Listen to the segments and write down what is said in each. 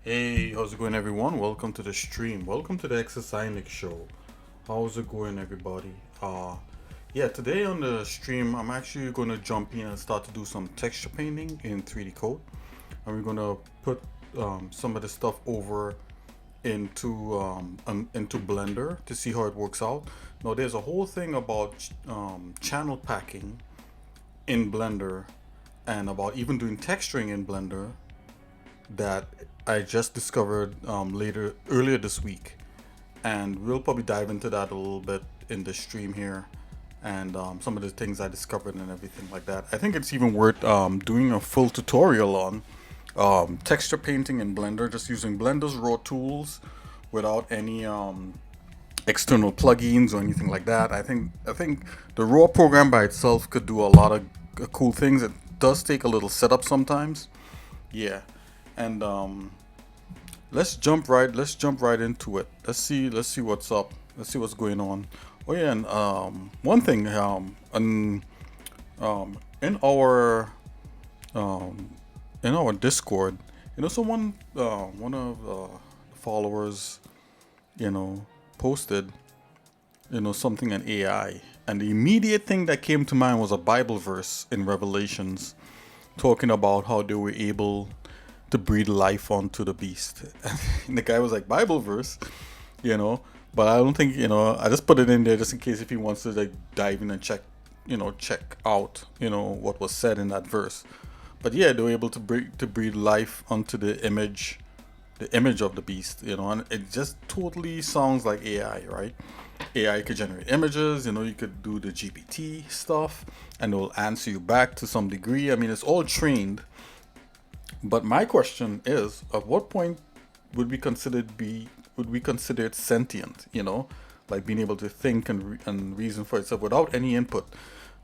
Hey, how's it going, everyone? Welcome to the stream. Welcome to the Exercise Show. How's it going, everybody? Yeah, today on the stream, I'm actually going to jump in and start to do some texture painting in 3D Code, and we're going to put some of the stuff over into Blender to see how it works out. Now, there's a whole thing about channel packing in Blender, and about even doing texturing in Blender that I just discovered earlier this week, and we'll probably dive into that a little bit in the stream here, and some of the things I discovered and everything like that. I think it's even worth doing a full tutorial on texture painting in Blender, just using Blender's raw tools without any external plugins or anything like that. I think the raw program by itself could do a lot of cool things. It does take a little setup sometimes. Yeah, and let's jump right into it. Let's see what's up. Let's see what's going on. Oh yeah, and one thing in our um, in our Discord, someone one of the followers, posted something in AI, and the immediate thing that came to mind was a Bible verse in Revelations talking about how they were able to breathe life onto the beast. And the guy was like, Bible verse, you know, but I don't think, I just put it in there just in case if he wants to like dive in and check out, what was said in that verse. But yeah, they were able to breathe life onto the image of the beast, and it just totally sounds like AI, right? AI could generate images, you could do the GPT stuff and it will answer you back to some degree. I mean, it's all trained, but my question is, at what point would we consider it sentient? Like being able to think and reason for itself without any input.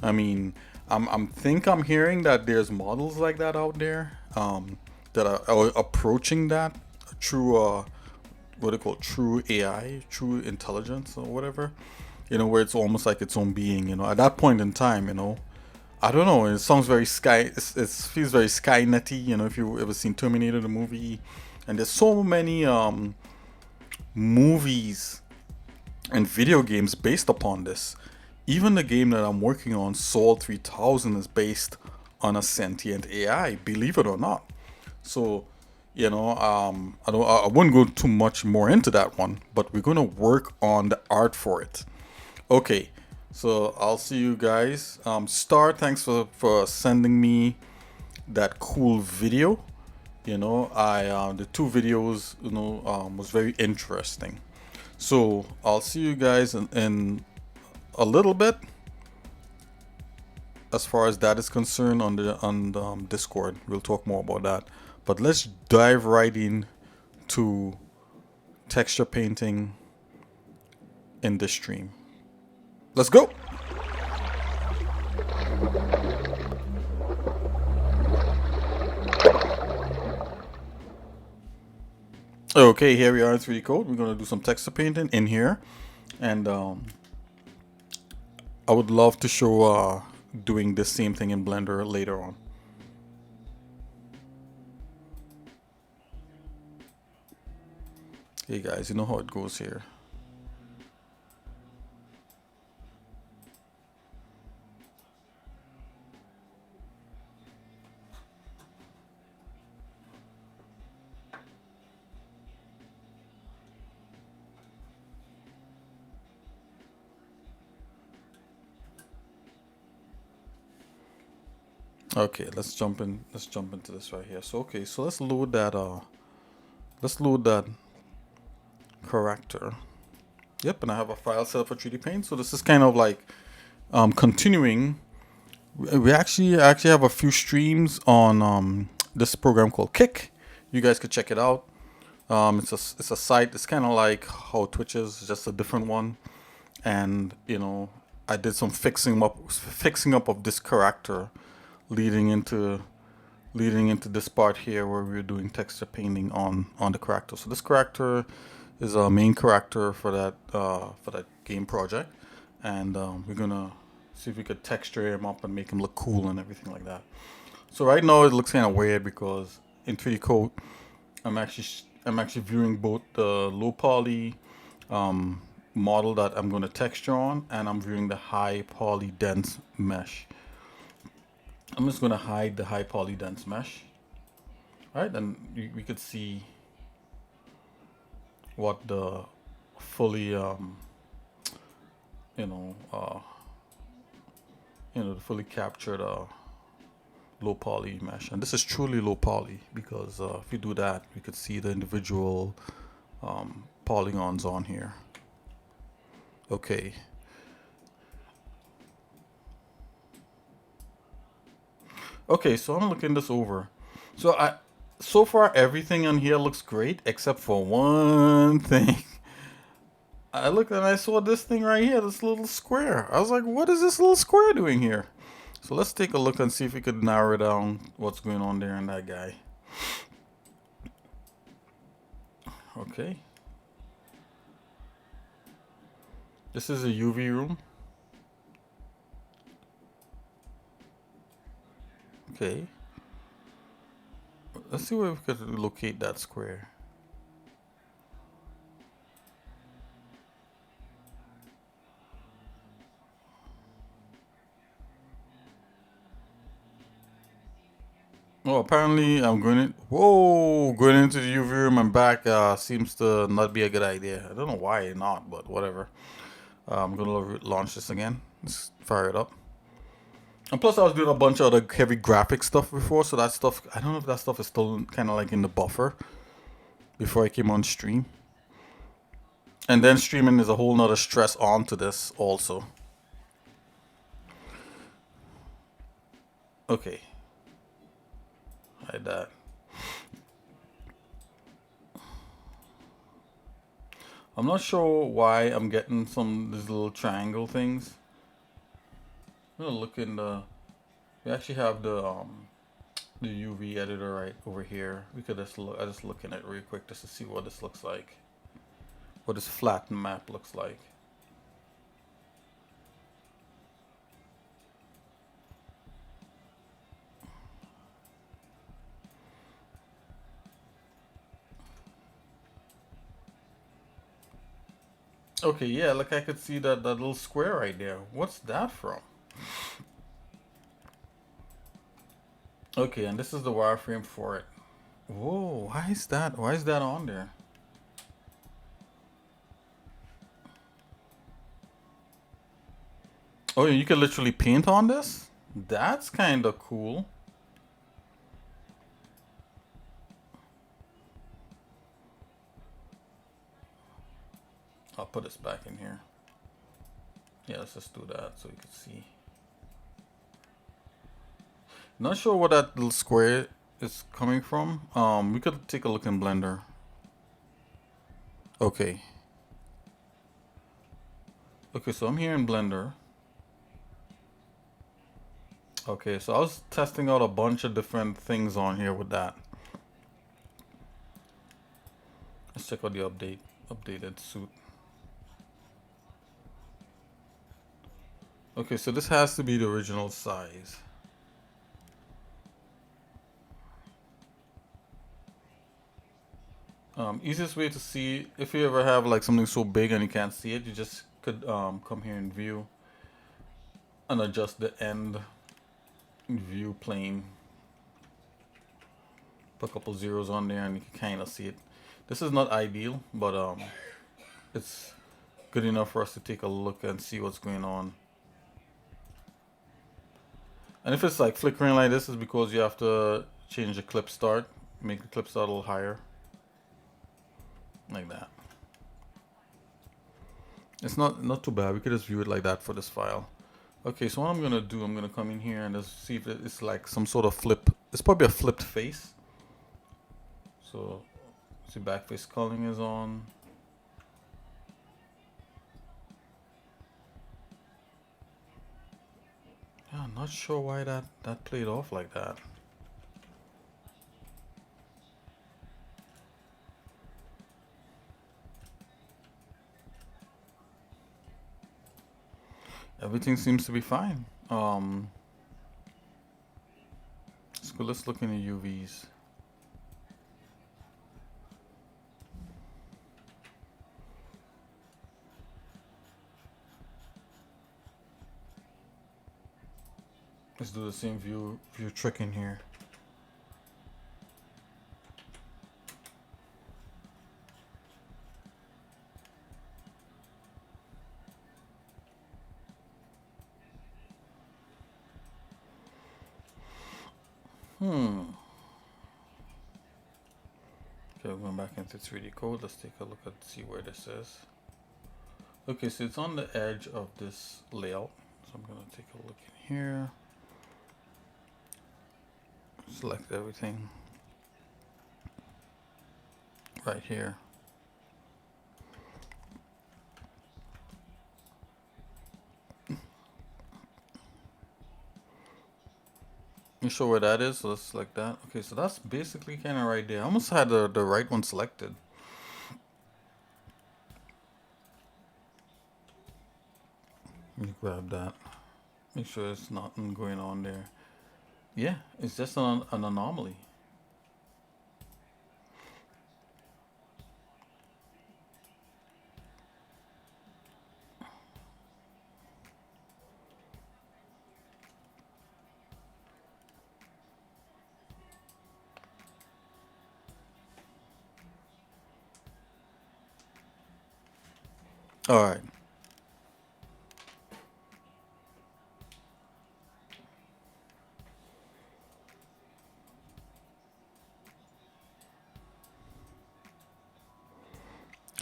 I mean, I'm hearing that there's models like that out there, that are approaching that true what they call true AI, true intelligence or whatever. Where it's almost like its own being. At that point in time, I don't know. It sounds very it feels very Skynetty. If you ever seen Terminator the movie, and there's so many movies and video games based upon this. Even the game that I'm working on, Soul 3000, is based on a sentient AI. Believe it or not. So, I wouldn't go too much more into that one, but we're gonna work on the art for it. Okay, so I'll see you guys. Star, thanks for sending me that cool video. I the two videos, was very interesting. So I'll see you guys in a little bit, as far as that is concerned, on Discord. We'll talk more about that. But let's dive right in to texture painting in this stream. Let's go. Okay, here we are in 3D Code. We're gonna do some texture painting in here, and I would love to show doing the same thing in Blender later on. Hey guys, you know how it goes here. Okay, let's jump in. Let's jump into this right here. So okay, so let's load that. Let's load that character. Yep, and I have a file set up for 3D Paint. So this is kind of like continuing. We actually have a few streams on this program called Kick. You guys could check it out. It's a site. It's kind of like how Twitch is, just a different one. And I did some fixing up of this character, leading into this part here where we're doing texture painting on the character. So this character is a main character for that game project, and we're gonna see if we could texture him up and make him look cool and everything like that. So right now it looks kind of weird because in 3D Code I'm actually I'm actually viewing both the low poly model that I'm going to texture on, and I'm viewing the high poly dense mesh. I'm just going to hide the high poly dense mesh. All right, and we could see what the fully, you know, the fully captured low poly mesh. And this is truly low poly because if you do that, we could see the individual polygons on here. Okay. Okay, so I'm looking this over. So far everything on here looks great except for one thing. I looked and I saw this thing right here, this little square. I was like, what is this little square doing here? So let's take a look and see if we could narrow down what's going on there in that guy. Okay. This is a UV room. Okay. Let's see where we could locate that square. Oh, apparently I'm going into the UV room and back seems to not be a good idea. I don't know why not, but whatever. I'm gonna launch this again. Let's fire it up. And plus I was doing a bunch of other heavy graphic stuff before, so that stuff, I don't know if that stuff is still kind of like in the buffer before I came on stream. And then streaming is a whole nother stress onto this also. Okay. Hide that. I'm not sure why I'm getting these little triangle things. I'm gonna look in the. We actually have the UV editor right over here. We could just look. I just look in it real quick just to see what this looks like. What this flat map looks like. Okay, yeah, like I could see that little square right there. What's that from? Okay, and this is the wireframe for it. Whoa, why is that? Why is that on there? Oh, you can literally paint on this? That's kind of cool. I'll put this back in here. Yeah, let's just do that so you can see. Not sure where that little square is coming from. We could take a look in Blender. Okay. Okay, so I'm here in Blender. Okay, so I was testing out a bunch of different things on here with that. Let's check out the updated suit. Okay, so this has to be the original size. Easiest way to see, if you ever have like something so big and you can't see it, you just could come here in view and adjust the end view plane. Put a couple zeros on there and you can kind of see it. This is not ideal, but it's good enough for us to take a look and see what's going on. And if it's like flickering like this, is because you have to change the clip start, make the clip start a little higher. Like that. It's not too bad. We could just view it like that for this file. Okay, so what I'm gonna do, I'm gonna come in here and just see if it's like some sort of flip. It's probably a flipped face. So, see, backface culling is on. Yeah, I'm not sure why that played off like that. Everything seems to be fine. Let's look in the UVs. Let's do the same view trick in here. Okay, we're going back into 3D code. Let's take a look at see where this is. Okay, so it's on the edge of this layout. So I'm gonna take a look in here. Select everything right here. You sure where that is? So let's select that. Okay, so that's basically kind of right there. I almost had the right one selected. Let me grab that. Make sure there's nothing going on there. Yeah, it's just an anomaly. All right.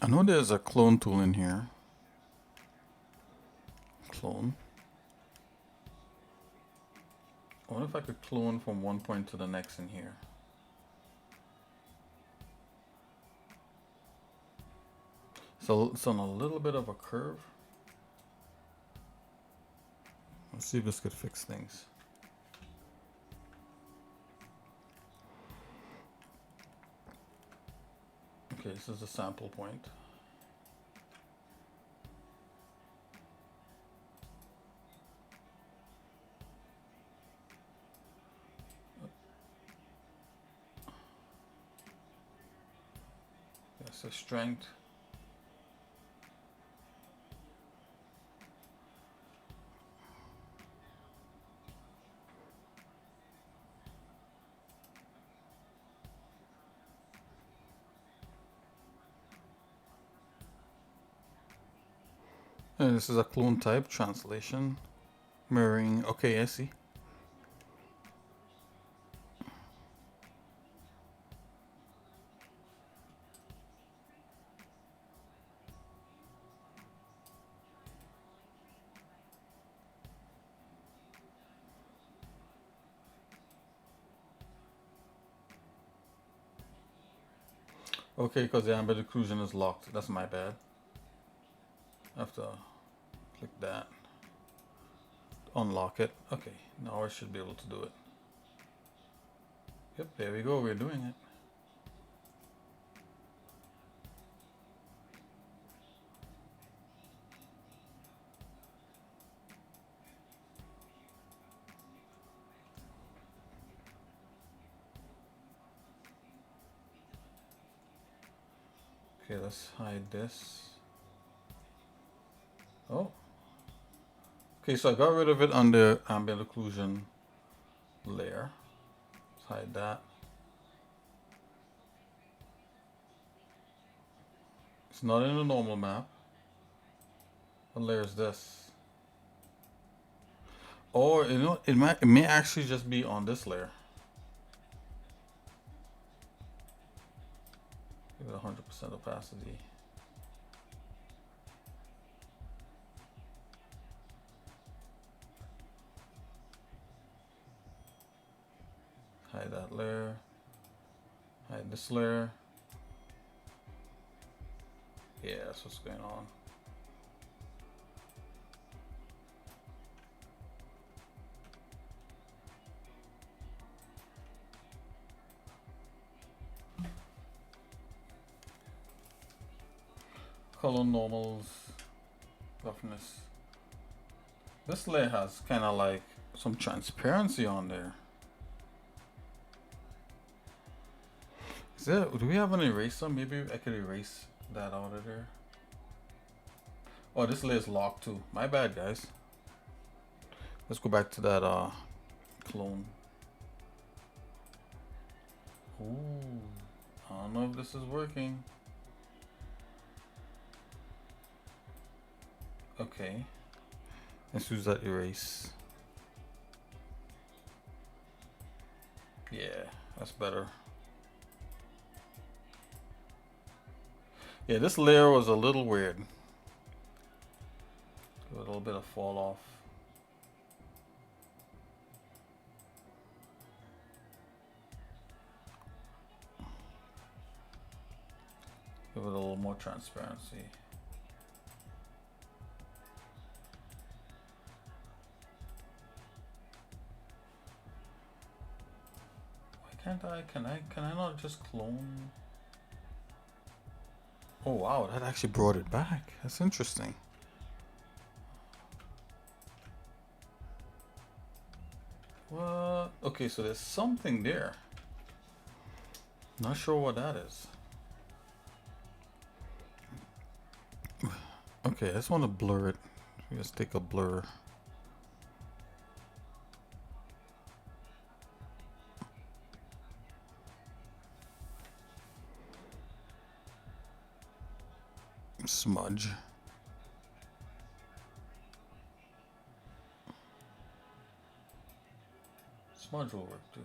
I know there's a clone tool in here. Clone. I wonder if I could clone from one point to the next in here. So it's on a little bit of a curve. Let's see if this could fix things. Okay, this is a sample point. That's the strength. And this is a clone type translation. Mirroring. Okay, I see. Okay, because the ambient occlusion is locked. That's my bad. I have to click that. Unlock it. Okay, now I should be able to do it. Yep, there we go. We're doing it. Okay, let's hide this. Oh. Okay, so I got rid of it under ambient occlusion layer. Let's hide that. It's not in the normal map. What layer is this? Or you know, it may actually just be on this layer. Give it 100% opacity. Hide that layer. Hide this layer. Yeah, that's what's going on. Color normals, roughness. This layer has kind of like some transparency on there. Is there, do we have an eraser? Maybe I could erase that out of there. Oh, this layer is locked too. My bad, guys. Let's go back to that clone. Ooh, I don't know if this is working. Okay, let's use that erase. Yeah, that's better. Yeah, this layer was a little weird. A little bit of fall off. Give it a little more transparency. Why can't I? Can I not just clone? Oh wow, that actually brought it back. That's interesting. What? Okay, so there's something there. Not sure what that is. Okay, I just want to blur it. Just take a blur. Smudge. Smudge will work too.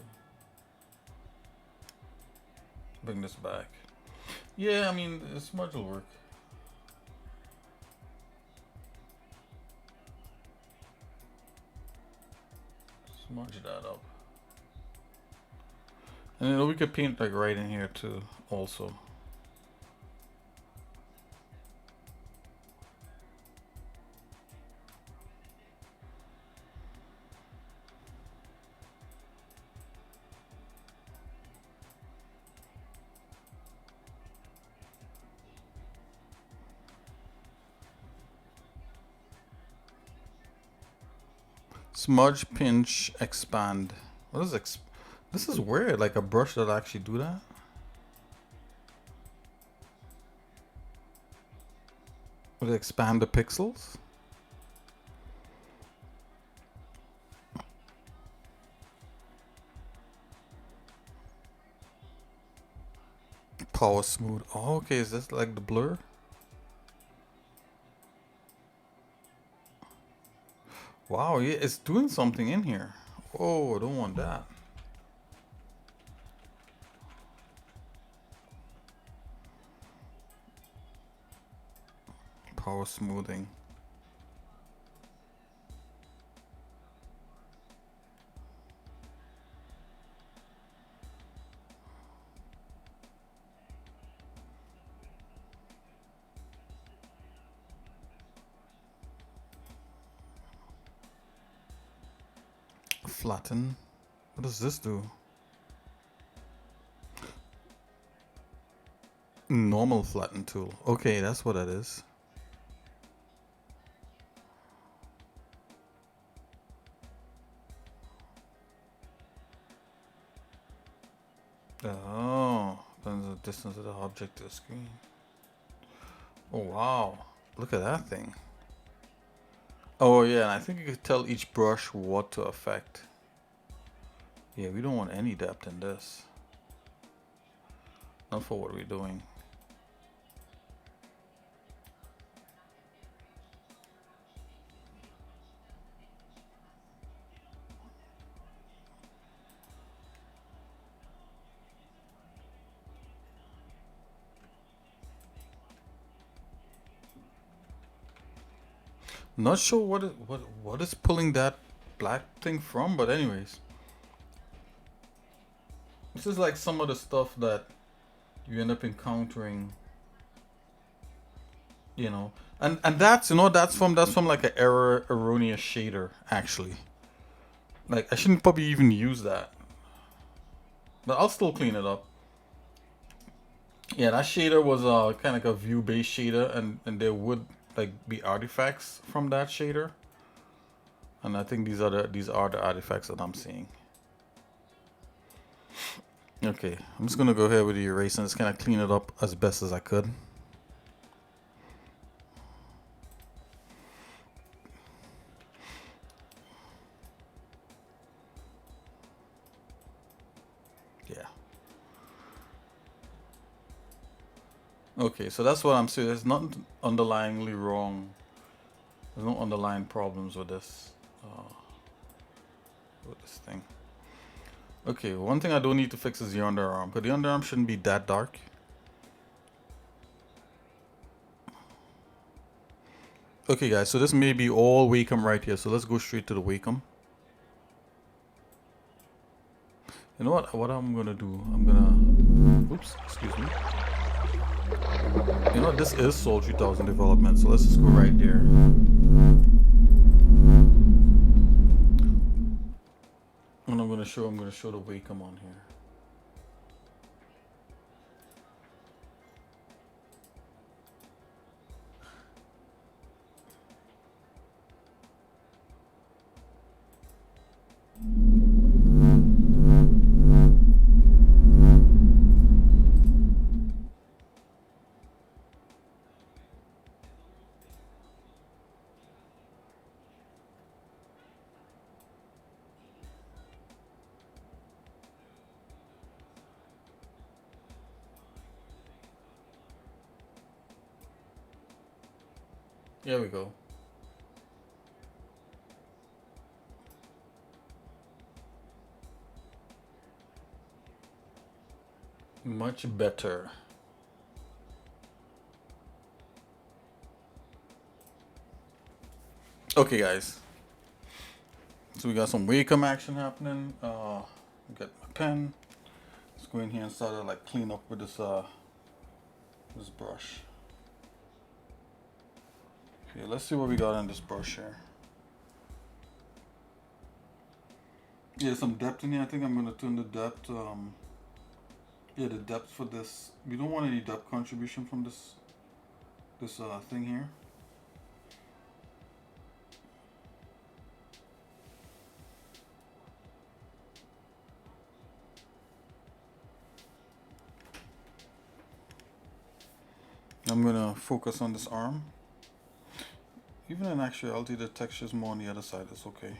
Bring this back. Yeah, I mean, smudge will work. Smudge that up. And then we could paint like right in here too, also. Smudge, pinch, expand. What is this is weird, like a brush that'll actually do that. Would it expand the pixels? Power smooth. Oh, okay, is this like the blur? Wow, yeah, it's doing something in here. Oh, I don't want that. Power smoothing. Flatten. What does this do? Normal flatten tool. Okay, that's what it is. Oh, depends on the distance of the object to the screen. Oh wow, look at that thing. Oh yeah, and I think you could tell each brush what to affect. Yeah, we don't want any depth in this. Not for what we're doing. Not sure what is pulling that black thing from, but anyways. This is like some of the stuff that you end up encountering, you know. And that's, you know, that's from like an erroneous shader actually. Like I shouldn't probably even use that. But I'll still clean it up. Yeah, that shader was kind of like a view-based shader, and there would like be artifacts from that shader. And I think these are the artifacts that I'm seeing. Okay, I'm just gonna go ahead with the erase and just kind of clean it up as best as I could. Okay, so that's what I'm saying. There's nothing underlyingly wrong. There's no underlying problems with this thing. Okay, one thing I don't need to fix is the underarm, because the underarm shouldn't be that dark. Okay, guys, so this may be all Wacom right here, so let's go straight to the Wacom. You know what? What I'm gonna do? I'm gonna. Oops, excuse me. You know what? This is Sol 3000 development, so let's just go right there. And I'm gonna show the Wacom on here. There we go. Much better. Okay, guys. So we got some Wacom action happening. Get my pen. Let's go in here and start to like clean up with this this brush. Okay, let's see what we got on this brush here. Yeah, some depth in here. I think I'm gonna turn the depth. Yeah, the depth for this. We don't want any depth contribution from this thing here. I'm gonna focus on this arm. Even in actuality, the texture's more on the other side. It's okay.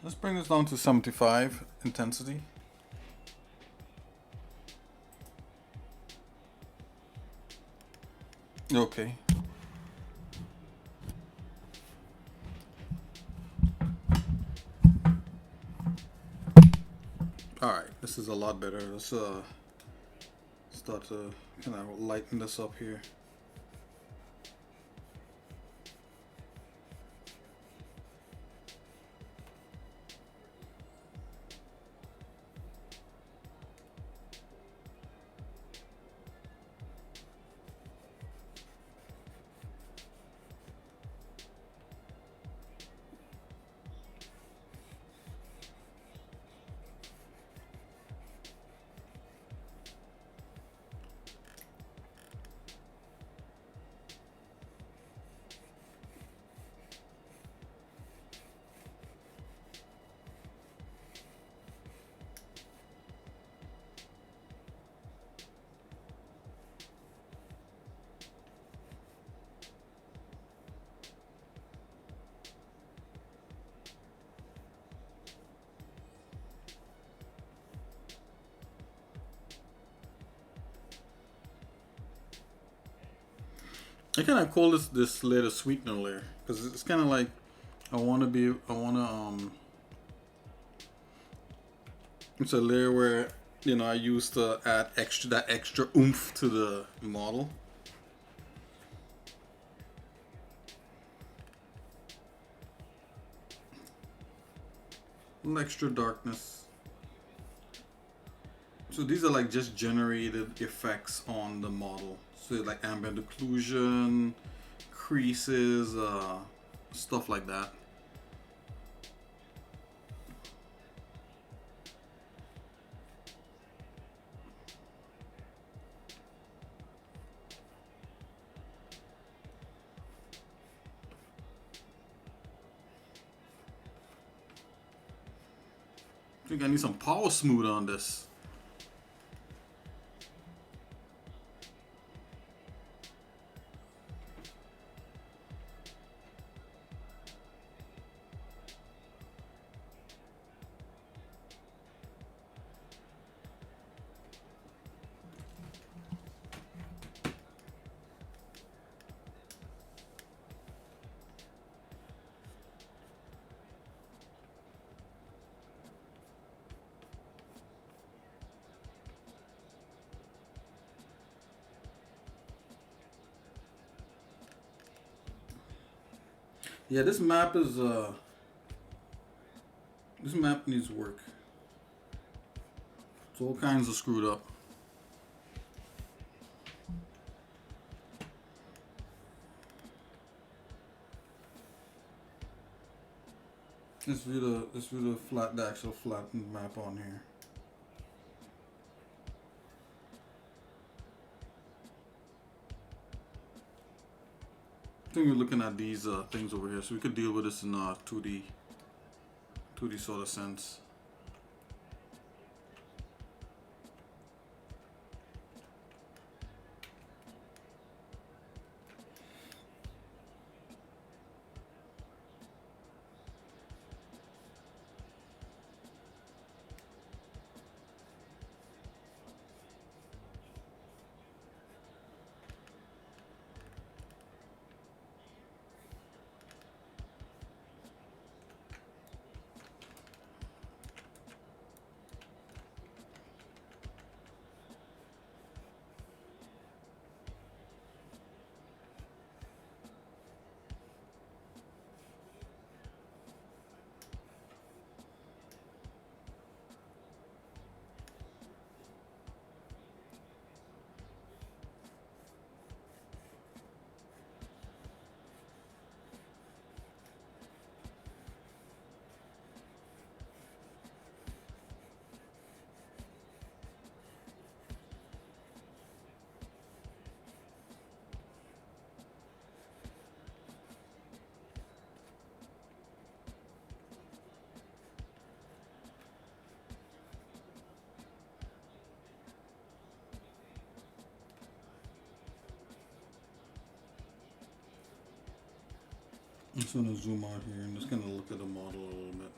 Let's bring this down to 75 intensity. Okay. Alright, this is a lot better. Let's start to kind of lighten this up here. I kind of call this layer the sweetener layer because it's kind of like it's a layer where I used to add that extra oomph to the model. A little extra darkness. So these are like just generated effects on the model. So like ambient occlusion, creases, stuff like that. think I need some power smooth on this. Yeah, this map is this map needs work. It's all kinds of screwed up. Let's do the actual flattened map on here. I think we're looking at these things over here, so we could deal with this in 2D sort of sense. I'm just gonna zoom out here and just gonna look at the model a little bit.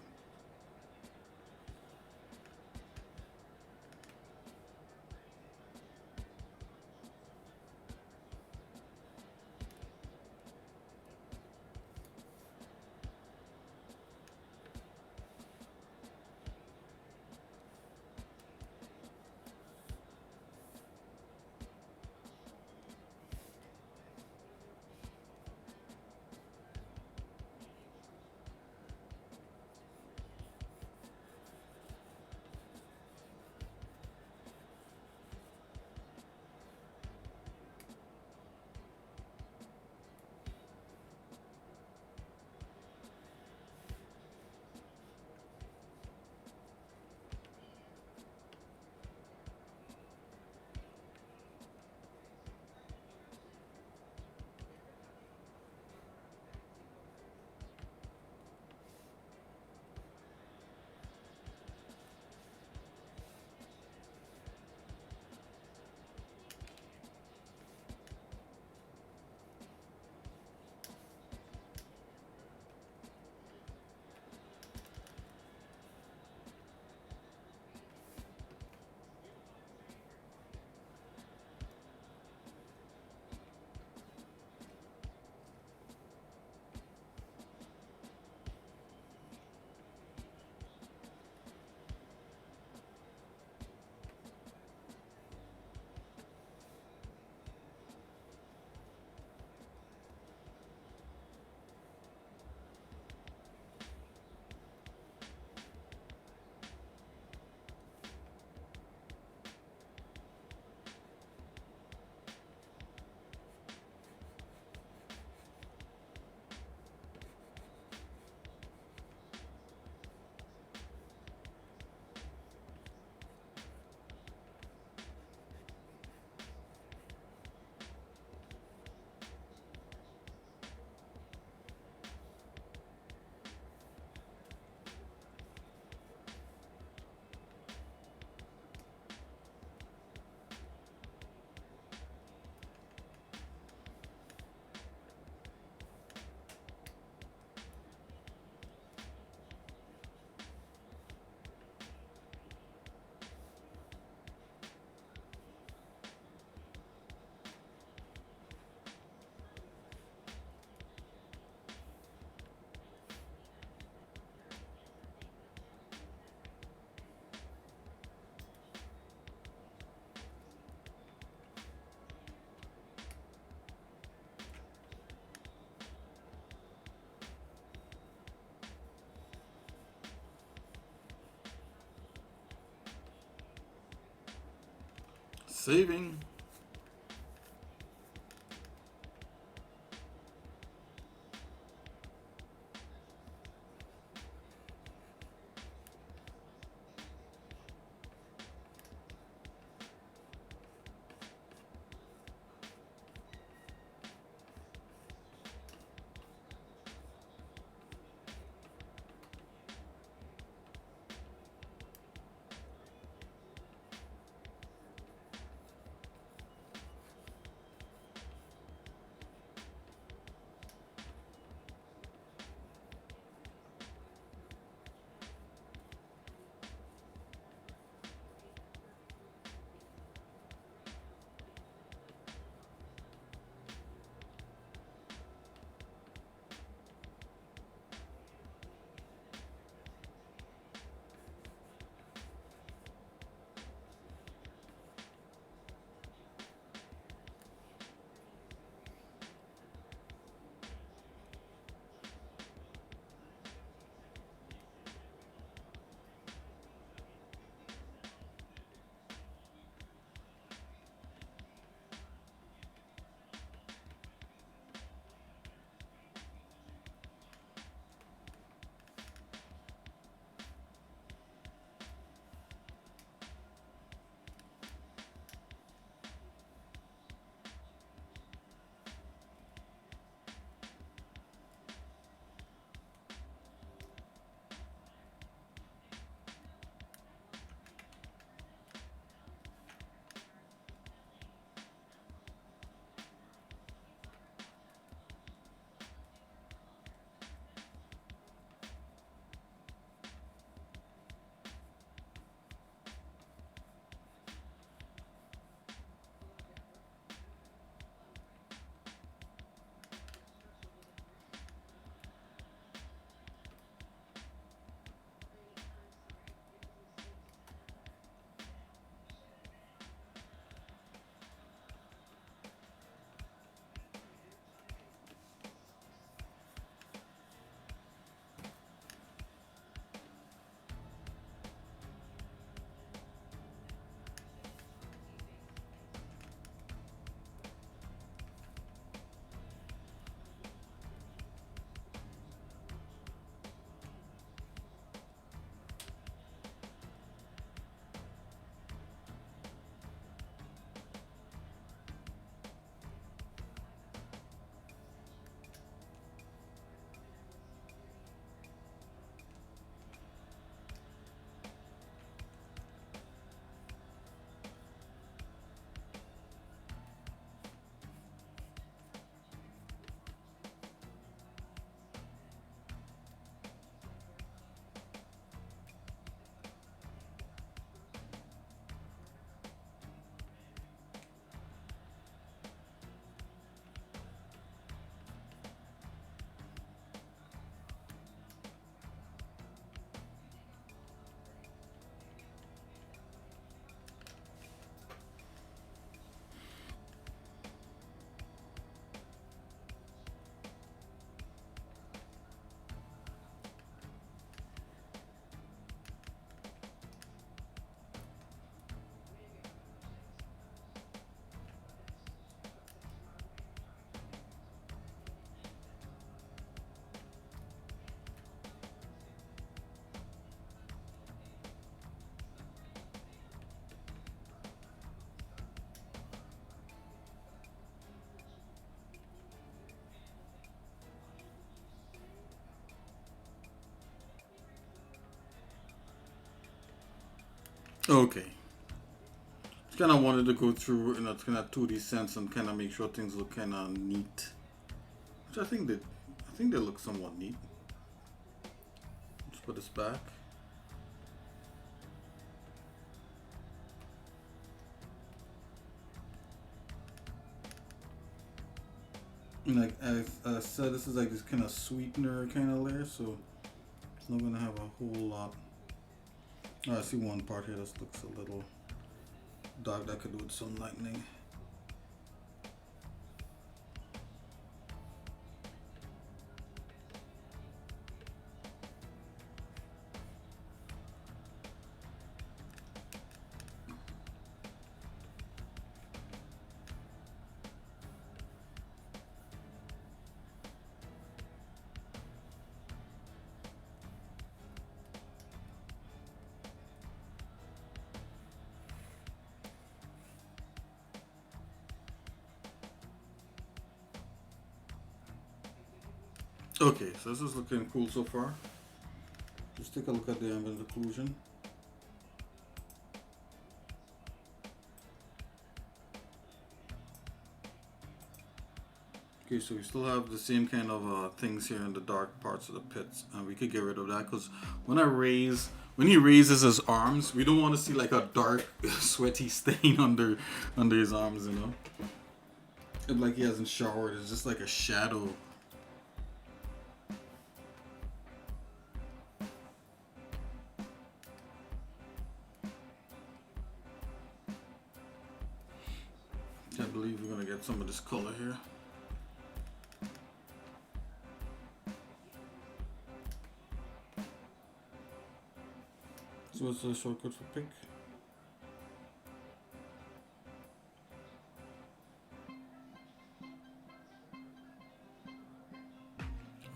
Saving. Okay. Just kind of wanted to go through, kind of 2D sense and kind of make sure things look kind of neat. Which I think they look somewhat neat. Let's put this back. And like as I said, this is like this kind of sweetener kind of layer, so it's not gonna have a whole lot. Oh, I see one part here that looks a little dark. That could do with some lightning. Okay, so this is looking cool so far. Just take a look at the ambient occlusion. Okay, so we still have the same kind of things here in the dark parts of the pits, and we could get rid of that because when he raises his arms, we don't want to see like a dark, sweaty stain under his arms, you know. It's like he hasn't showered. It's just like a shadow. I believe we're gonna get some of this color here. So what's the shortcut for pick?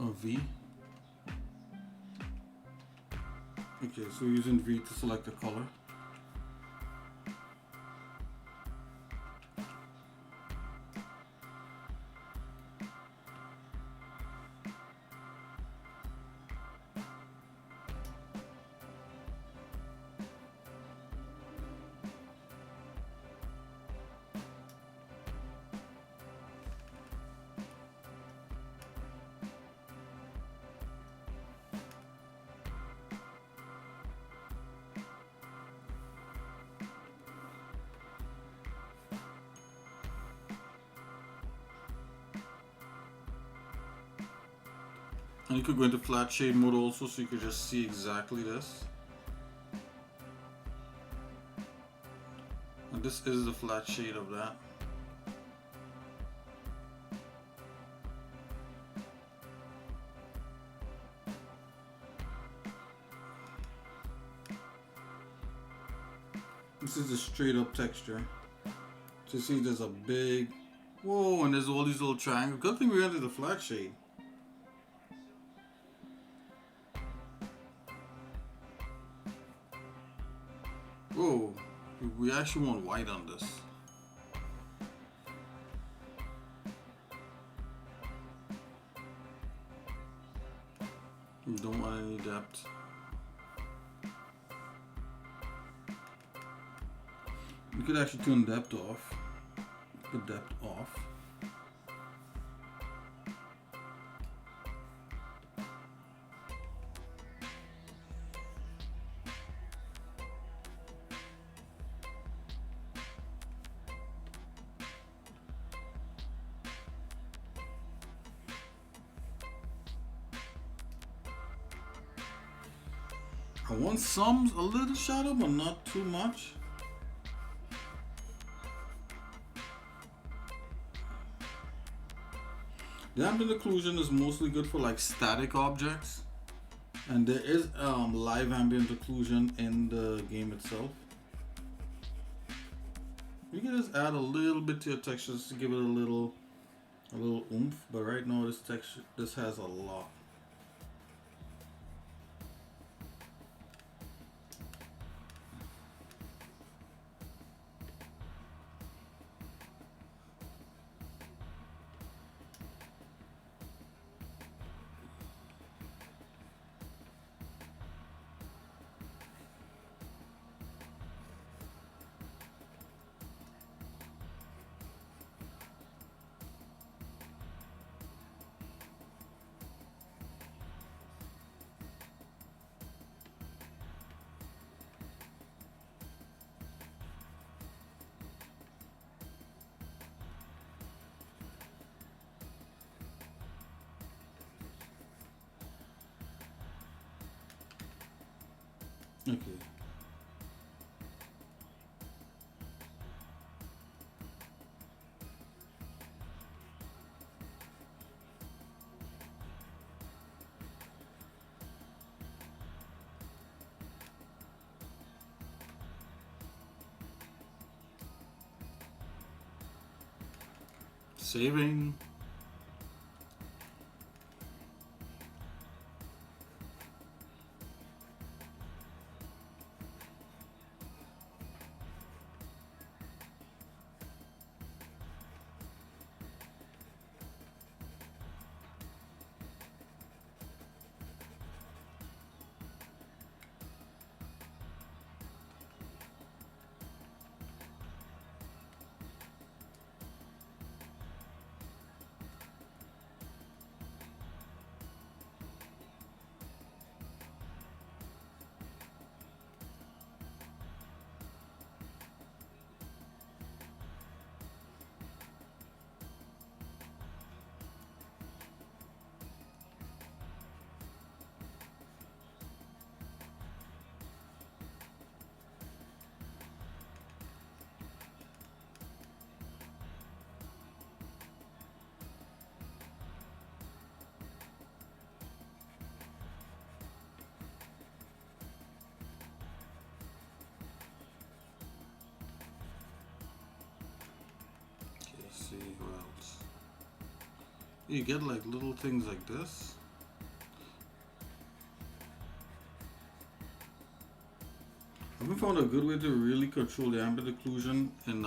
Oh, V. Okay, so we're using V to select the color. And you could go into flat shade mode also, so you could just see exactly this. And this is the flat shade of that. This is a straight up texture. So you see there's a big, whoa, and there's all these little triangles. Good thing we went to the flat shade. Whoa, we actually want white on this. We don't want any depth. We could actually turn depth off. Put depth off. I want some a little shadow, but not too much. The ambient occlusion is mostly good for like static objects, and there is live ambient occlusion in the game itself. You can just add a little bit to your textures to give it a little oomph, but right now this has a lot. Okay. Saving. You get like little things like this. I haven't found a good way to really control the ambient occlusion in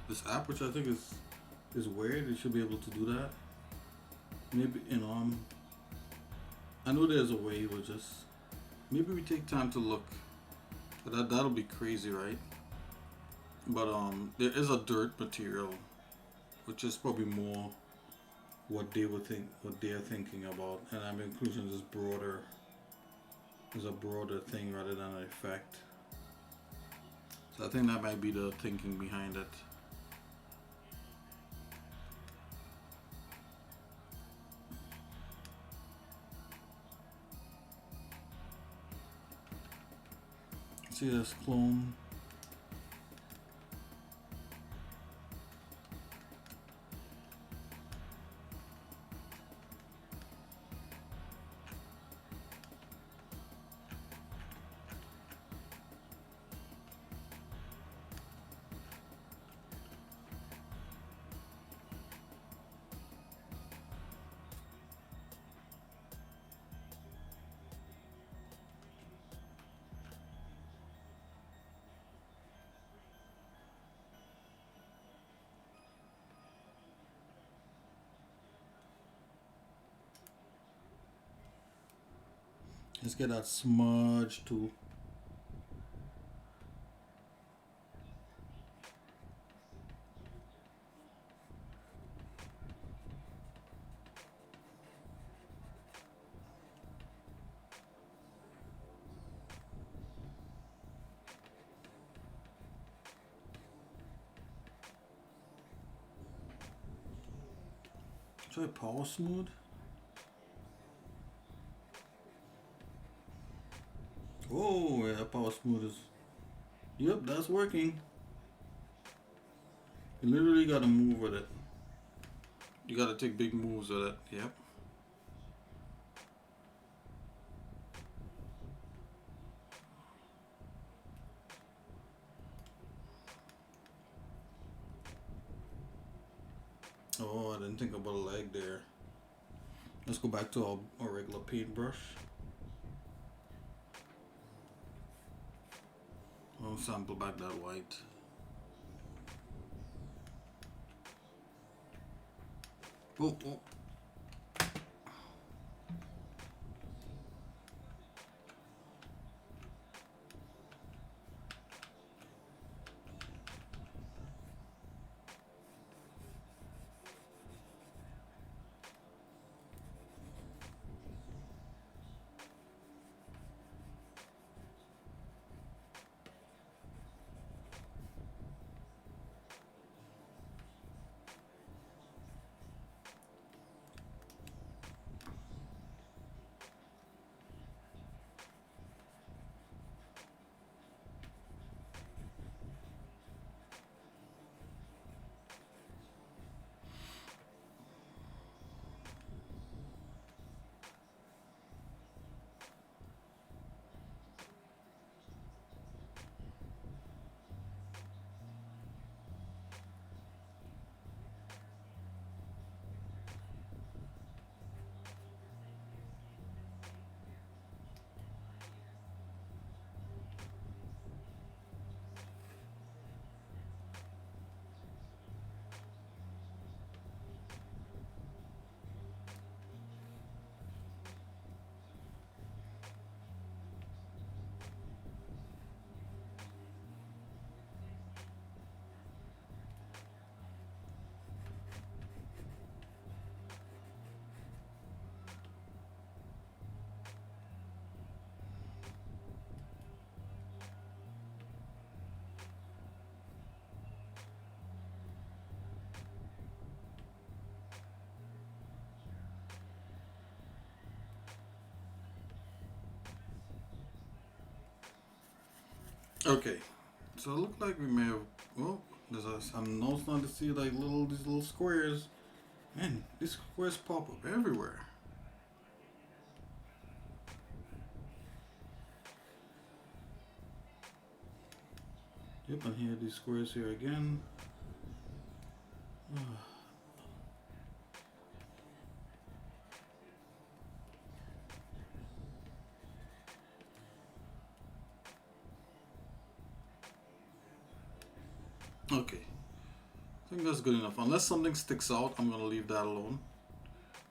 this app, which I think is weird. You should be able to do that. Maybe I know there's a way. We'll just maybe we take time to look. But that'll be crazy, right? But there is a dirt material, which is probably more what they would think, what they're thinking about, and ambient occlusion is a broader thing rather than an effect. So I think that might be the thinking behind it. See this clone. Let's get that smudge tool. Try power smooth. Oh yeah, power smooth is. Yep, that's working. You literally gotta move with it. You gotta take big moves with it. Yep. Oh, I didn't think about a leg there. Let's go back to our regular paintbrush. I'll sample back that white. Oh, oh. Okay, so it looked like we may have. Well, I'm now starting to see like these little squares. Man, these squares pop up everywhere. Yep, and here these squares here again. Okay, I think that's good enough. Unless something sticks out, I'm gonna leave that alone.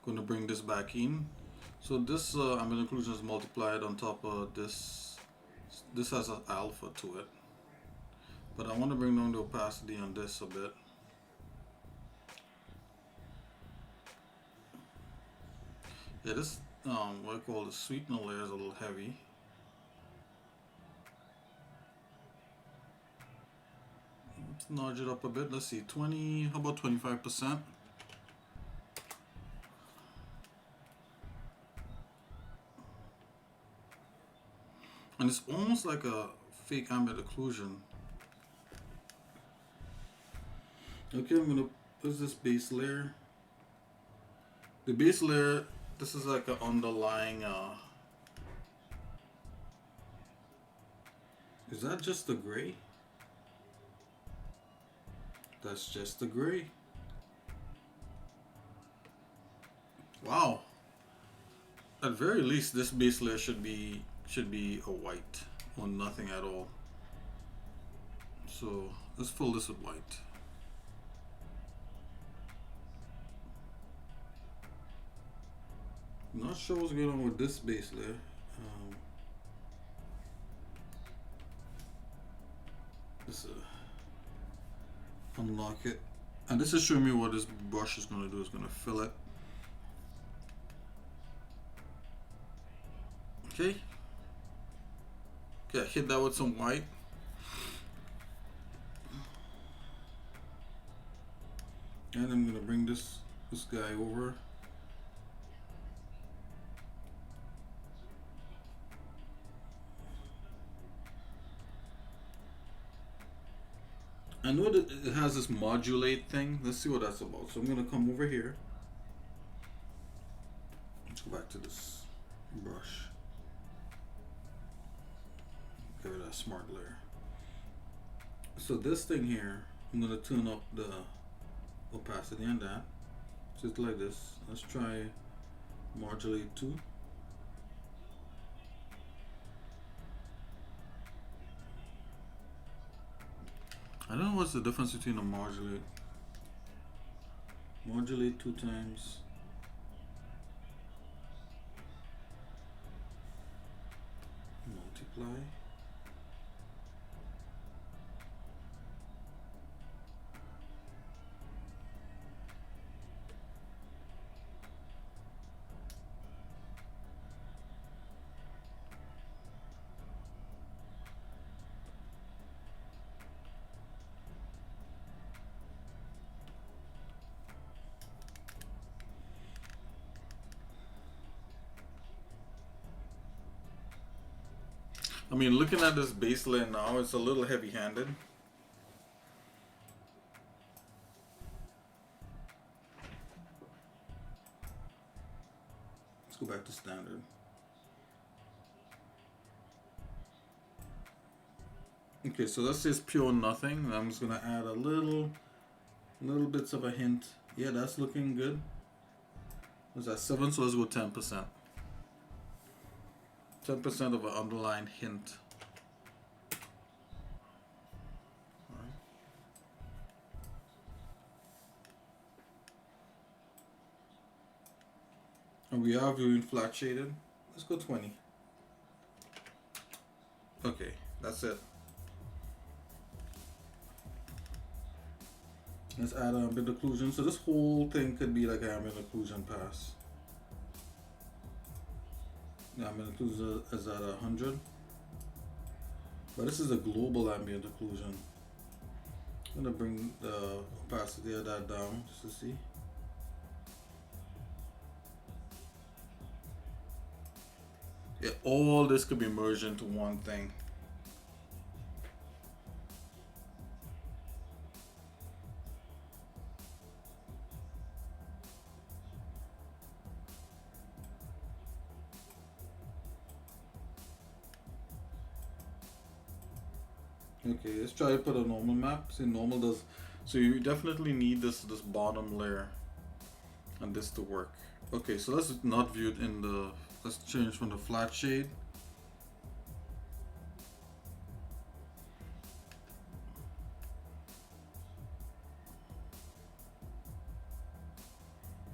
Gonna bring this back in. So this ambient occlusion is multiplied on top of this. This has an alpha to it, but I want to bring down the opacity on this a bit. Yeah, this what I call the sweetener layer is a little heavy. Let's nudge it up a bit. Let's see, 20. How about 25%? And it's almost like a fake ambient occlusion. Okay, I'm gonna put this base layer. The base layer, this is like an underlying. Is that just the gray? That's just the gray. Wow. At very least, this base layer should be a white or nothing at all. So let's fill this with white. I'm not sure what's going on with this base layer. Let's unlock it, and this is showing me what this brush is going to do. It's going to fill it. Okay. Okay, hit that with some white. And I'm gonna bring this guy over. I know that it has this modulate thing. Let's see what that's about. So I'm gonna come over here. Let's go back to this brush. Give it a smart layer. So this thing here, I'm gonna tune up the opacity on that. Just like this. Let's try modulate 2. I don't know what's the difference between a modulate. Modulate 2 times. Multiply. I mean, looking at this base layer now, it's a little heavy-handed. Let's go back to standard. Okay, so that says pure nothing. I'm just gonna add a little bits of a hint. Yeah, that's looking good. Was that 7? So let's go 10%. 10% of an underlying hint. Alright. And we are viewing flat shaded. Let's go 20. Okay, that's it. Let's add a bit of occlusion. So this whole thing could be like an ambient occlusion pass. The ambient occlusion is at 100. But this is a global ambient occlusion. I'm gonna bring the opacity of that down just to see. Yeah, all this could be merged into one thing. Okay, let's try to put a normal map. See, normal does. So you definitely need this bottom layer and this to work. Okay, so let's not view it in the. Let's change from the flat shade.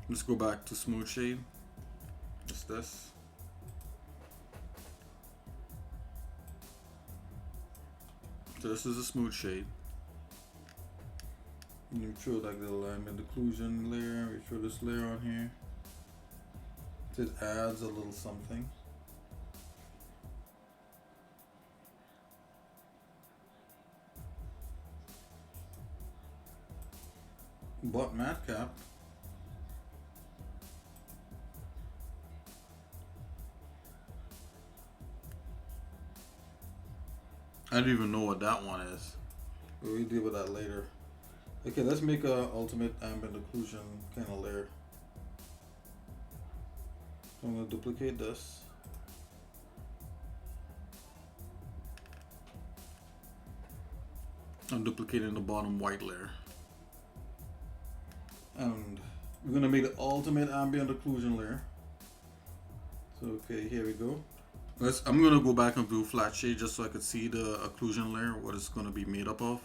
Let's go back to smooth shade. Just this. So this is a smooth shade. You throw like the alignment occlusion layer. We throw this layer on here. It adds a little something. But matte cap. I don't even know what that one is. We'll deal with that later. Okay, let's make a ultimate ambient occlusion kind of layer. So I'm going to duplicate this. I'm duplicating the bottom white layer. And we're going to make the ultimate ambient occlusion layer. So okay, here we go. I'm going to go back and do flat shade just so I could see the occlusion layer, what it's going to be made up of.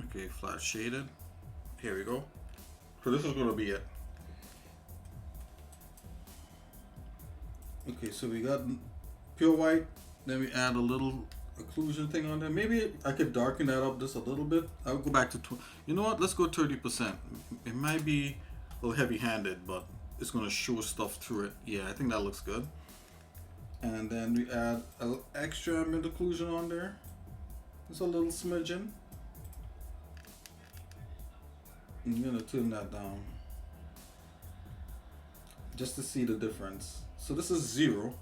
Okay, flat shaded. Here we go. So this is going to be it. Okay, so we got pure white. Then we add a little occlusion thing on there. Maybe I could darken that up just a little bit. I'll go back to, you know what? Let's go 30%. It might be a little heavy-handed, but it's going to show stuff through it. Yeah, I think that looks good. And then we add an extra ambient occlusion on there. Just a little smidgen. I'm going to tune that down just to see the difference. So this is 0.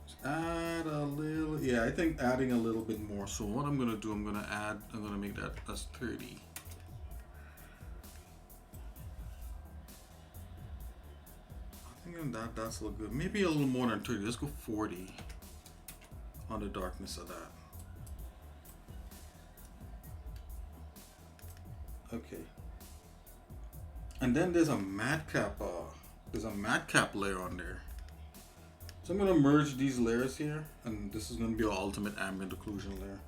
Just add a little, yeah, I think adding a little bit more. So what I'm going to do, I'm going to make that as 30. I think that's a little good. Maybe a little more than 30. Let's go 40 on the darkness of that. Okay. And then there's a matte cap. There's a matte cap layer on there. So I'm gonna merge these layers here, and this is gonna be our ultimate ambient occlusion layer.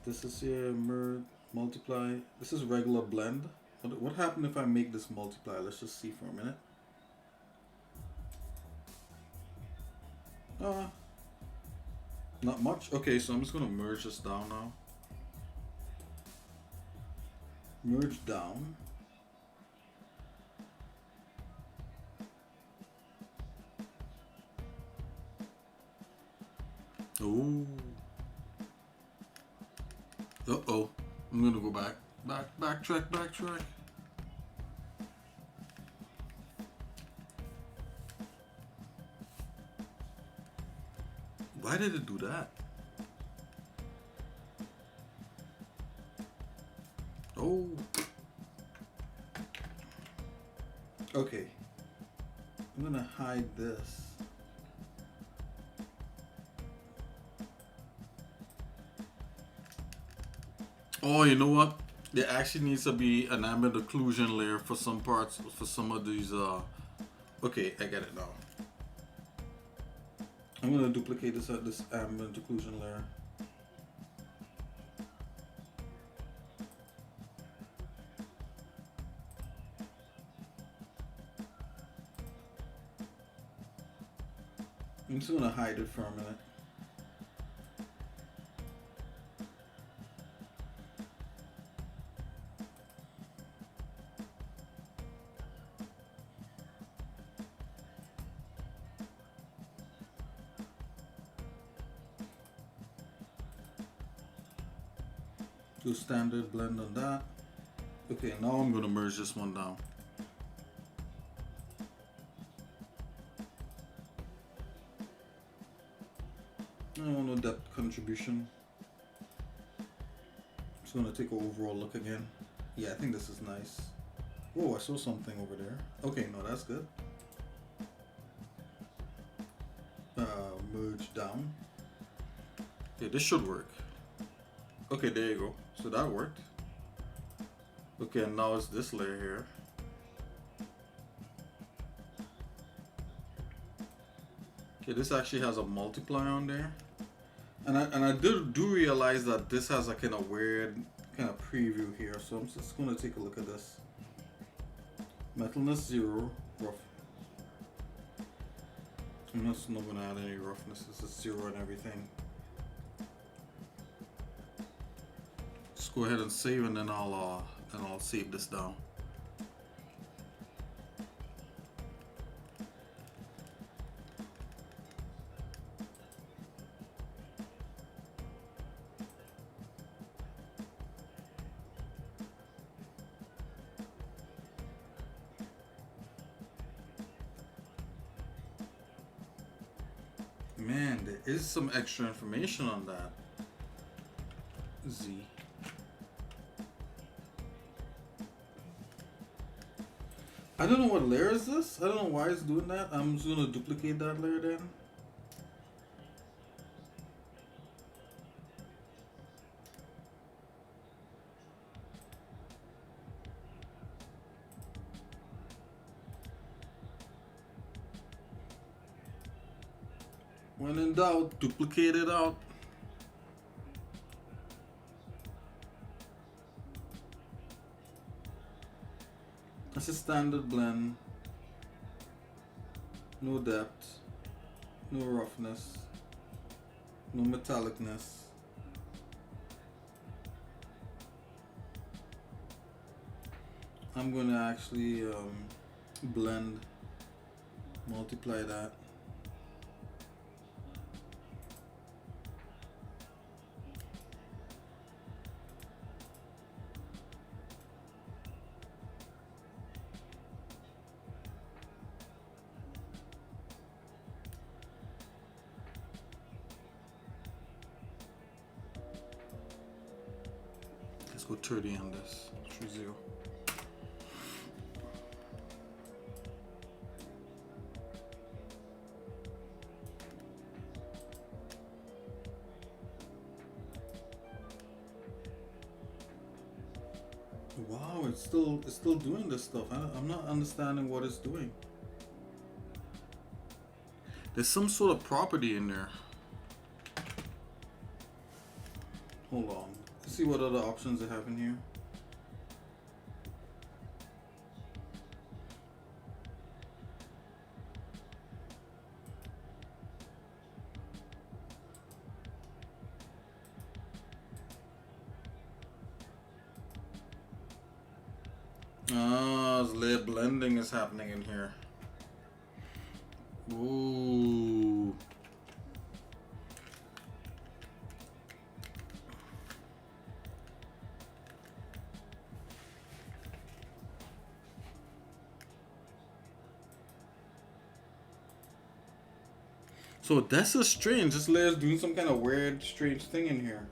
This is here, merge, multiply. This is regular blend. What happened if I make this multiply? Let's just see for a minute. Not much. Okay, so I'm just gonna merge this down now. Merge down. Oh. Uh-oh. I'm gonna go back. Backtrack. Why did it do that? Oh. Okay. I'm gonna hide this. Oh, you know what? There actually needs to be an ambient occlusion layer for some parts, for some of these. Okay, I get it now. I'm gonna duplicate this ambient occlusion layer. I'm just gonna hide it for a minute. Do standard blend on that. Okay, now I'm gonna merge this one down. I don't know depth contribution. Just gonna take an overall look again. Yeah, I think this is nice. Oh, I saw something over there. Okay, no, that's good. Merge down. Okay, this should work. Okay, there you go. So that worked. Okay, and now it's this layer here. Okay, this actually has a multiply on there. And I do realize that this has a kind of weird kind of preview here, so I'm just gonna take a look at this. Metalness 0, rough. I'm not gonna add any roughness. This is 0 and everything. Just go ahead and save, and then I'll save this down. Man, there is some extra information on that. Z. I don't know what layer is this. I don't know why it's doing that. I'm just gonna duplicate that layer then. When in doubt, duplicate it out. That's a standard blend. No depth, no roughness, no metallicness. I'm gonna actually blend, multiply that. Let's go 30 on this. 30. Wow, it's still doing this stuff. I'm not understanding what it's doing. There's some sort of property in there. Hold on. Let's see what other options they have in here. Ah, layer blending is happening in here. Ooh. So this is strange. This layer's doing some kind of weird, strange thing in here.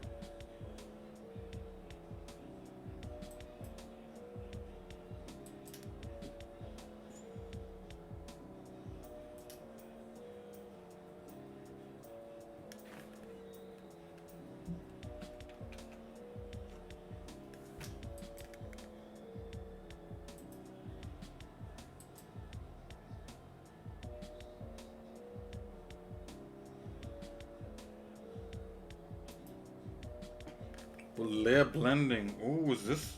Layer blending. Ooh, is this?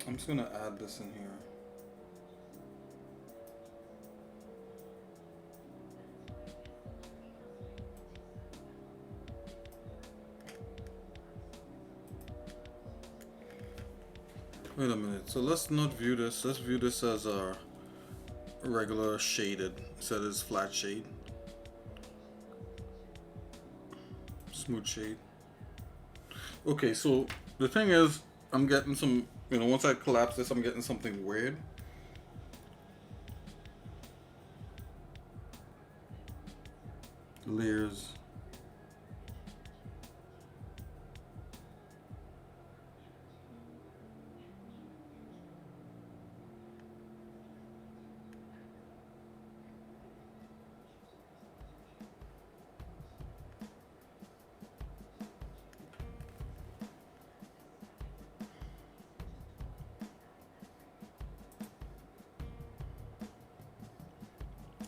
I'm just gonna add this in here. Wait a minute. So let's not view this. Let's view this as a regular shaded instead of flat shade. Smooth shade. Okay, so the thing is, I'm getting some, once I collapse this, I'm getting something weird. Layers.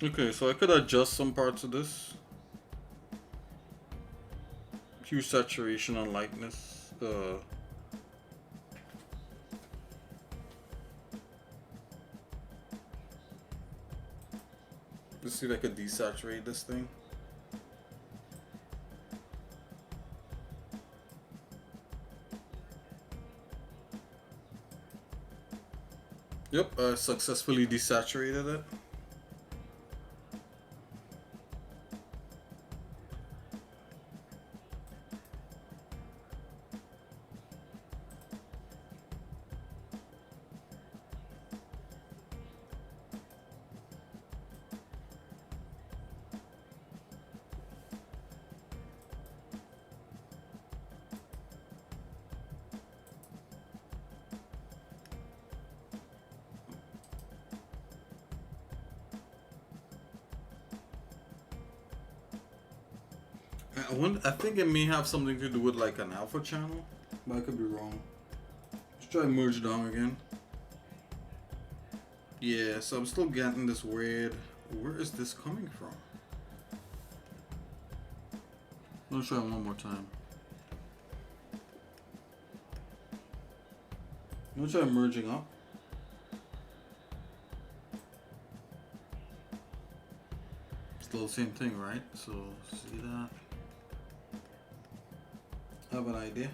Okay, so I could adjust some parts of this. Hue, saturation, and lightness. Let's see if I could desaturate this thing. Yep, I successfully desaturated it. I think it may have something to do with like an alpha channel, but I could be wrong. Let's try merge down again. Yeah, so I'm still getting this weird. Where is this coming from? Let's try one more time. Let's try merging up. Still the same thing, right? So see that. Have an idea.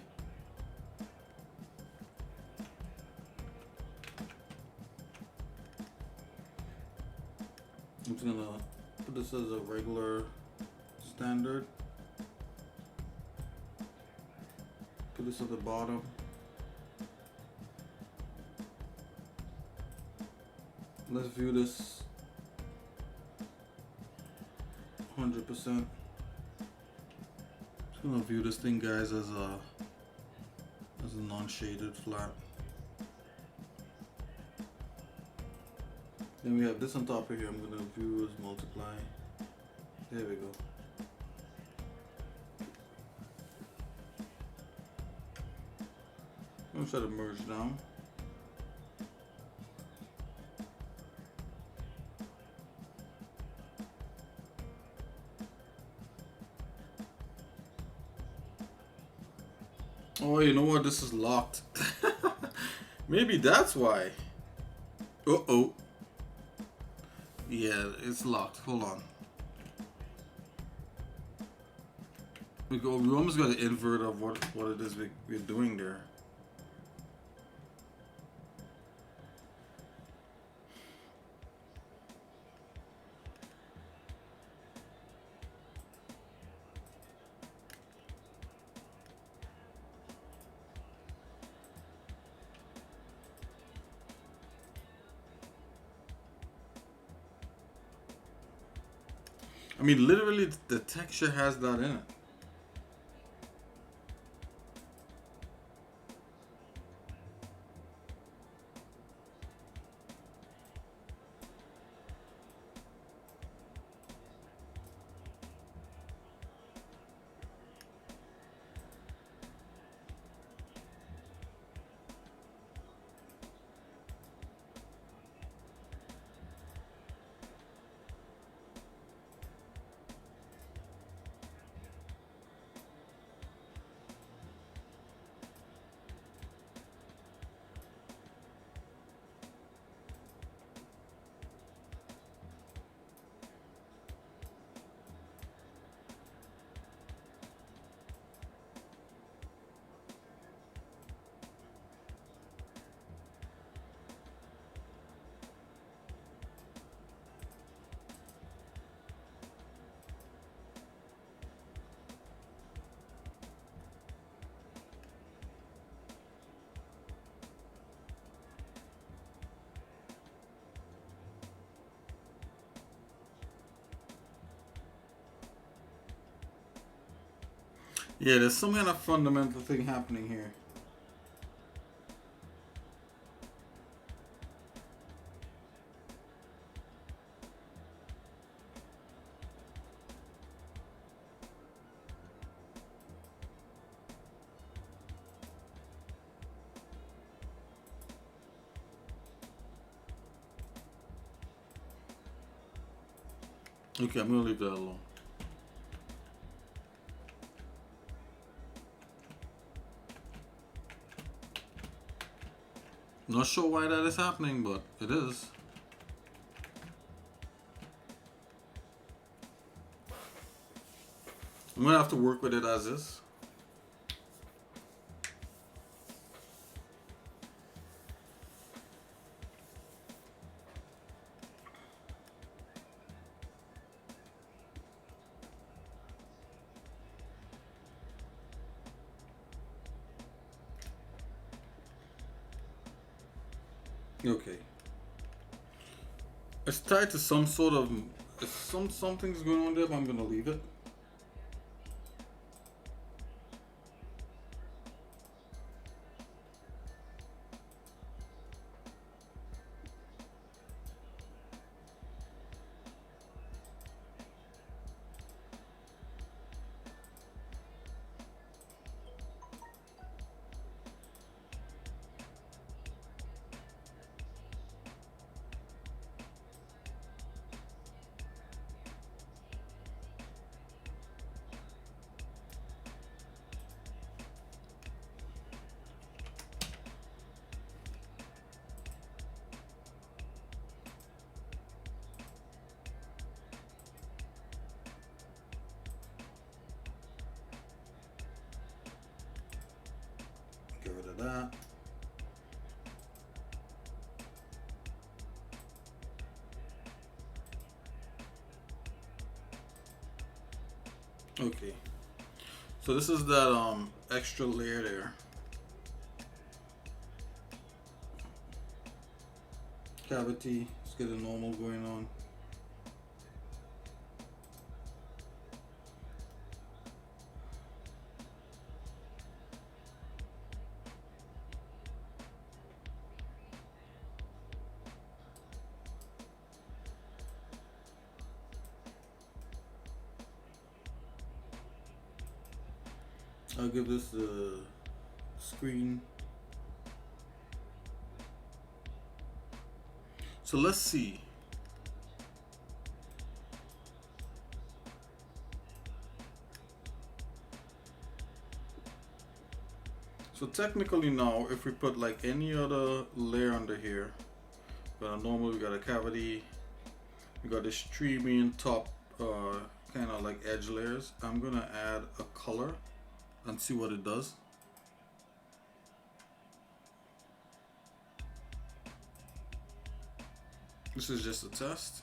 I'm just gonna put this as a regular standard. Put this at the bottom. Let's view this 100%. Just gonna view this thing, guys, as a non-shaded flat. Then we have this on top of here. I'm gonna view as multiply. There we go. I'm gonna try to merge down. Oh, you know what? This is locked. Maybe that's why. Uh-oh. Yeah, it's locked. Hold on. We almost got an invert of what it is we're doing there. I mean, literally, the texture has that in it. Yeah, there's some kind of fundamental thing happening here. Okay, I'm gonna leave that alone. Not sure why that is happening, but it is. I'm gonna have to work with it as is. Okay. It's tied to some sort of something's going on there, but I'm gonna leave it. Get rid of that. Okay. So this is that extra layer there. Cavity. Let's get a normal going on. I'll give this a screen. So let's see. So technically now, if we put like any other layer under here, we got a normal, we got a cavity, we got this streaming top kind of like edge layers. I'm gonna add a color and see what it does. This is just a test.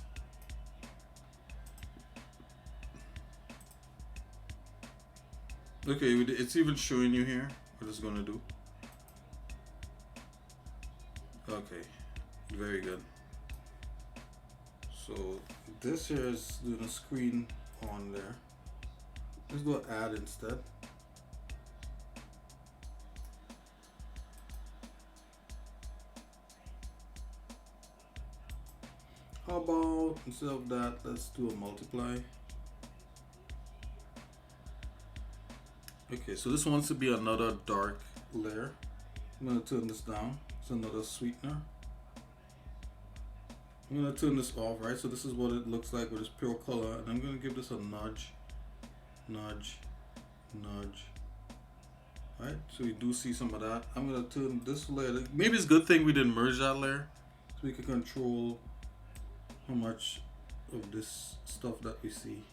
Okay, it's even showing you here what it's gonna do. Okay, very good. So this here is doing a screen on there. Let's go add instead. How about instead of that, let's do a multiply. Okay, so this wants to be another dark layer. I'm gonna turn this down. It's another sweetener. I'm gonna turn this off, right? So this is what it looks like with this pure color, and I'm gonna give this a nudge, nudge, nudge. Right? So we do see some of that. I'm gonna turn this layer. Maybe it's a good thing we didn't merge that layer, so we can control how much of this stuff that we see.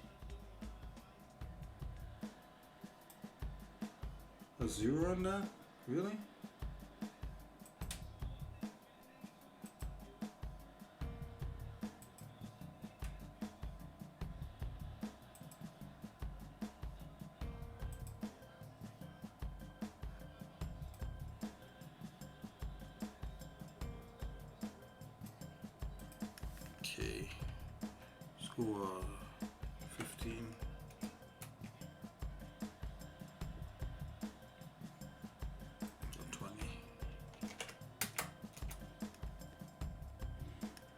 A 0 on that? Really? Okay, let's go 15. So 20.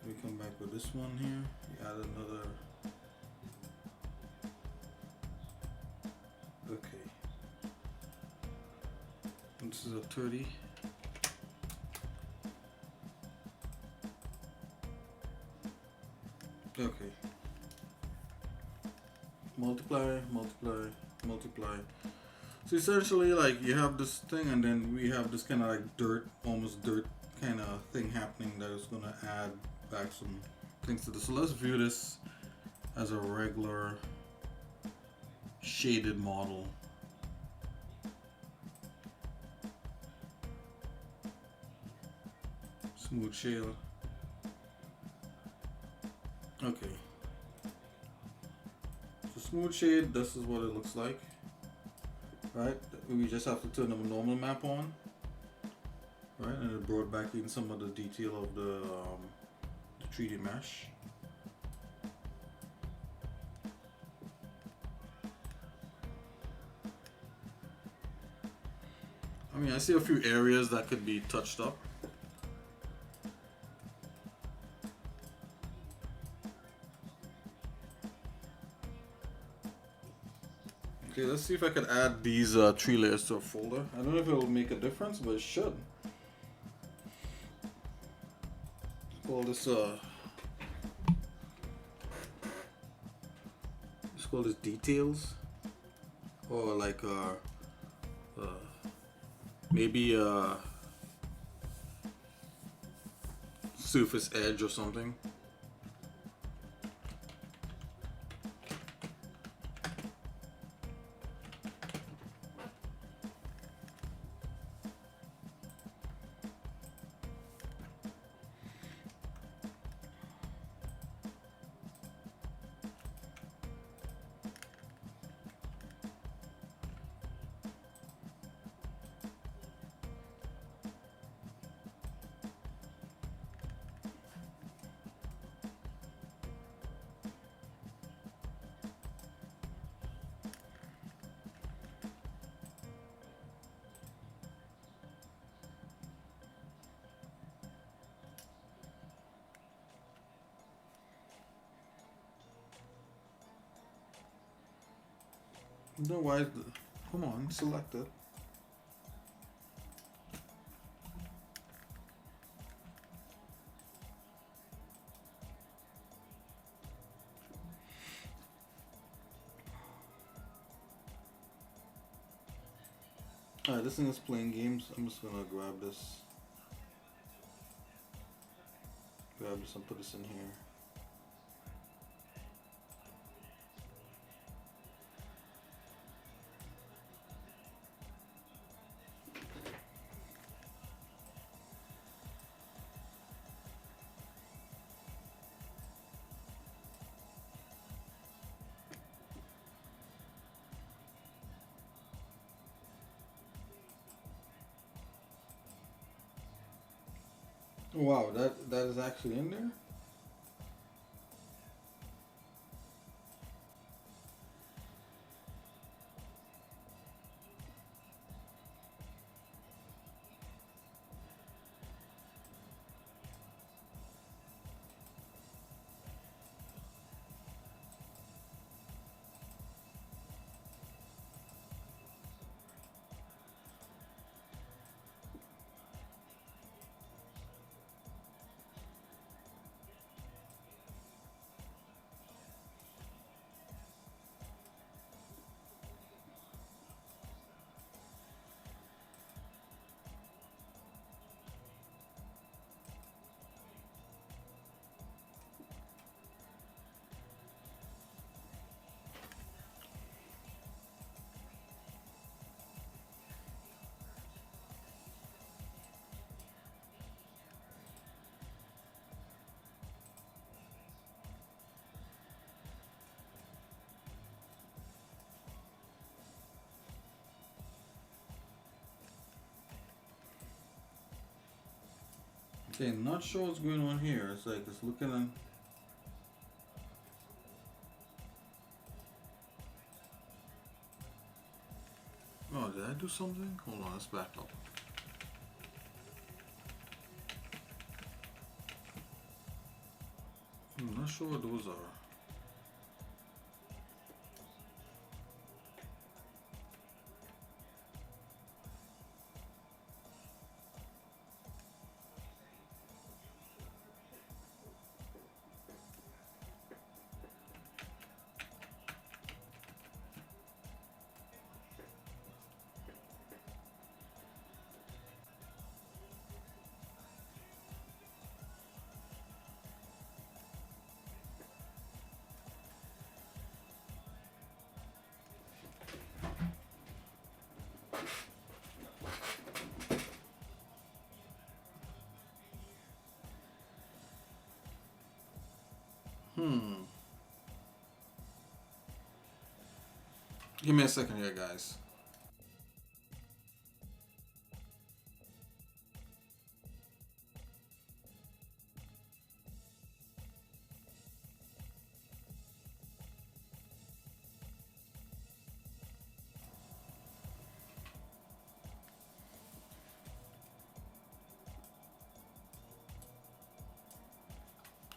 We come back with this one here. We add another. Okay. This is a 30. Okay. multiply, multiply, multiply. So essentially, like you have this thing, and then we have this kind of like dirt, almost dirt kind of thing happening that is gonna add back some things to this. So let's view this as a regular shaded model. Smooth shade. Okay. So smooth shade, this is what it looks like. Right? We just have to turn the normal map on. Right? And it brought back in some of the detail of the 3D mesh. I mean, I see a few areas that could be touched up. Okay, let's see if I can add these 3 layers to a folder. I don't know if it will make a difference, but it should. Call this let's call this details, or like maybe surface edge or something. No, why? Come on, select it. Alright, this thing is playing games. I'm just gonna grab this. Grab this and put this in here. Wow, that is actually in there? Okay, not sure what's going on here. It's like it's looking at. Oh, did I do something? Hold on, let's back up. I'm not sure what those are. Give me a second here, guys.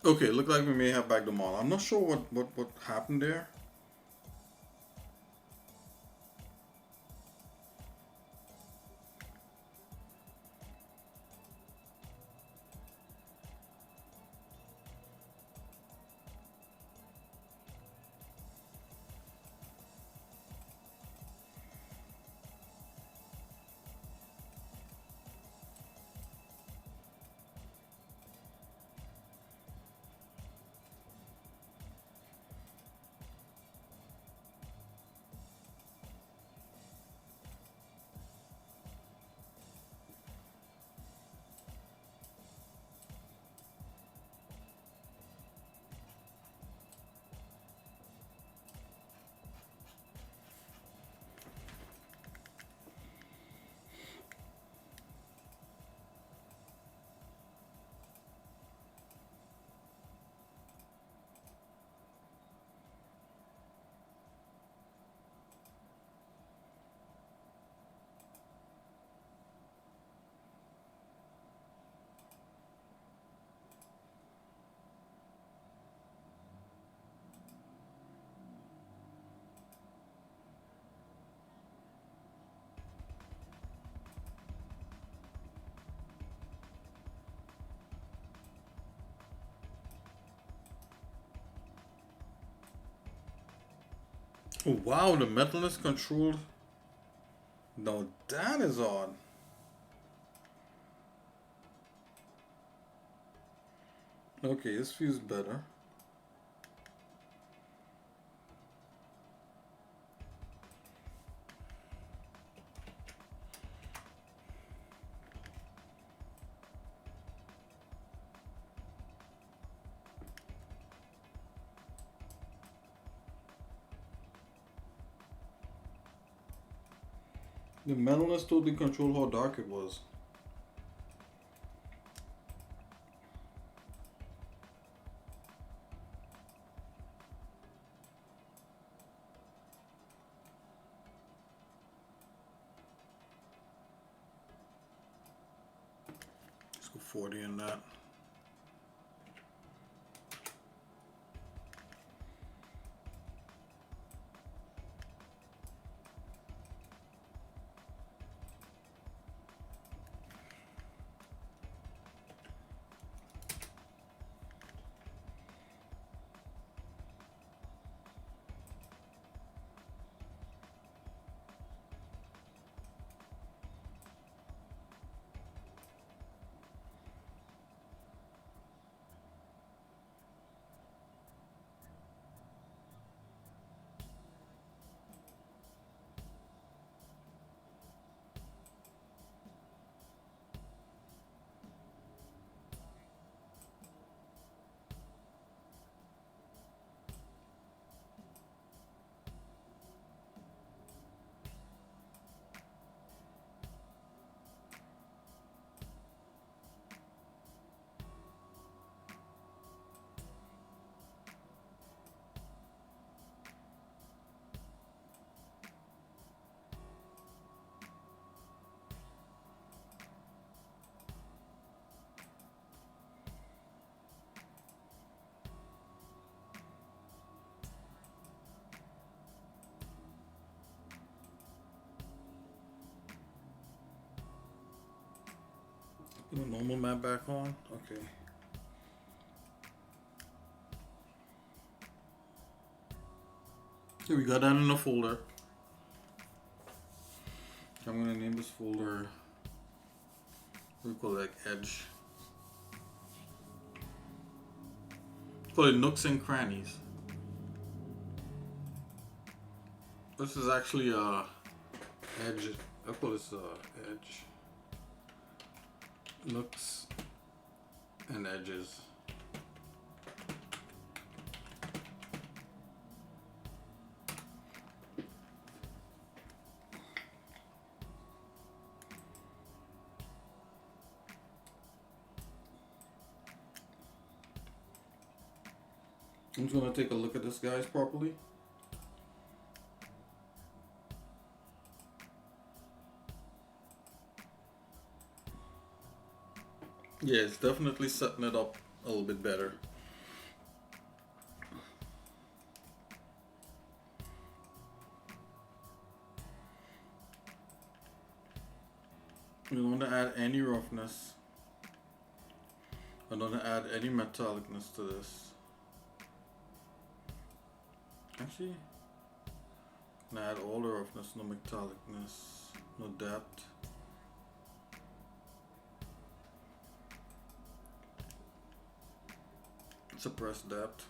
Okay, look like we may have back the mall. I'm not sure what happened there. Oh, wow, the metal is controlled. Now that is odd. Okay, this feels better. The metal is totally controlled how dark it was. Let's go 40 in that. Put the normal map back on. Okay. Here we got that in a folder. I'm gonna name this folder, we call it Edge. Call it Nooks and Crannies. This is actually Edge. I call this Edge. Nooks and Edges. I'm just gonna take a look at this, guys, properly. Yeah, it's definitely setting it up a little bit better. We don't want to add any roughness. I don't want to add any metallicness to this. Actually, I'm gonna add all the roughness, no metallicness, no depth. Suppress depth.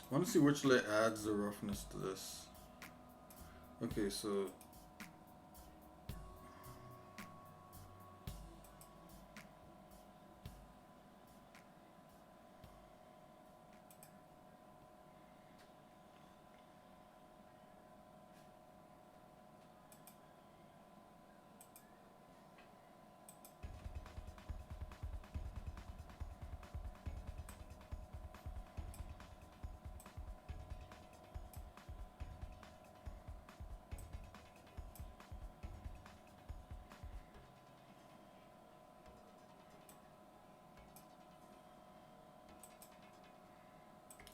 I want to see which layer adds the roughness to this. Okay, so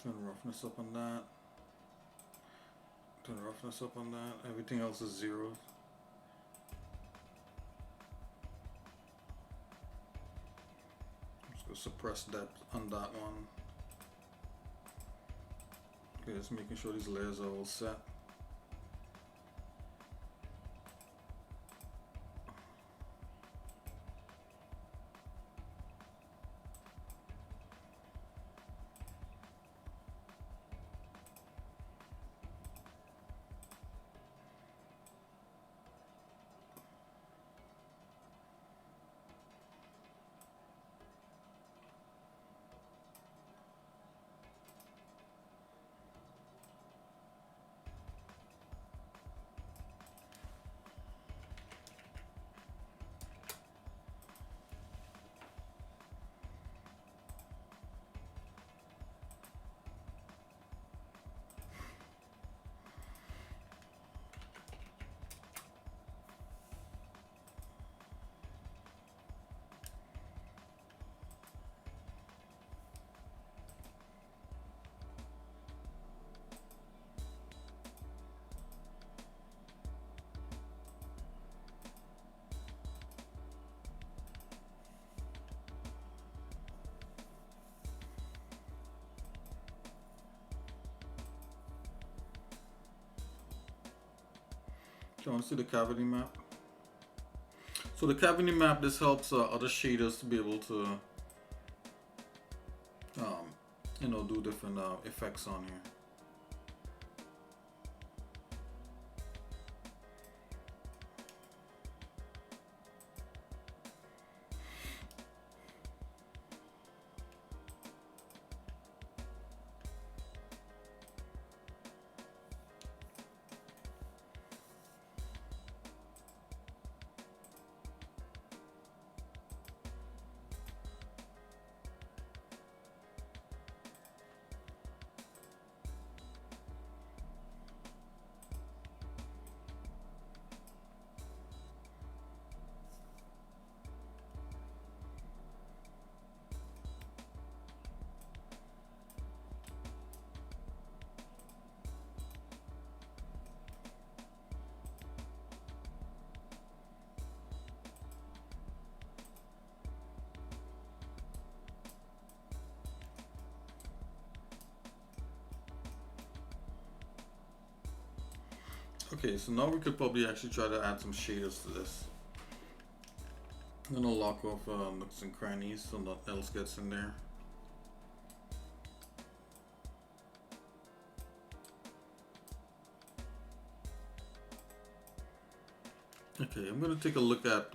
turn roughness up on that. Turn roughness up on that. Everything else is 0. Let's go suppress depth on that one. Okay, just making sure these layers are all set. Do you want to see the cavity map? So the cavity map, this helps other shaders to be able to, do different effects on here. Okay, so now we could probably actually try to add some shaders to this. I'm gonna lock off nooks and crannies so nothing else gets in there. Okay, I'm gonna take a look at.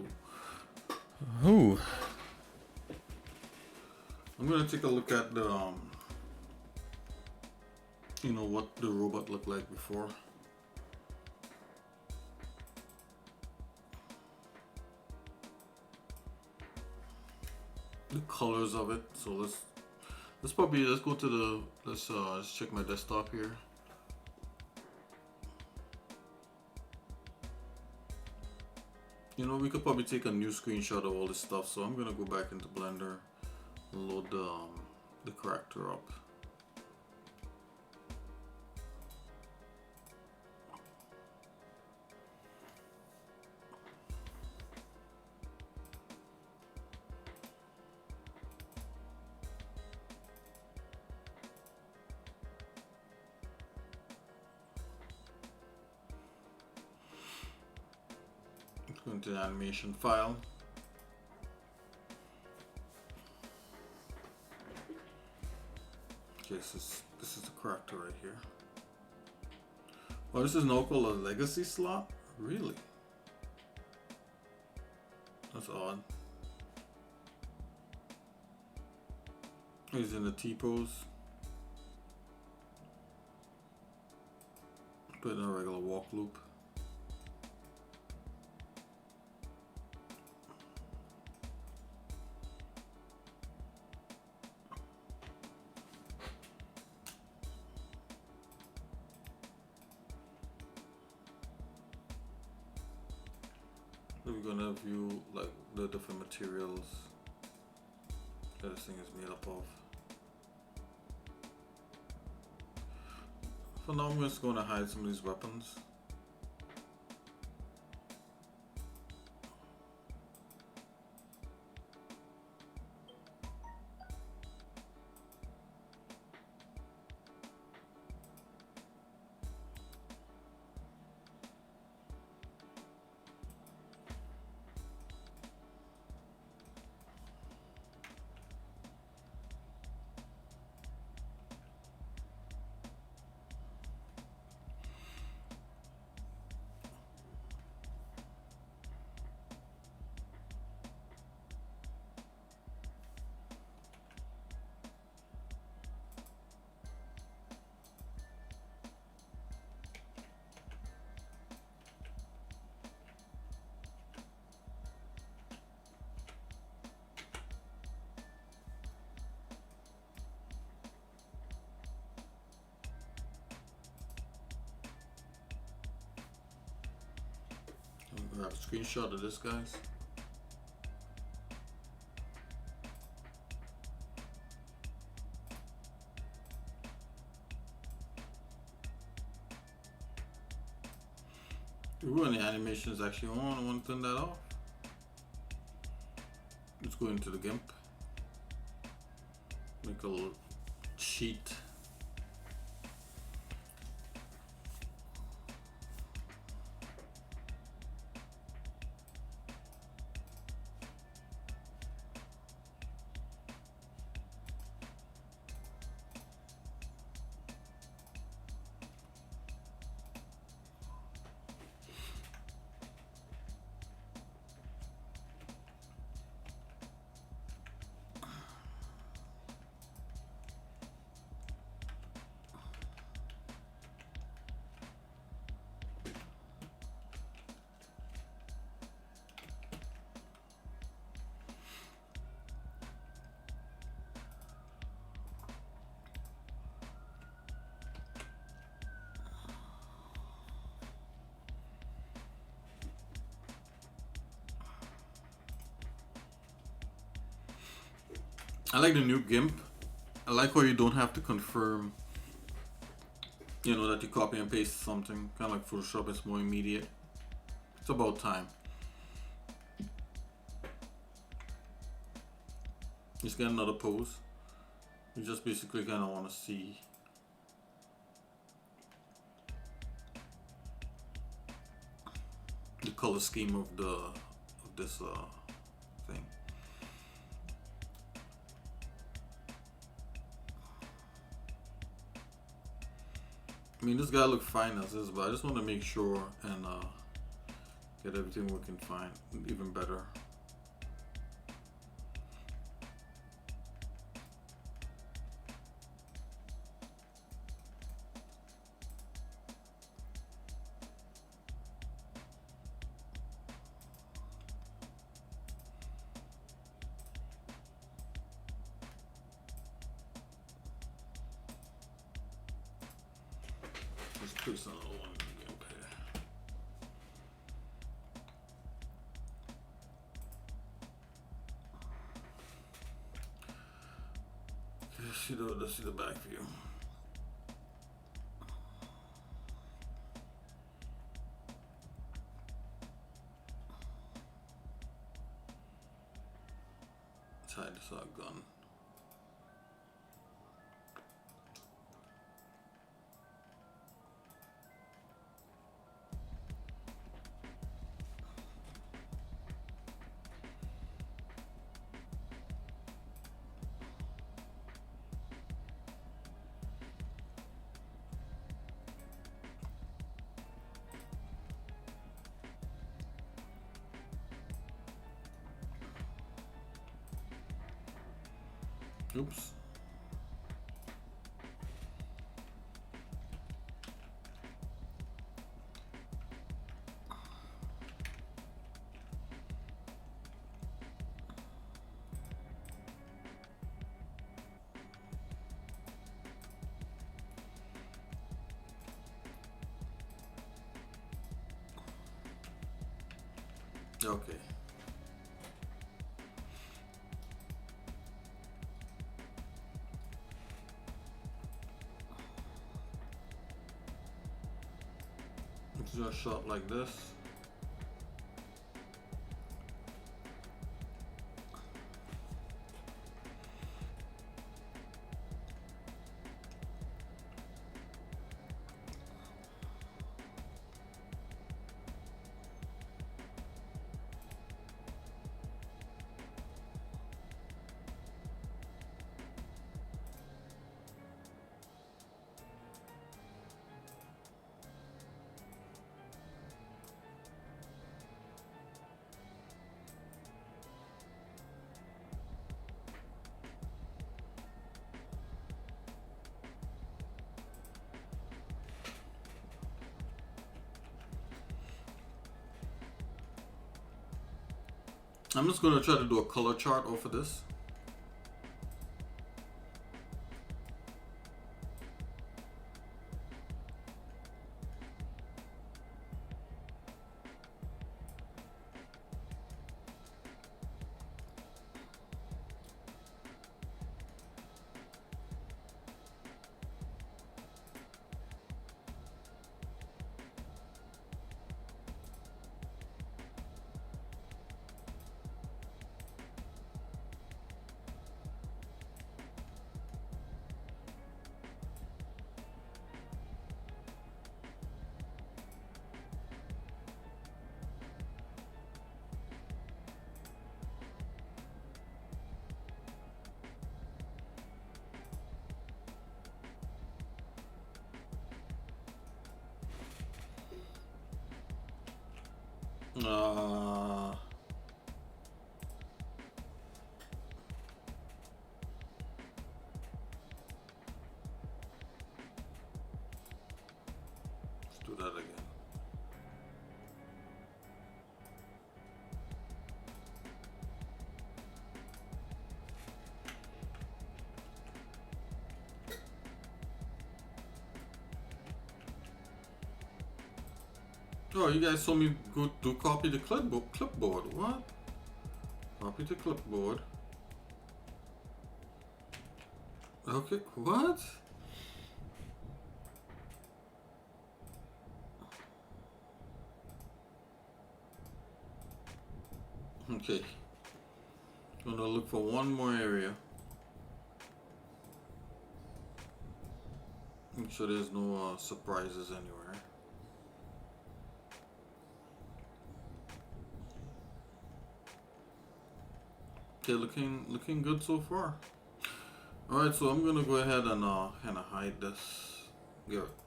Ooh. I'm gonna take a look at the what the robot looked like before. The colors of it. So let's go to the let's check my desktop here. We could probably take a new screenshot of all this stuff. So I'm gonna go back into Blender, load the character up. Go into the animation file. Okay, this is the character right here. Oh, this is now called a legacy slot? Really? That's odd. He's in the T-pose. Put in a regular walk loop. We're gonna view like the different materials that this thing is made up of. For now, I'm just gonna hide some of these weapons. I'm gonna grab a screenshot of this, guys. Ooh, and the animation is actually on. I want to turn that off. Let's go into the GIMP. Make a little sheet. I like the new GIMP. I like how you don't have to confirm, that you copy and paste something. Kind of like Photoshop, it's more immediate. It's about time. Let's get another pose. You just basically kind of want to see the color scheme of this thing. I mean, this guy looks fine as is, but I just want to make sure and get everything working fine, even better. Place another one. Okay. Let's see the back view. Let's hide this gun. Oops. Okay. It's just shot like this. I'm just going to try to do a color chart off of this. Let's do that again. Oh, you guys told me go to copy the clipboard. What? Copy the clipboard. Okay, what? Okay. Gonna look for one more area. Make sure there's no surprises anywhere. Okay, looking good so far. All right, so I'm gonna go ahead and kind of hide this.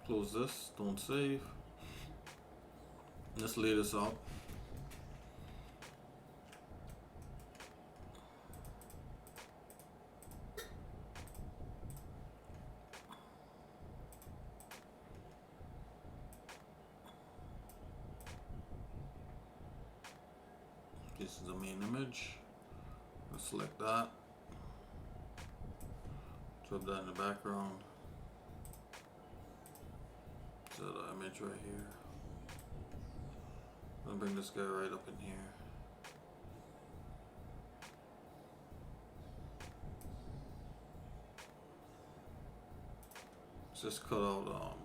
Close this. Don't save. Let's lay this out. This is the main image. Let's select that. Drop that in the background. that image right here. I'm gonna bring this guy right up in here. Just cut out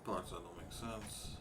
parts that don't make sense.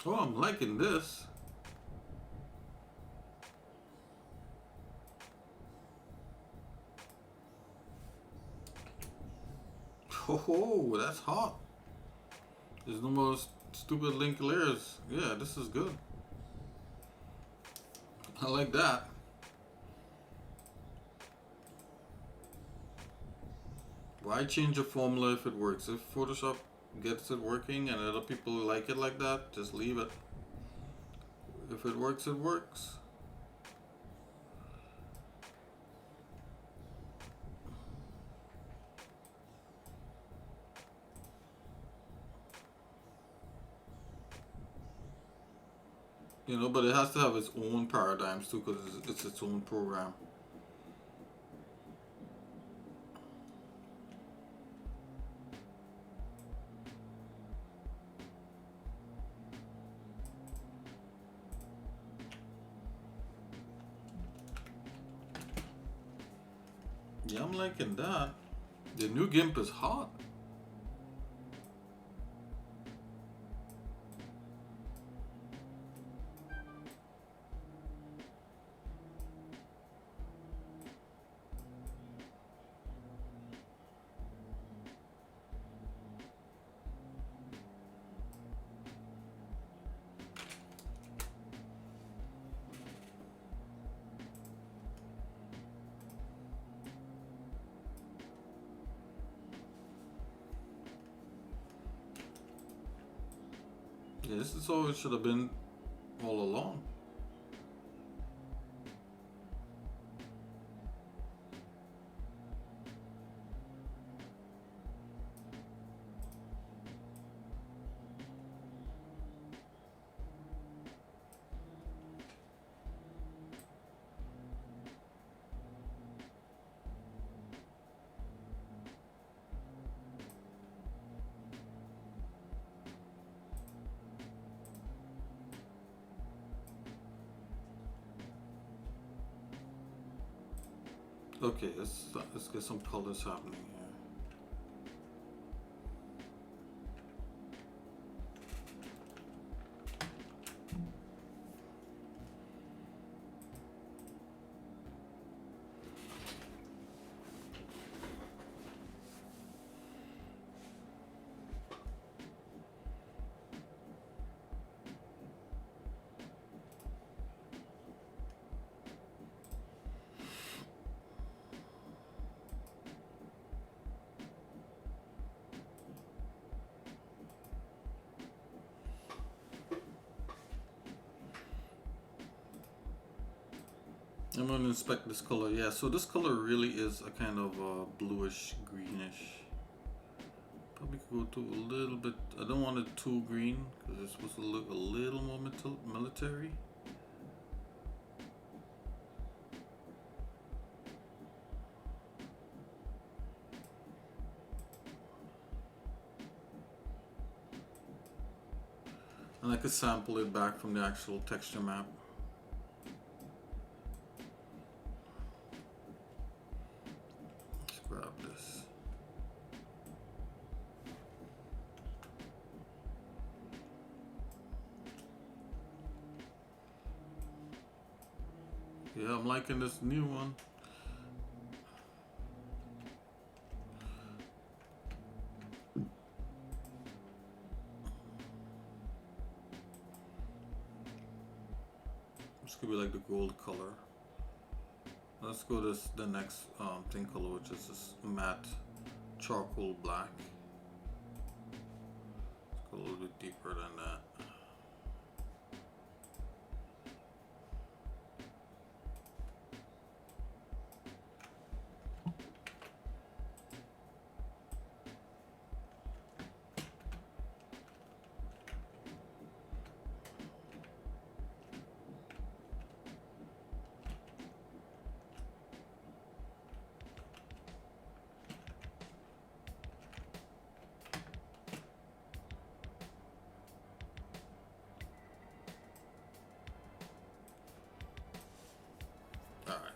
Oh, I'm liking this. Oh, that's hot. There's no more stupid link layers. Yeah, this is good. I like that. Why change a formula if it works? If Photoshop gets it working and other people like it like that, just leave it. If it works, it works. You know, but it has to have its own paradigms too, because it's its own program. Yeah, I'm liking that. The new GIMP is hot. Yeah, this is all it should have been all along. Okay, let's get some colors happening here. I'm gonna inspect this color. Yeah, so this color really is a kind of bluish greenish. Probably could go to a little bit. I don't want it too green because it's supposed to look a little more military. And I could sample it back from the actual texture map. Let's grab this. Yeah, I'm liking this new one. This could be like the gold color. Let's go to the next thing color, which is this matte charcoal black. Let's go a little bit deeper than that. Alright.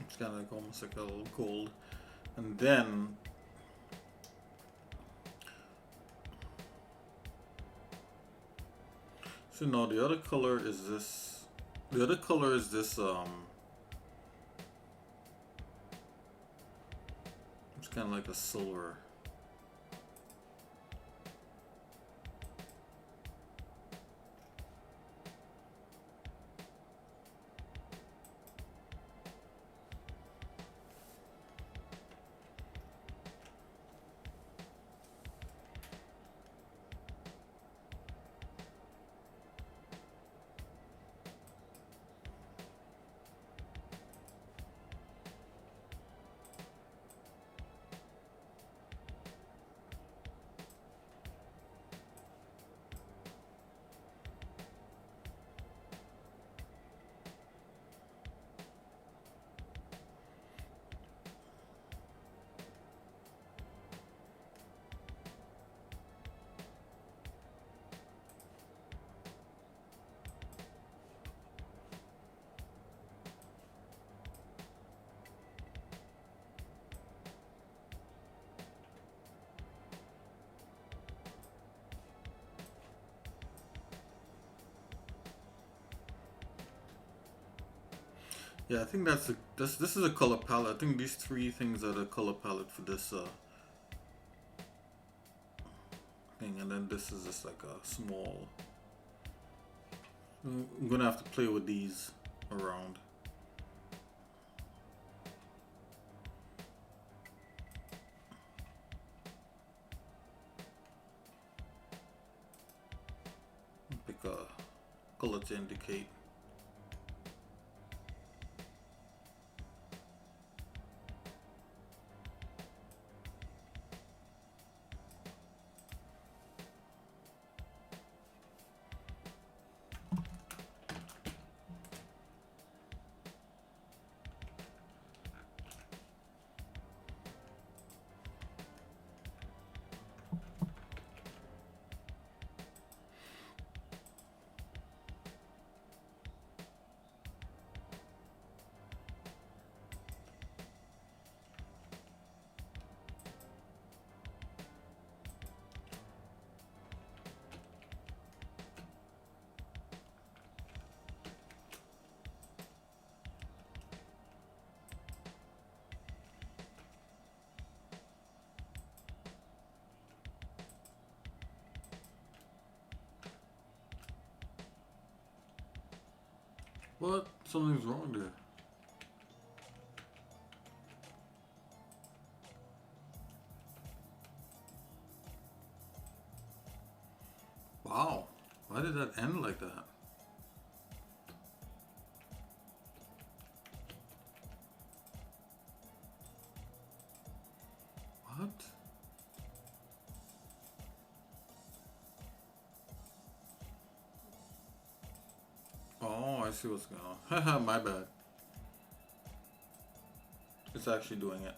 It's kind of like almost like a little gold. And then so now the other color is this. The other color is this it's kind of like a silver. Yeah, I think this is a color palette. I think these three things are the color palette for this thing, and then this is just like a small. I'm gonna have to play with these around. Pick a color to indicate. What? Something's wrong there. Wow. Why did that end like that? What? Oh, I see what's going on. Haha, my bad. It's actually doing it.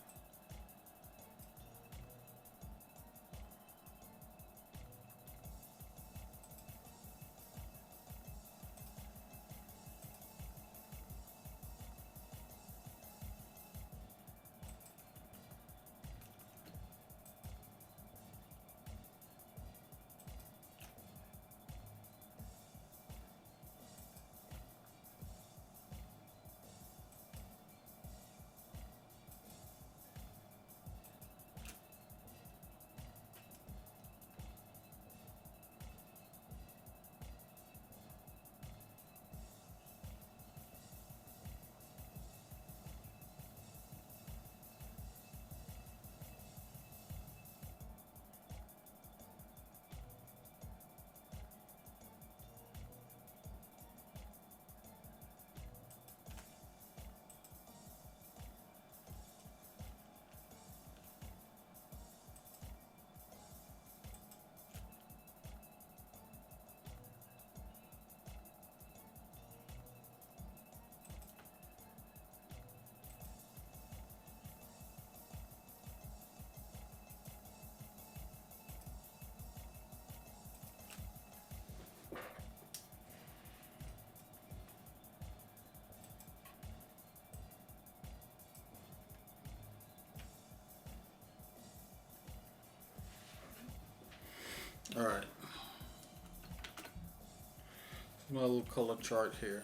Alright. My little color chart here.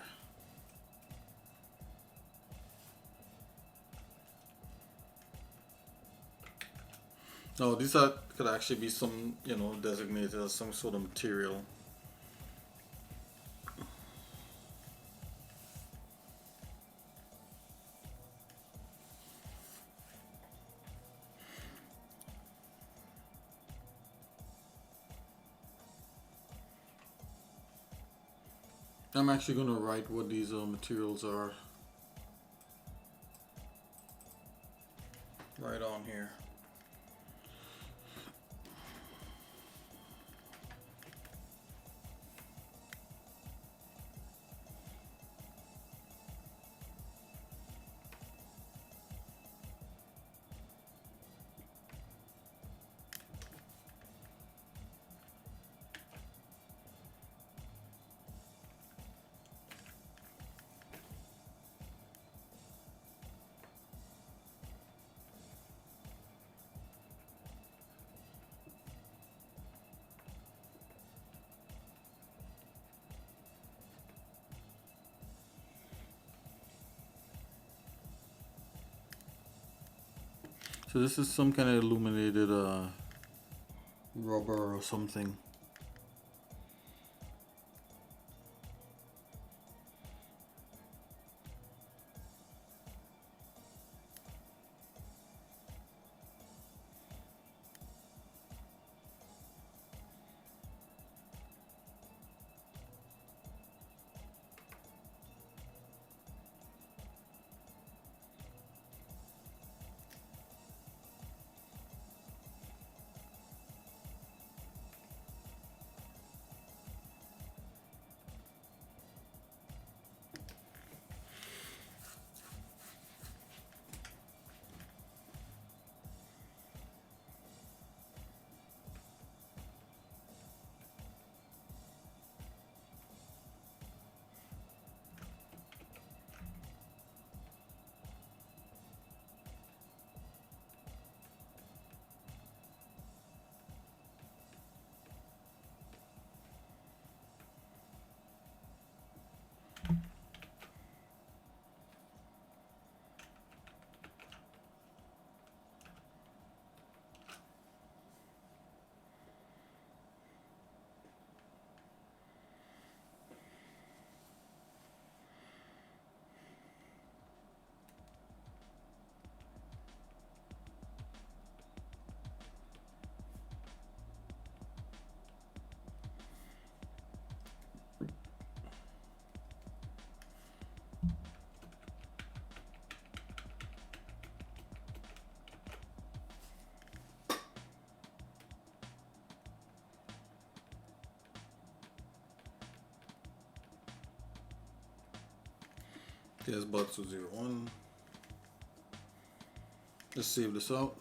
No, these could actually be some, designated as some sort of material. I'm actually going to write what these materials are right on here. So this is some kind of illuminated rubber or something. Here's bot201. Let's save this out.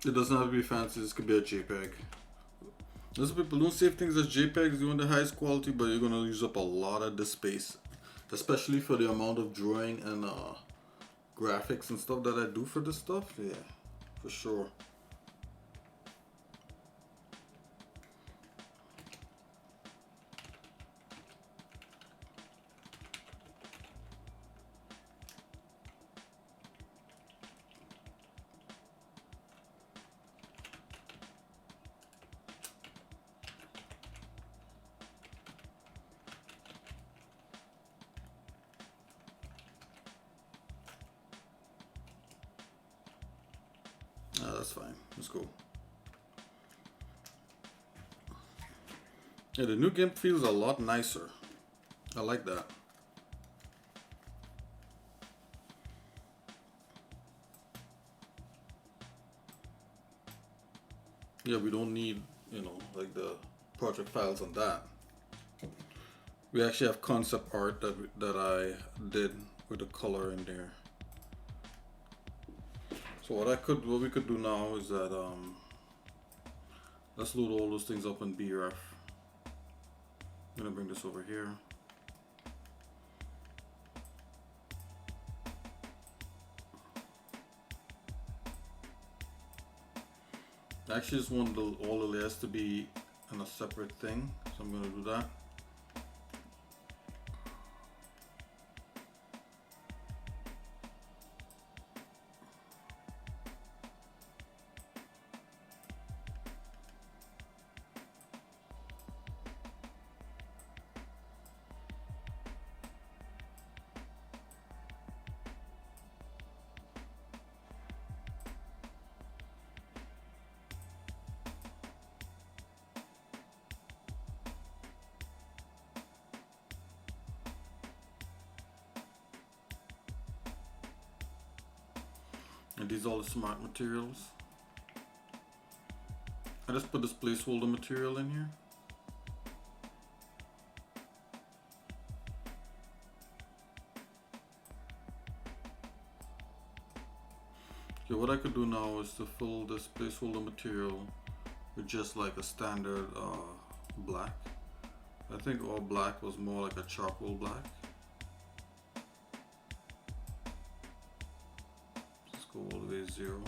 It doesn't have to be fancy, this could be a JPEG. Most people don't save things as JPEGs, you want the highest quality, but you're gonna use up a lot of the space. Especially for the amount of drawing and graphics and stuff that I do for this stuff, yeah, for sure. That's fine. Let's go. Yeah, the new GIMP feels a lot nicer. I like that. Yeah, we don't need, you know, like the project files on that. We actually have concept art that I did with the color in there. So what we could do now is that let's load all those things up in BRF. I'm gonna bring this over here. I actually just want all the layers to be in a separate thing, so I'm gonna do that. And these are all the smart materials. I just put this placeholder material in here. Okay, what I could do now is to fill this placeholder material with just like a standard black. I think all black was more like a charcoal black. Let's go all the way 0.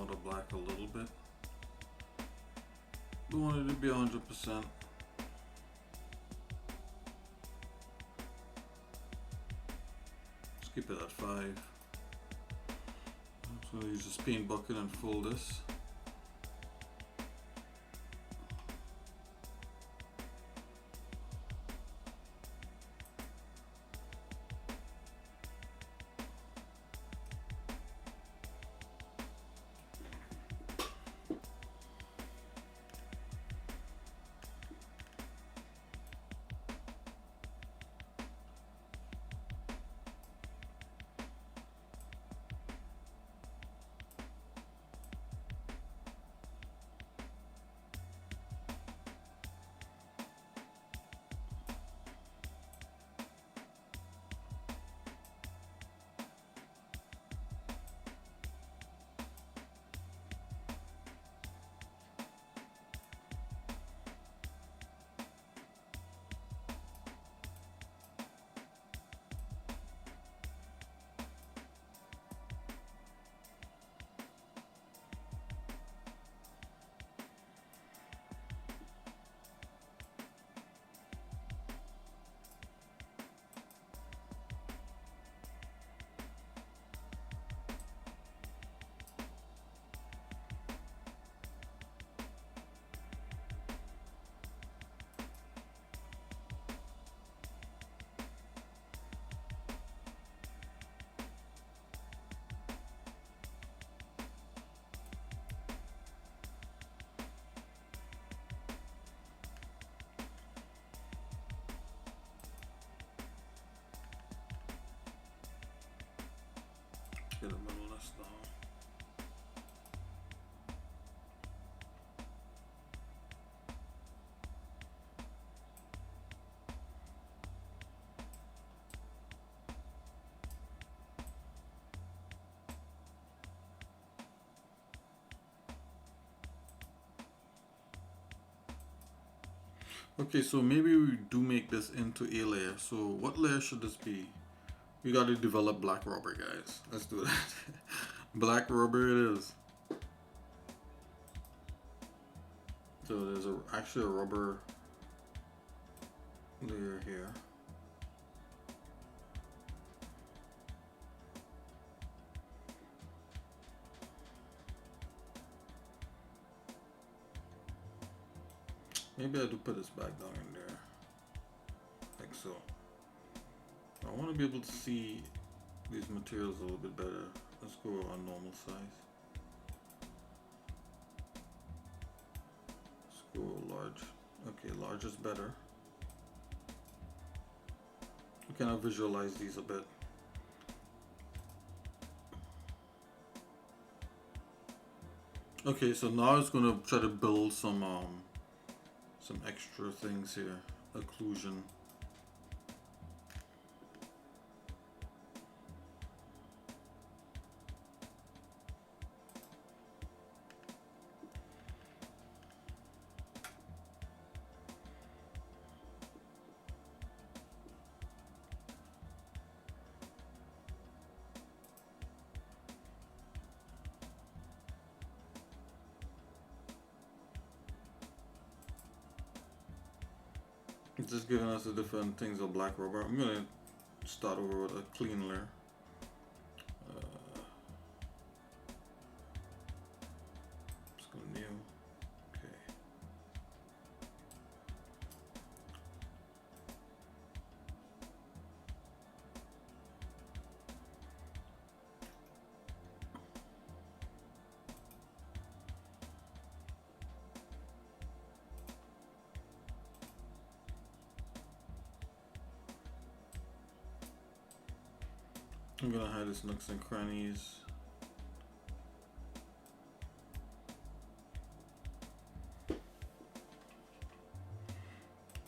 out the black a little bit. We want it to be 100%. Let's keep it at 5. So use this paint bucket and fill this. Get a little less down. Okay, so maybe we do make this into a layer. So what layer should this be? We got to develop black rubber, guys. Let's do that. Black rubber it is. So there's actually a rubber layer here. Maybe I do put this back down in there, like so. I want to be able to see these materials a little bit better. Let's go on normal size. Let's go large. Okay, large is better. We kind of visualize these a bit. Okay, so now it's gonna try to build some extra things here. Occlusion. It's just giving us the different things of black rubber. I'm gonna start over with a clean layer. Just go new. Okay. I'm gonna hide this nooks and crannies.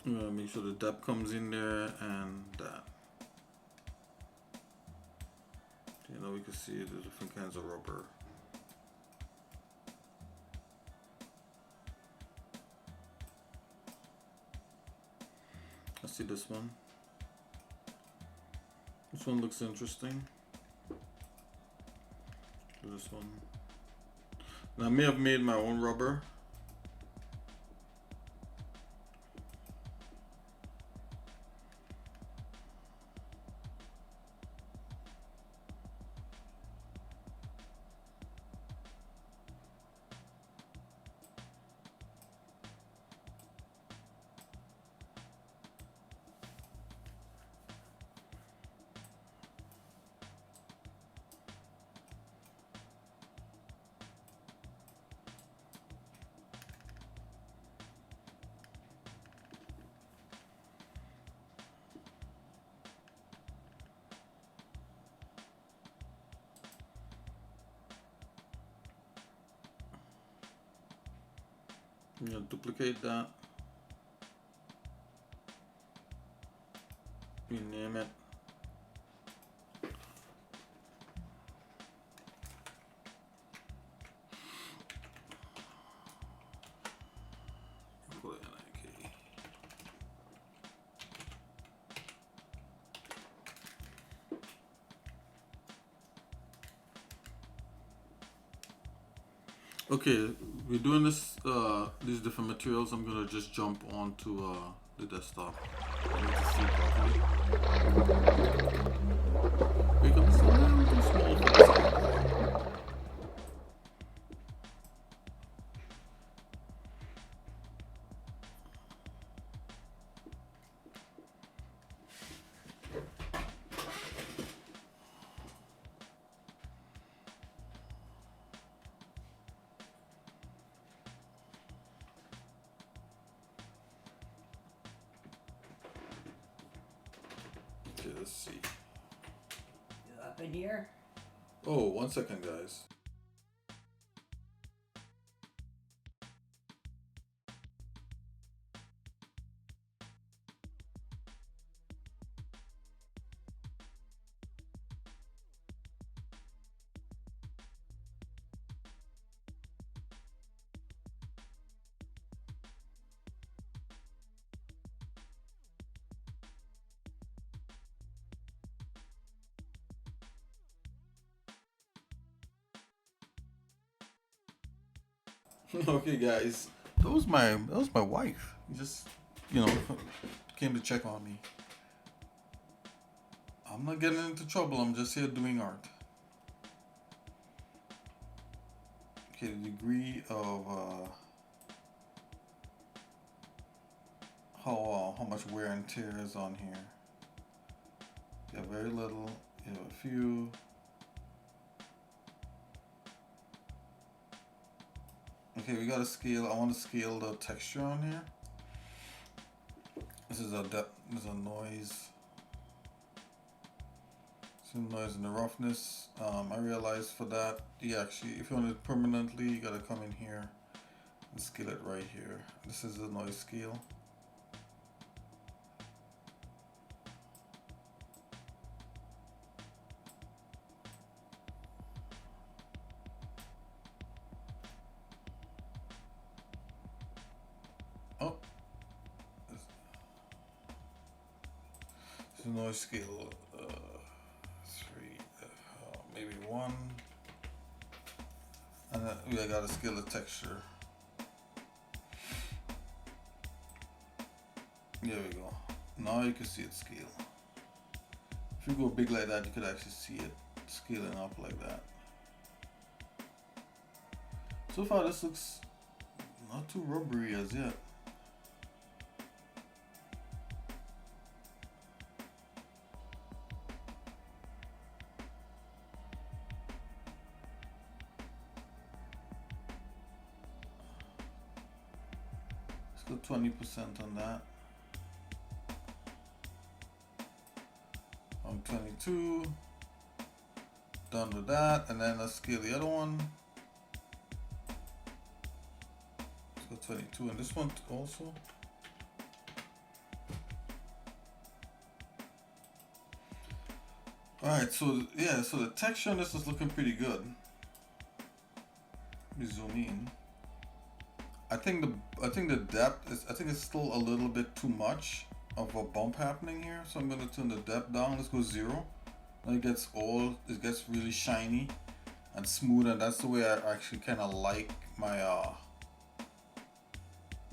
I'm gonna make sure the depth comes in there and that. You know, we can see the different kinds of rubber. I see this one. This one looks interesting. This one. And I may have made my own rubber. I'm gonna duplicate that. Rename it. Put it in OK. Okay, we're doing this these different materials. I'm gonna just jump onto the desktop. I need to see properly. Becomes a little too small for this guy. Okay, let's see. You up in here? Oh, 1 second, guys. Okay, guys, that was my wife. Just, you know, came to check on me. I'm not getting into trouble. I'm just here doing art. Okay, the degree of how much wear and tear is on here. You have very little. You have a few. Okay, we got to scale. I want to scale the texture on here. This is a depth. There's a noise. Some noise in the roughness. I realized for that, you actually, if you want it permanently, you gotta come in here and scale it right here. This is the noise scale. Oh, this is the noise scale. 3, maybe 1. And then we gotta scale the texture. There we go. Now you can see it scale. If you go big like that, you could actually see it scaling up like that. So far, this looks not too rubbery as yet. Let's go 20% on that. I'm 22. Done with that, and then let's scale the other one. Let's go 22, and this one also. Alright, so yeah, so the texture on this is looking pretty good. Let me zoom in. I think the depth is, I think it's still a little bit too much of a bump happening here, so I'm gonna turn the depth down. Let's go 0. Now it gets really shiny, and smooth, and that's the way I actually kind of like my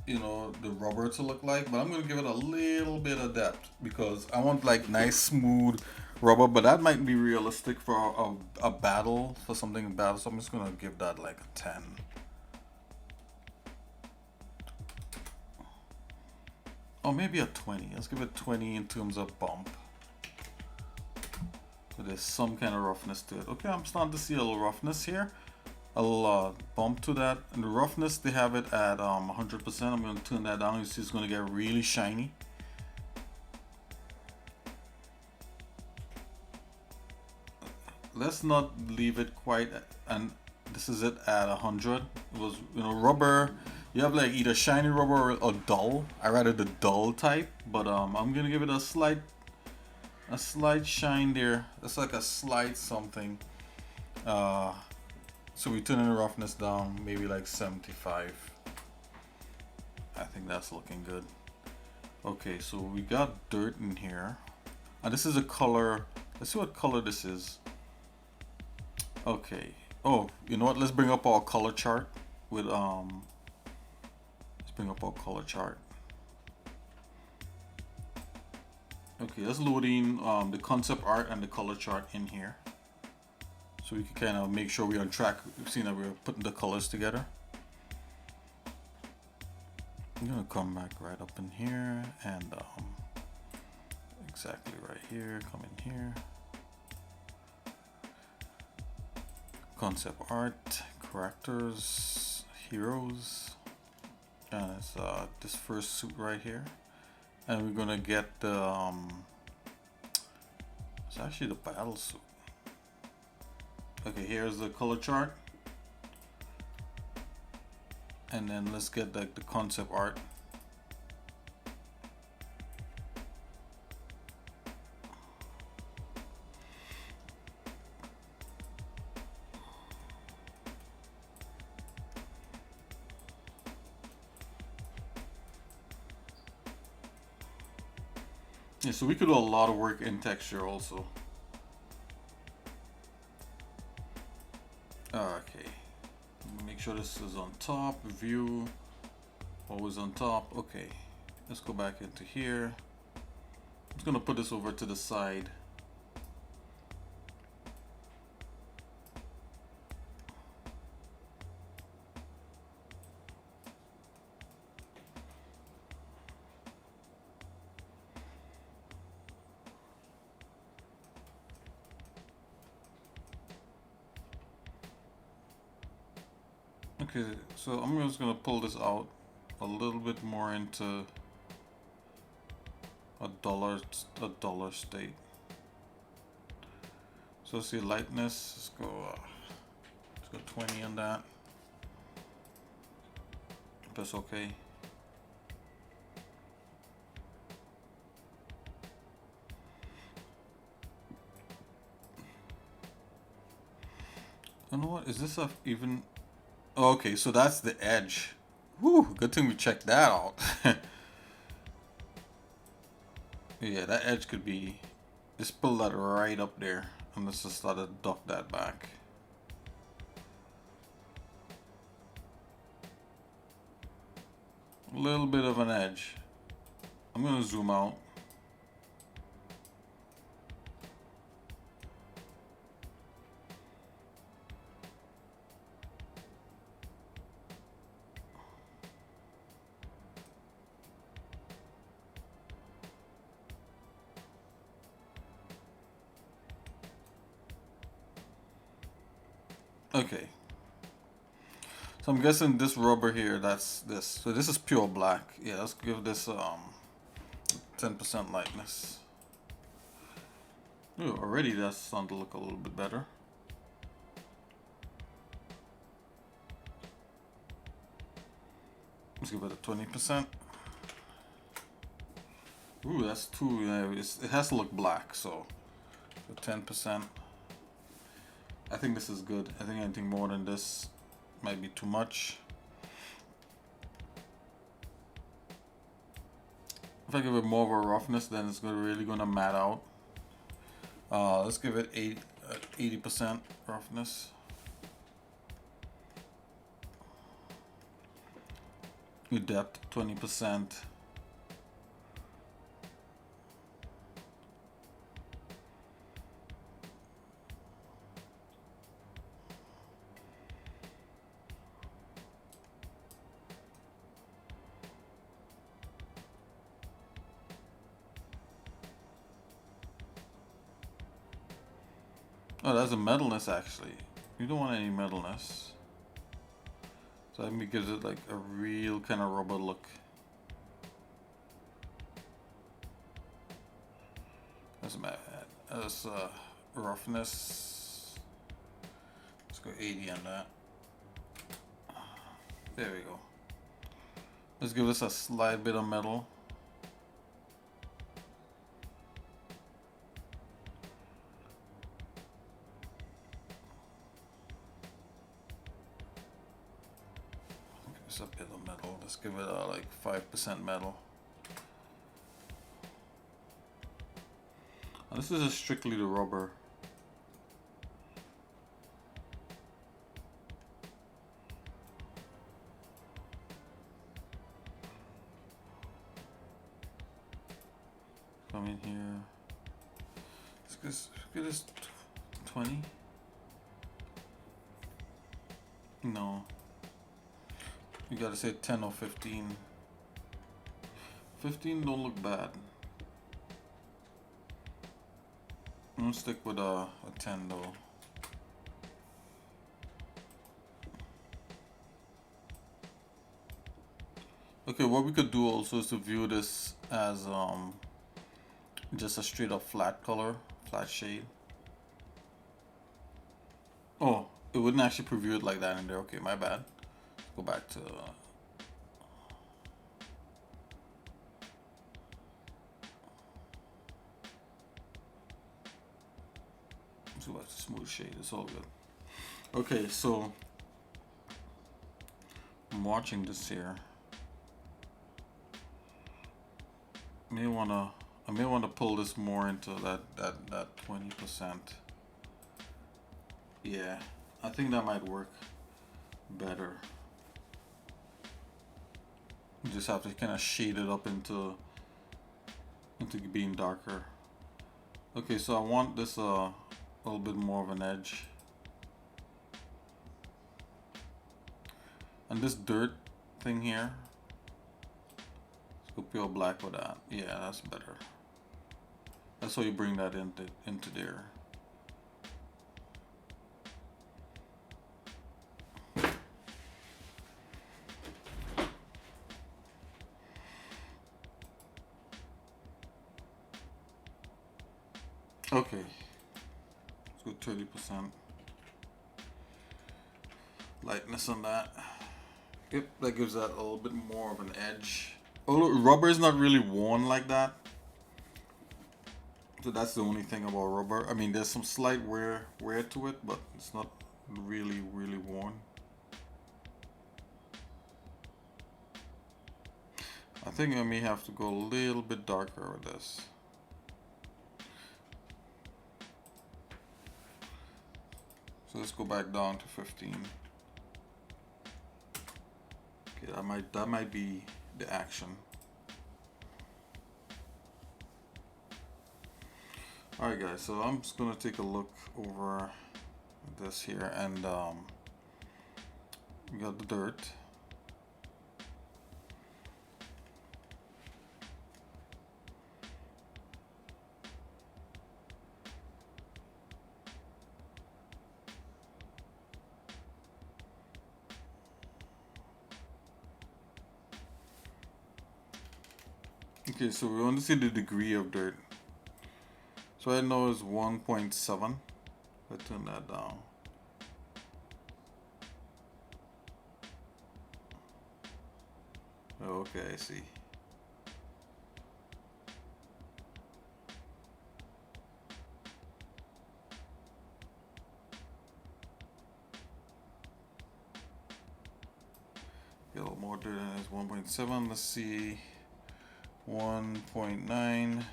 the rubber to look like. But I'm gonna give it a little bit of depth because I want like nice smooth rubber, but that might be realistic for a battle, for something in battle, so I'm just gonna give that like a 10. Or maybe a 20. Let's give it 20 in terms of bump. So there's some kind of roughness to it. Okay, I'm starting to see a little roughness here. I'll bump to that. And the roughness, they have it at 100%. I'm going to turn that down. You see it's going to get really shiny. Let's not leave it quite, and this is it at 100. It was, rubber. You have like either shiny rubber or dull. I rather the dull type, but I'm gonna give it a slight shine there. It's like a slight something. So we turn the roughness down, maybe like 75. I think that's looking good. Okay, so we got dirt in here, and this is a color. Let's see what color this is. Okay. Oh, you know what? Let's bring up our color chart with let's bring up our color chart. Okay, let's load in the concept art and the color chart in here, so we can kind of make sure we're on track. We've seen that we're putting the colors together. I'm gonna come back right up in here and exactly right here. Come in here. Concept art, characters, heroes, and it's this first suit right here, and we're gonna get the it's actually the battle suit. Okay, here's the color chart, and then let's get the concept art. Yeah, so we could do a lot of work in texture also. Okay, make sure this is on top. View, always on top. Okay, let's go back into here. I'm just gonna put this over to the side. Okay, so I'm just gonna pull this out a little bit more into a dollar state. So see lightness. Let's go 20 on that. That's okay. You know what? Is this a even? Oh, okay, so that's the edge. Whew, good thing we checked that out. Yeah, that edge could be. Just pull that right up there, and let's just start to duck that back. A little bit of an edge. I'm gonna zoom out. Okay. So I'm guessing this rubber here, that's this. So this is pure black. Yeah, let's give this 10% lightness. Ooh, already that's starting to look a little bit better. Let's give it a 20%. Ooh, that's too, it has to look black, so 10%. I think this is good. I think anything more than this might be too much. If I give it more of a roughness, then it's really gonna matte out. Let's give it 80% roughness. Your depth 20%. Oh, that's a metalness actually. You don't want any metalness. So that gives it like a real kind of rubber look. That's roughness. Let's go 80 on that. There we go. Let's give this a slight bit of metal. Give this a bit of metal. Let's give it a like 5% metal. And this is just strictly the rubber. Come in here. Let's get this 20. No. You gotta say 10 or 15. 15 don't look bad. I'm gonna stick with a 10 though. Okay, what we could do also is to view this as just a straight up flat color, flat shade. Oh, it wouldn't actually preview it like that in there. Okay, my bad. Go back to smooth shade. It's all good. Okay, so I'm watching this here. I may wanna pull this more into that 20%. Yeah, I think that might work better. You just have to kind of shade it up into being darker. Okay, so I want this a little bit more of an edge. And this dirt thing here, let's go pure black with that. Yeah, that's better. That's how you bring that into there. Okay, let's go 30% lightness on that. Yep, that gives that a little bit more of an edge. Oh, rubber is not really worn like that. So that's the only thing about rubber. I mean, there's some slight wear to it, but it's not really worn. I think I may have to go a little bit darker with this. So let's go back down to 15. Okay, that might be the action. Alright guys, so I'm just gonna take a look over this here, and we got the dirt. Okay, so we want to see the degree of dirt. So I know it's 1.7. Let's turn that down. Oh, okay, I see. Get a little more dirt than it's 1.7. Let's see. 1.9.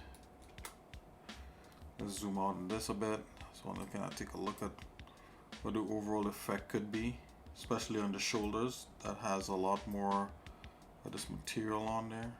Let's zoom out on this a bit. So I want to kind of take a look at what the overall effect could be, especially on the shoulders. That has a lot more Put this material on there.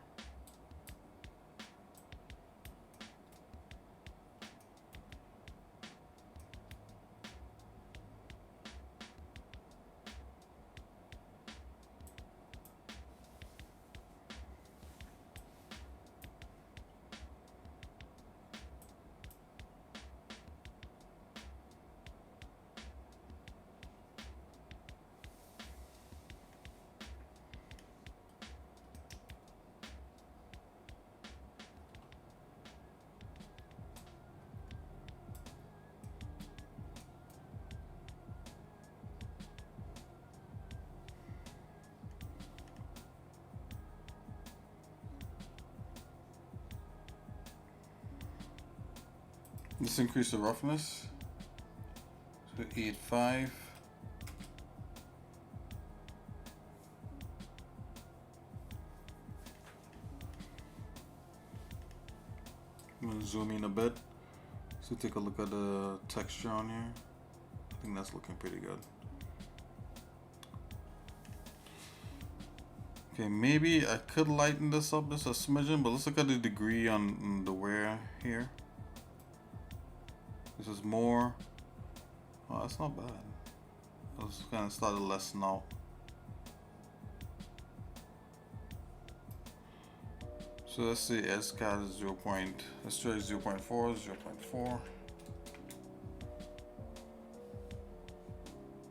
Let's increase the roughness to 8.5. I'm gonna zoom in a bit so take a look at the texture on here. I think that's looking pretty good. Okay, maybe I could lighten this up just a smidgen, but let's look at the degree on the wear here. This is more. Oh, that's not bad. I was kind of started less now. So let's say SCAD is 0. Let's try 0.4, 0.4.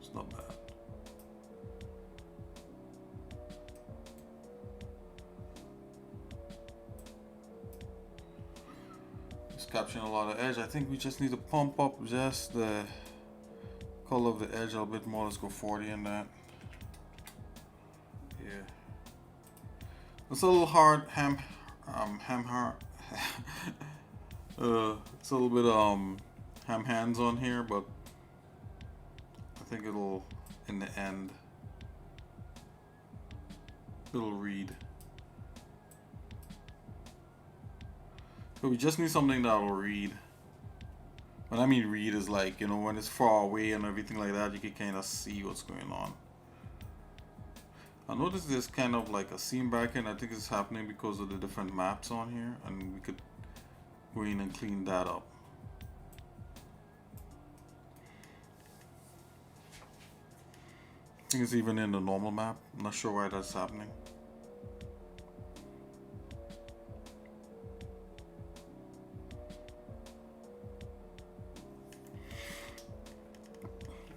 It's not bad. It's capturing a lot of edge. I think we just need to pump up just the color of the edge a little bit more. Let's go 40 in that. Yeah. It's a little hard, it's a little bit ham hands on here, but I think it'll, in the end, it'll read. But we just need something that'll read. When I mean read is like, you know, when it's far away and everything like that, you can kind of see what's going on. I noticed there's kind of like a seam back end. I think it's happening because of the different maps on here, and we could go in and clean that up. I think it's even in the normal map. I'm not sure why that's happening.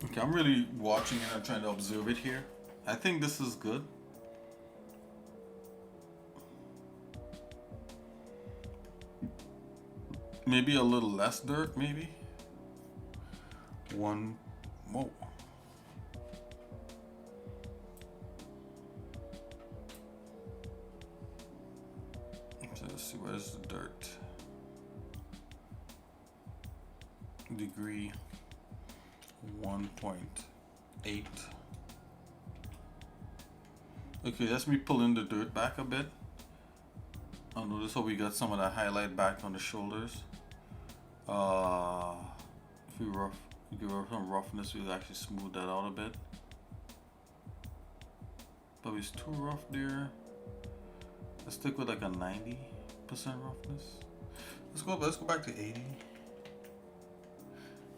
Okay, I'm really watching it and trying to observe it here. I think this is good. Maybe a little less dirt, maybe. Whoa. So let's see, where's the dirt? Degree 1.8. Okay, that's me pulling the dirt back a bit. Oh, notice how we got some of that highlight back on the shoulders. If we give her some roughness, we'll actually smooth that out a bit. But it's too rough there. Let's stick with like a 90% roughness. Let's go back to 80.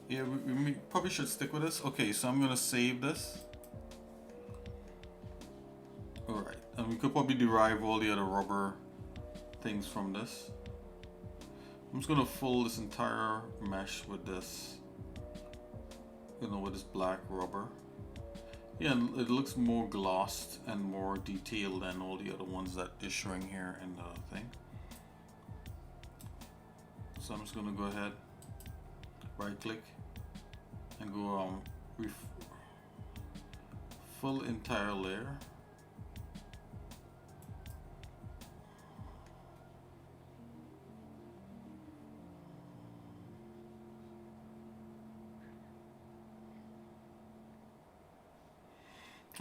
Yeah, we probably should stick with this. Okay, so I'm gonna save this. Alright, and we could probably derive all the other rubber things from this. I'm just gonna fill this entire mesh with this, you know, with this black rubber. Yeah, and it looks more glossed and more detailed than all the other ones that is showing here in the thing. So I'm just gonna go ahead, right click, and go fill entire layer.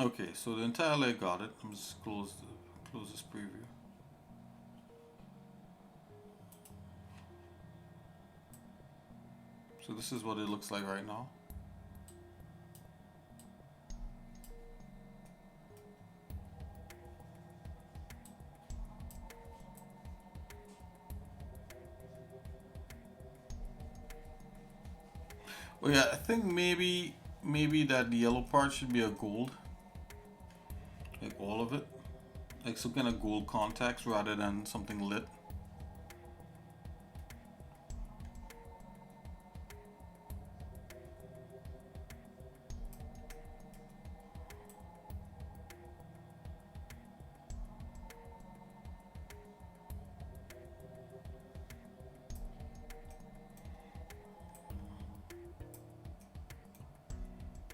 Okay, so the entire layer got it. I'm just close this preview. So this is what it looks like right now. Oh yeah, I think maybe that yellow part should be a gold, like all of it, like some kind of gold contacts rather than something lit.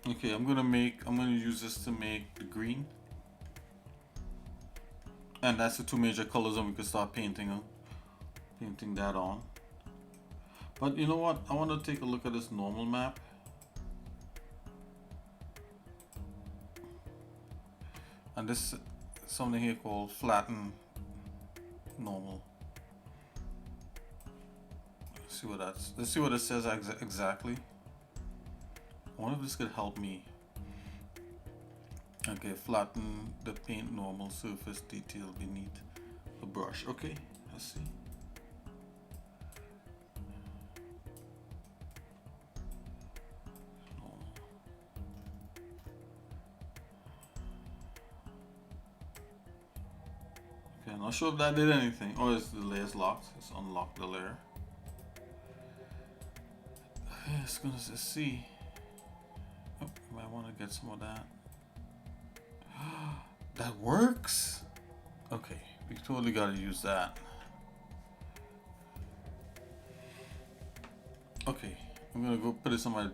Okay, I'm gonna use this to make the green. And that's the two major colors and we can start painting that on. But you know what? I want to take a look at this normal map. And this something here called flatten normal. Let's see what it says exactly. I wonder if this could help me. Okay, flatten the paint normal surface detail beneath the brush. Okay, let's see. Okay, I'm not sure if that did anything. Oh, it's the layer's locked. Let's unlock the layer. Okay, it's gonna see. Oh, might want to get some of that. That works? Okay, we totally gotta use that. Okay, I'm gonna go put this on my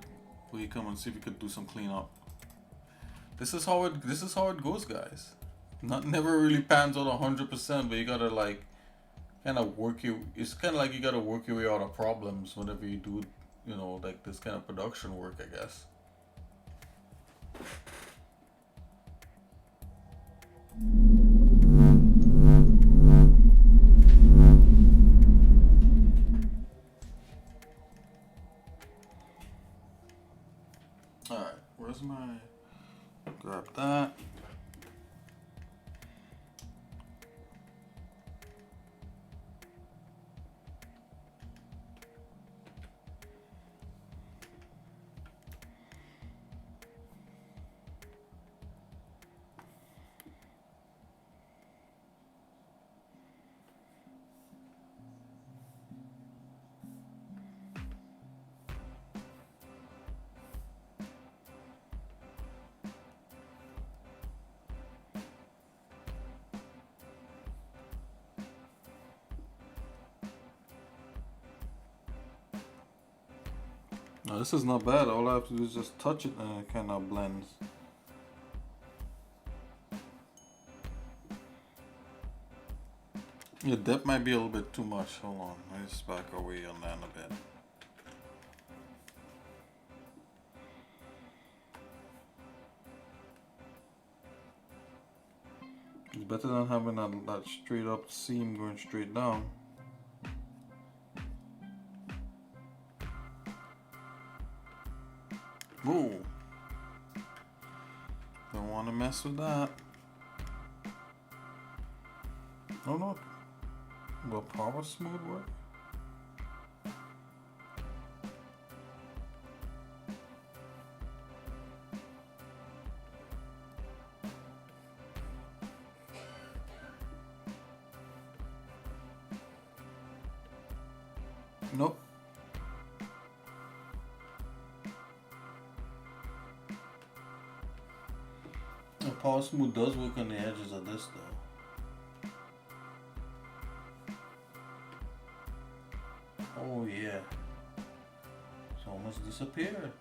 Wacom and see if we could do some cleanup. This is how it goes, guys. Never really pans out 100%, but you gotta like kind of work your. It's kind of like you gotta work your way out of problems whenever you do, you know, like this kind of production work, I guess. All right, where's my? Grab that. Now this is not bad. All I have to do is just touch it and it kind of blends. Yeah, depth might be a little bit too much. Hold on, let's back away on that a bit. It's better than having that straight up seam going straight down. Whoa. Don't want to mess with that. No, no. Will power smooth work? Nope. The power smooth does work on the edges of this though. Oh yeah. It's almost disappeared.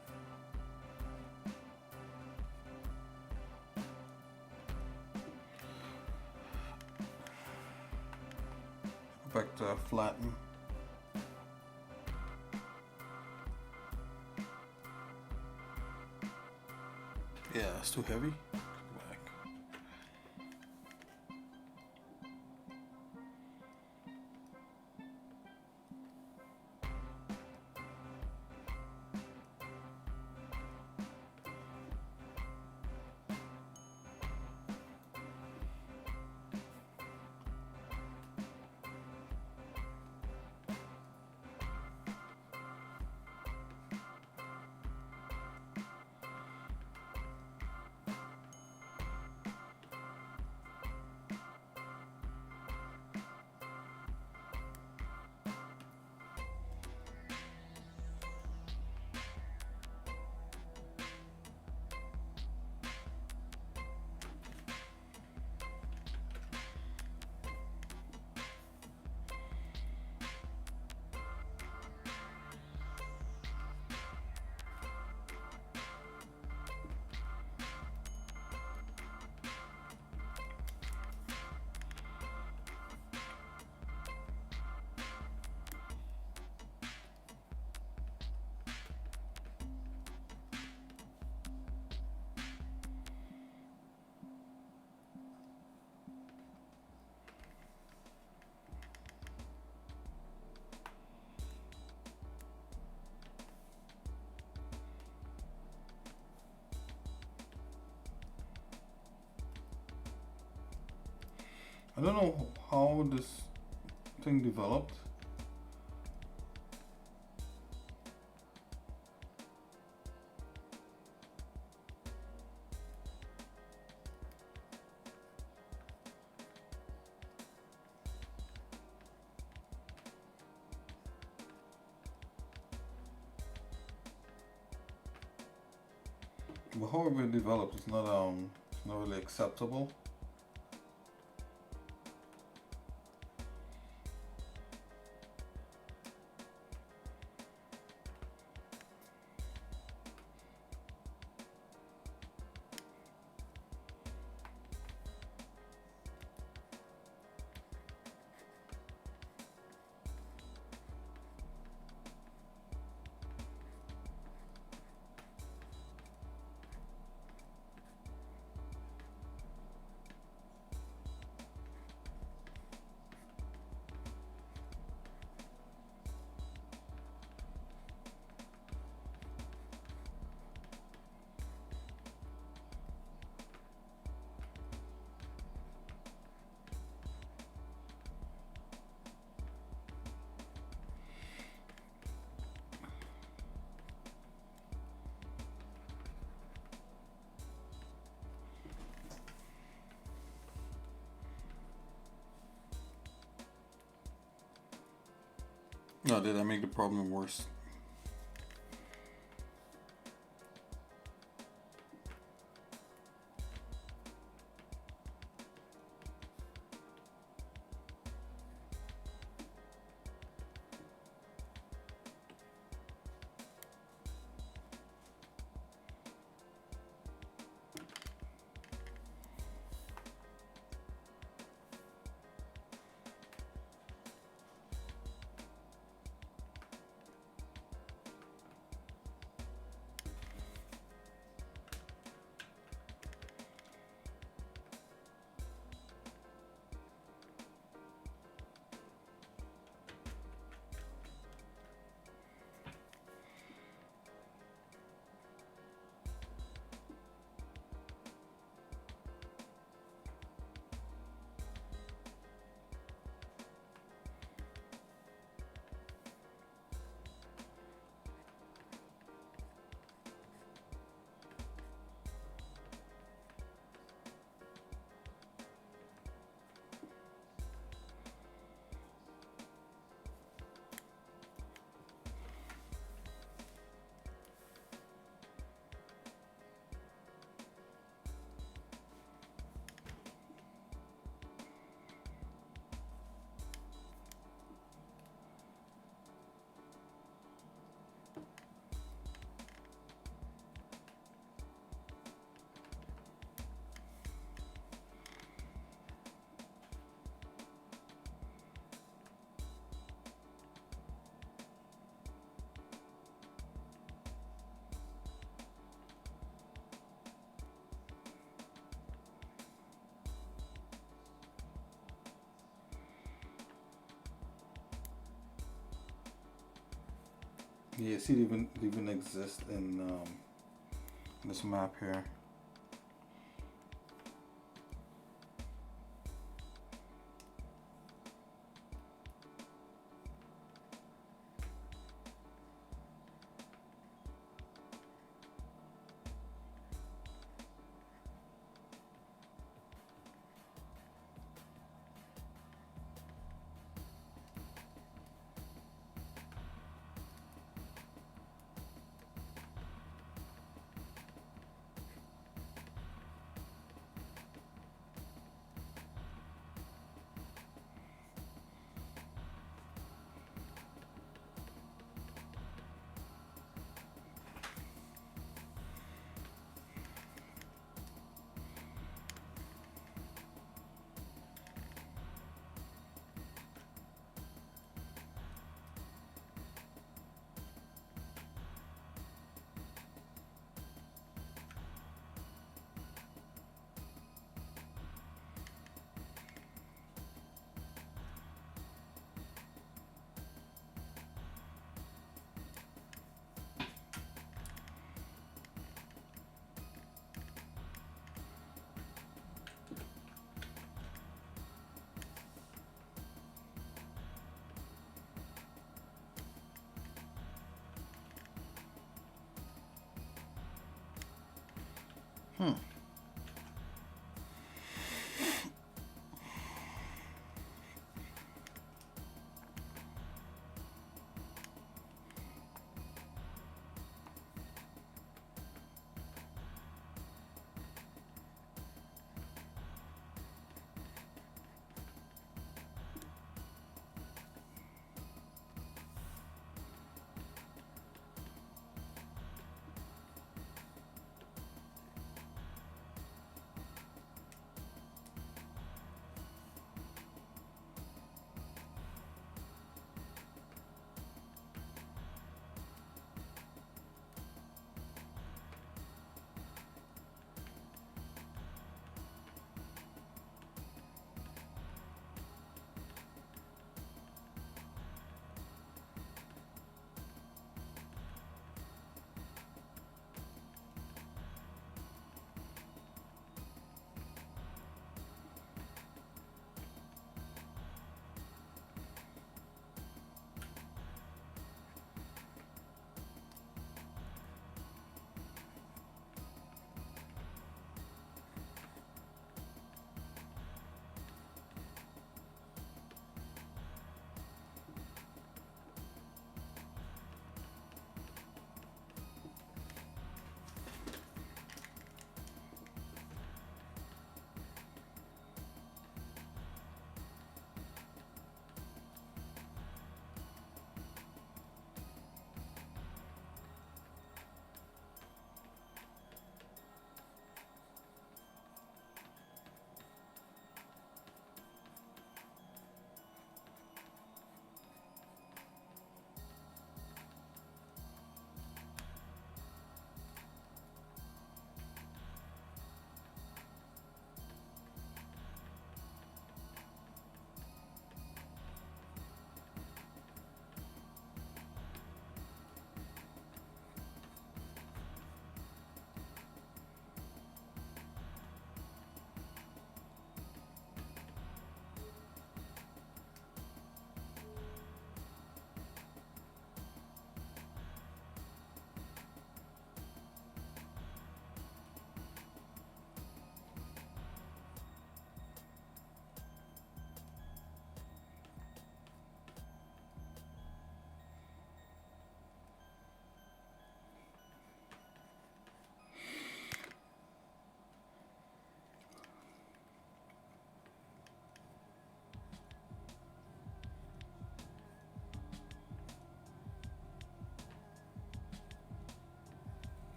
Go back to flatten. Yeah, it's too heavy. I don't know how this thing developed. But however it developed, it's not really acceptable. No, did I make the problem worse? Yeah, see, it even exists in this map here.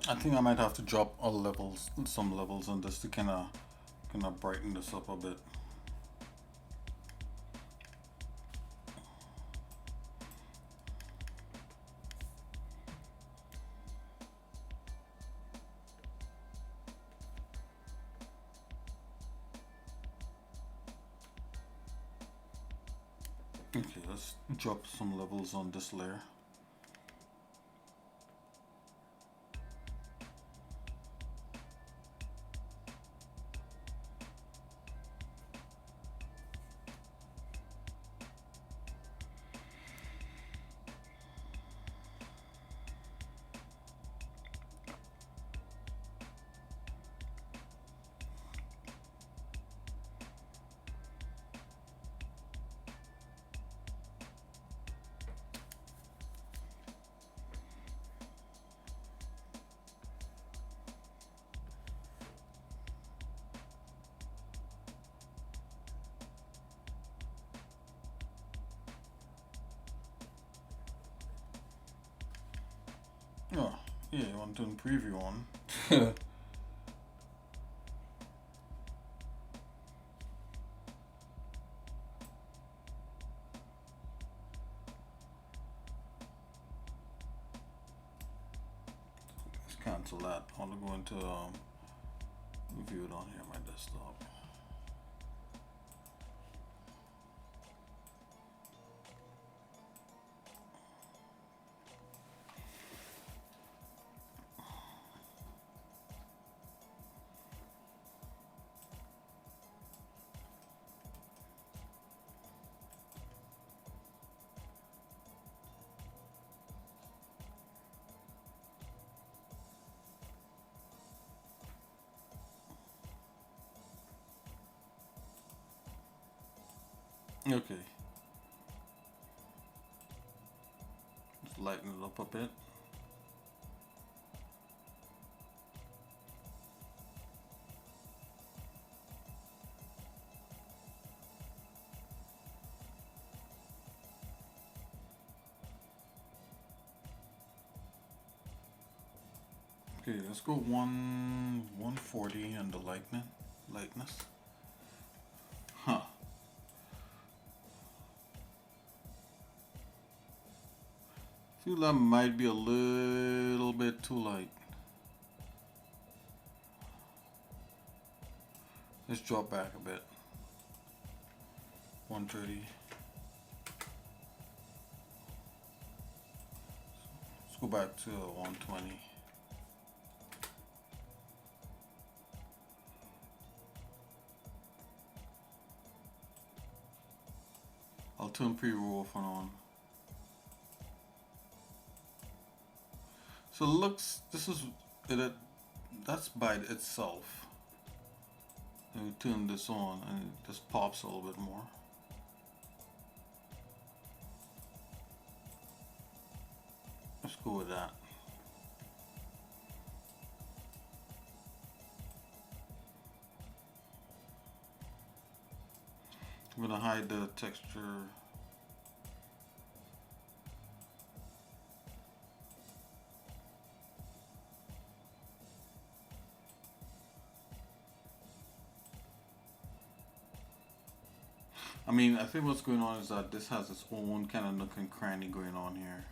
I think I might have to drop all levels, some levels on this to kind of brighten this up a bit. Okay, let's drop some levels on this layer. Oh, yeah, you want to turn preview on. Let's cancel that. I want to go into view it on here on my desktop. Okay. Just lighten it up a bit. Okay, let's go 140 on the lightness. Huh. Feel that might be a little bit too light. Let's drop back a bit. 130. Let's go back to 120. I'll turn preview off and on. So looks, this is it. That's by itself. And we turn this on, and it just pops a little bit more. Let's go with that. I'm gonna hide the texture. I mean, I think what's going on is that this has its own kind of nook and cranny going on here.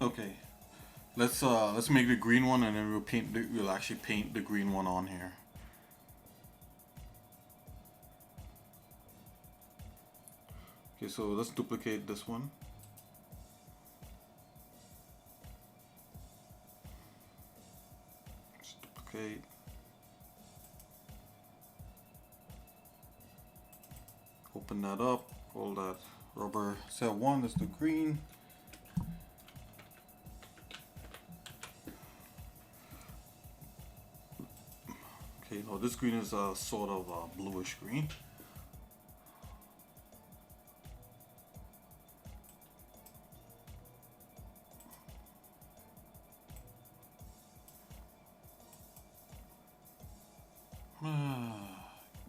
Okay, let's make the green one, and then we'll actually paint the green one on here. Okay, so let's duplicate this one. Let's duplicate. Open that up. Hold that rubber. Set 1 is the green. Okay, now this green is a sort of a bluish green.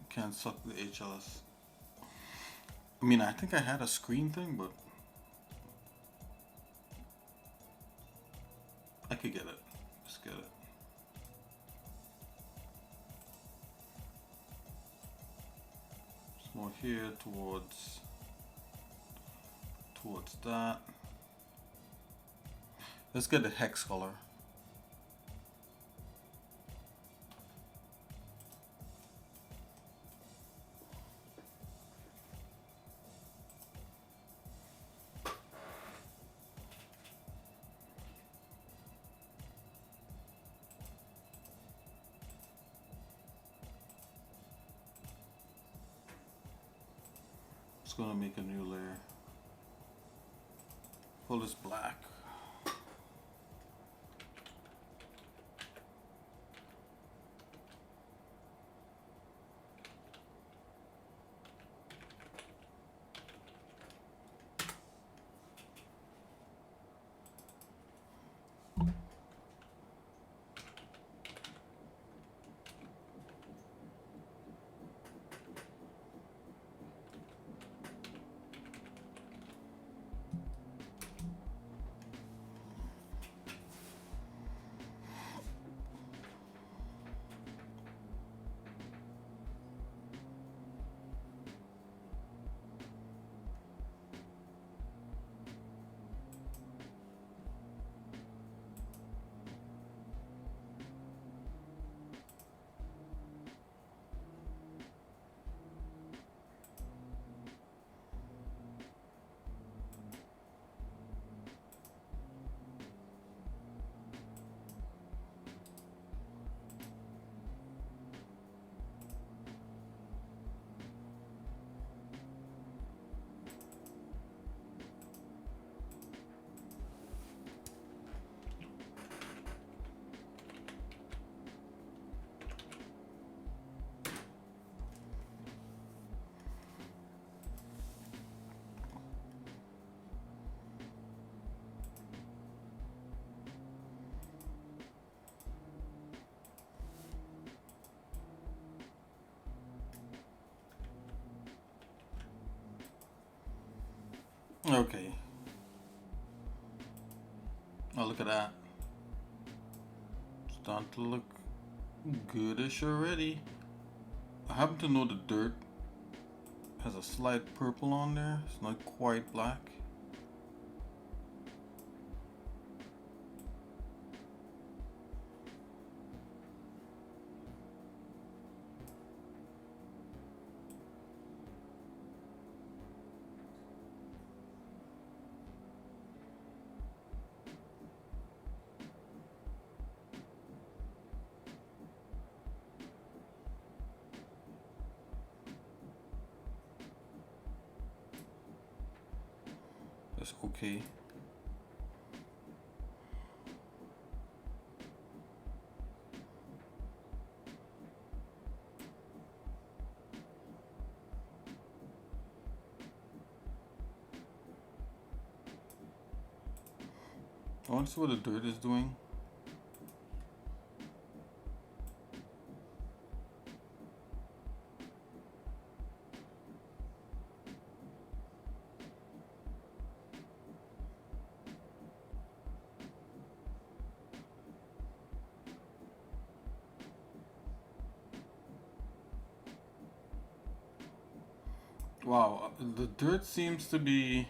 Can't suck the HLS. I mean, I think I had a screen thing, but I could get it. Just get it. It's more here towards that. Let's get the hex color. Just gonna make a new layer. Call this black. Okay. Oh, look at that. Starting to look goodish already. I happen to know the dirt has a slight purple on there. It's not quite black. That's okay. I want to see what the dirt is doing. Wow, the dirt seems to be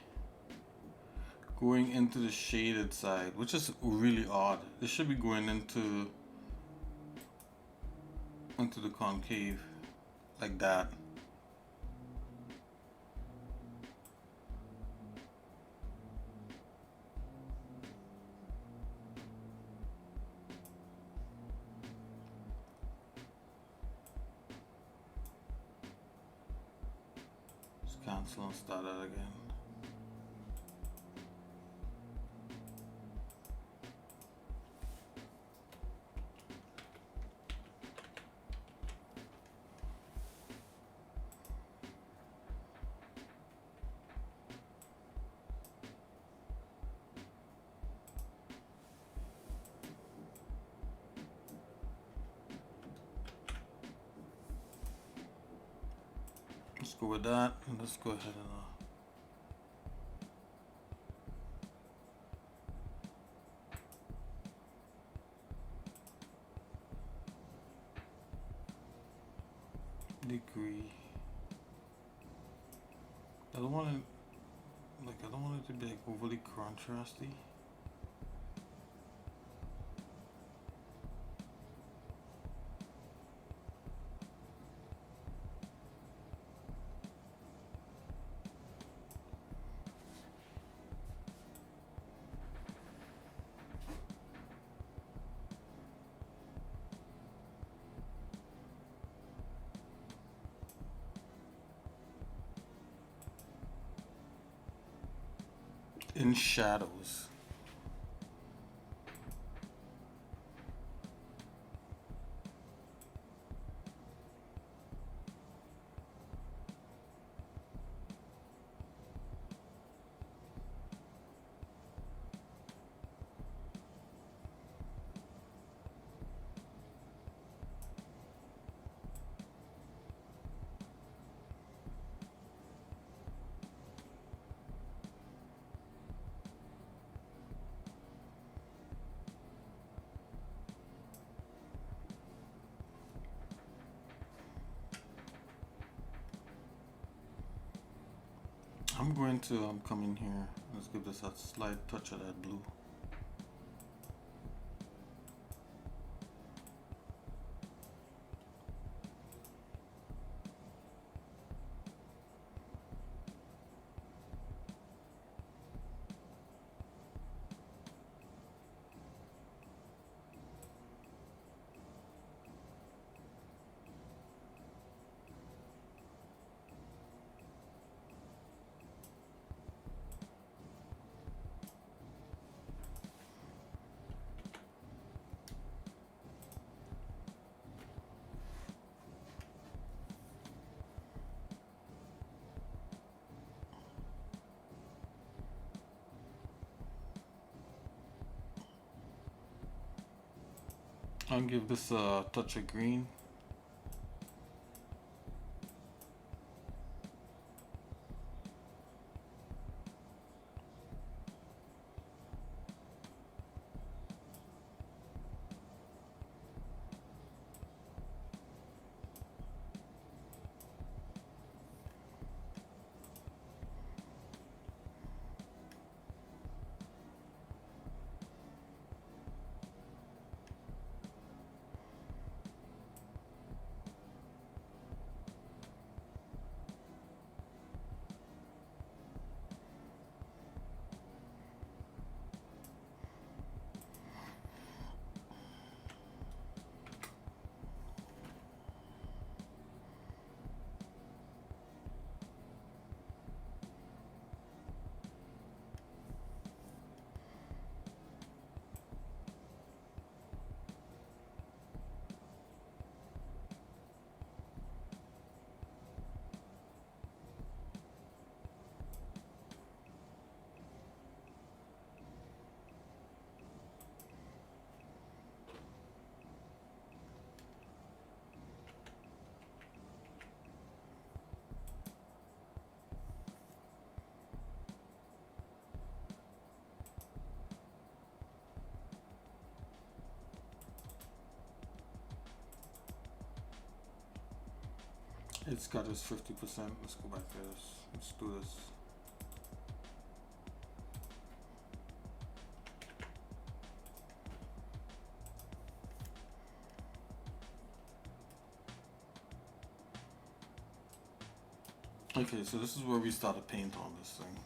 going into the shaded side, which is really odd. It should be going into the concave like that. Cancel and start that again. Let's go with that, and let's go ahead and degree. I don't want it to be like overly contrasty. In shadows. I'm going to come in here. Let's give this a slight touch of that blue. I'll give this a touch of green. It's got us 50%. Let's go back to this. Let's do this. Okay, so this is where we start to paint on this thing.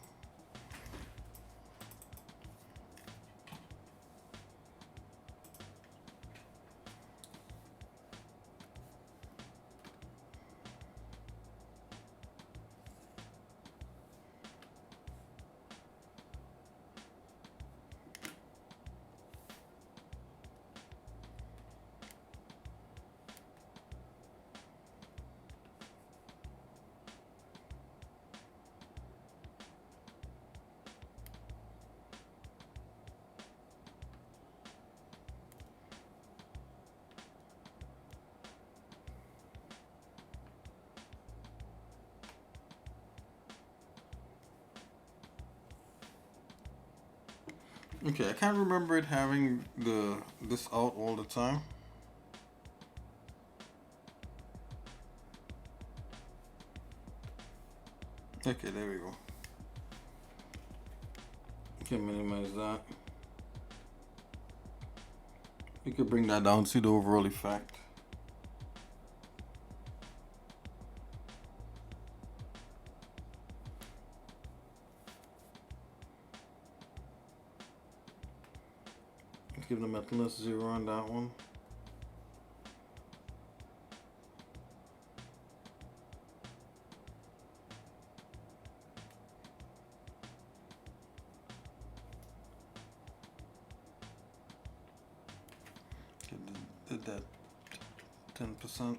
Okay, I can't remember it having this out all the time. Okay, there we go. Okay, minimize that. We could bring that down, see the overall effect. Let's give the metalness 0 on that one. Okay, did that 10%.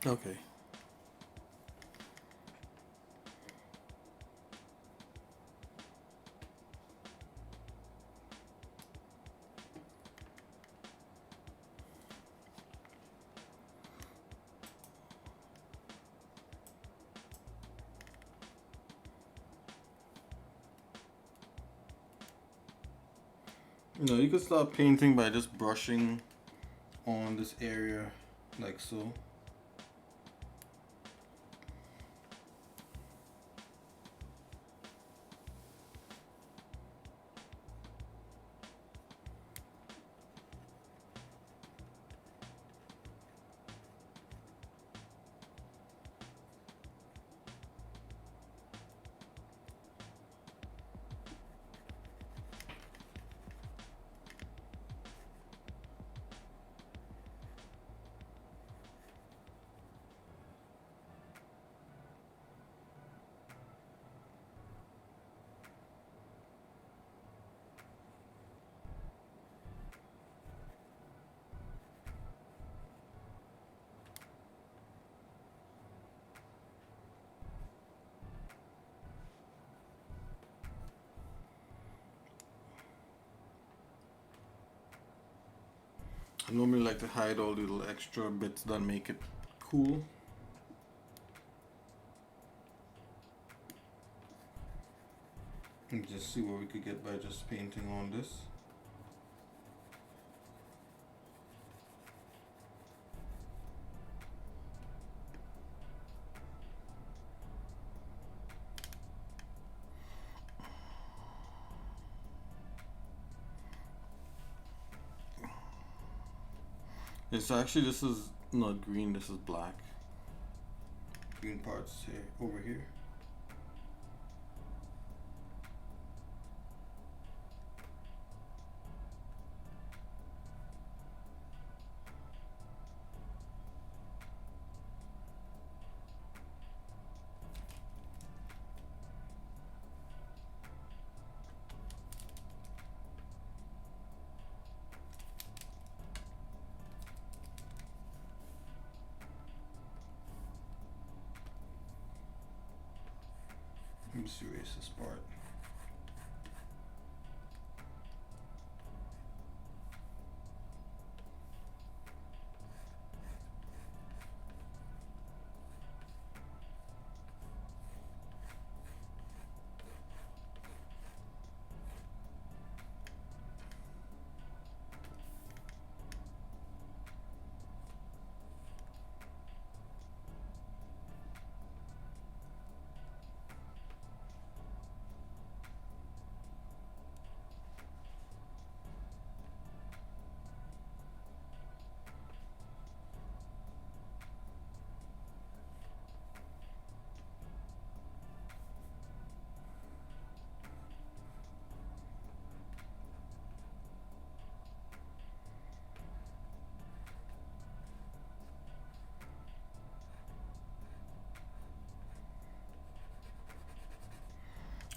Okay. You can start painting by just brushing on this area like so. I normally like to hide all the little extra bits that make it cool. And just see what we could get by just painting on this. It's actually, this is not green, this is black. Green parts here, over here. Let me just erase this part.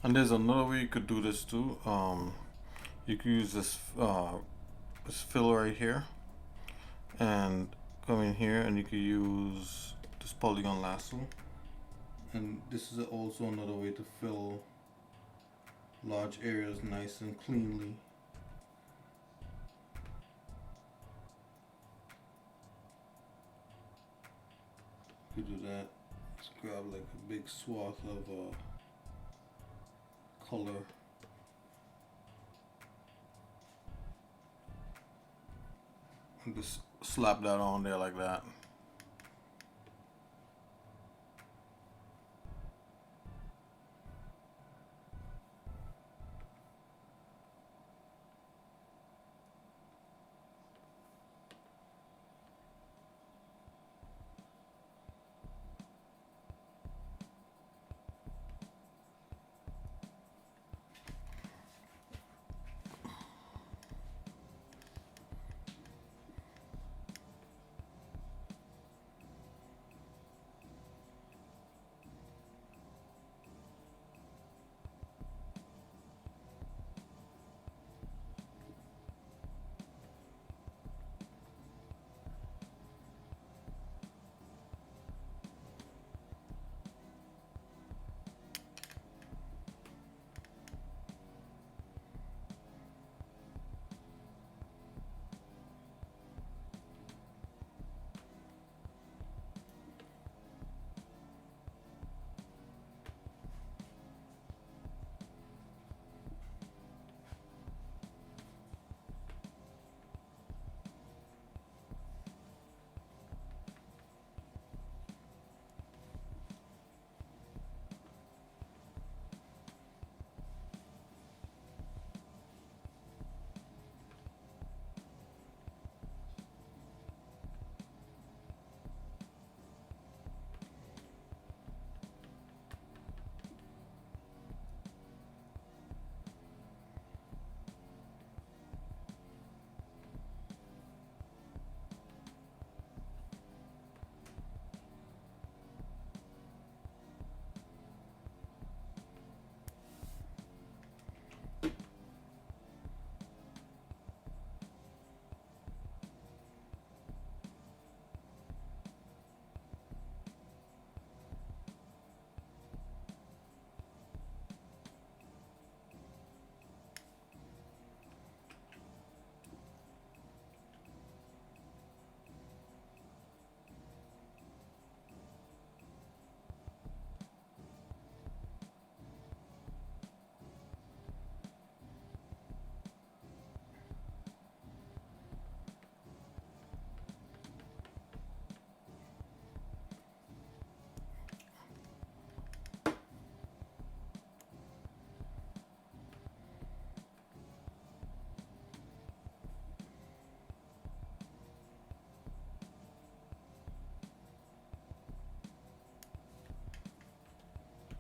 And there's another way you could do this too. You could use this fill right here, and come in here, and you could use this polygon lasso. And this is also another way to fill large areas nice and cleanly. You do that. Just grab like a big swath of color. And just slap that on there like that.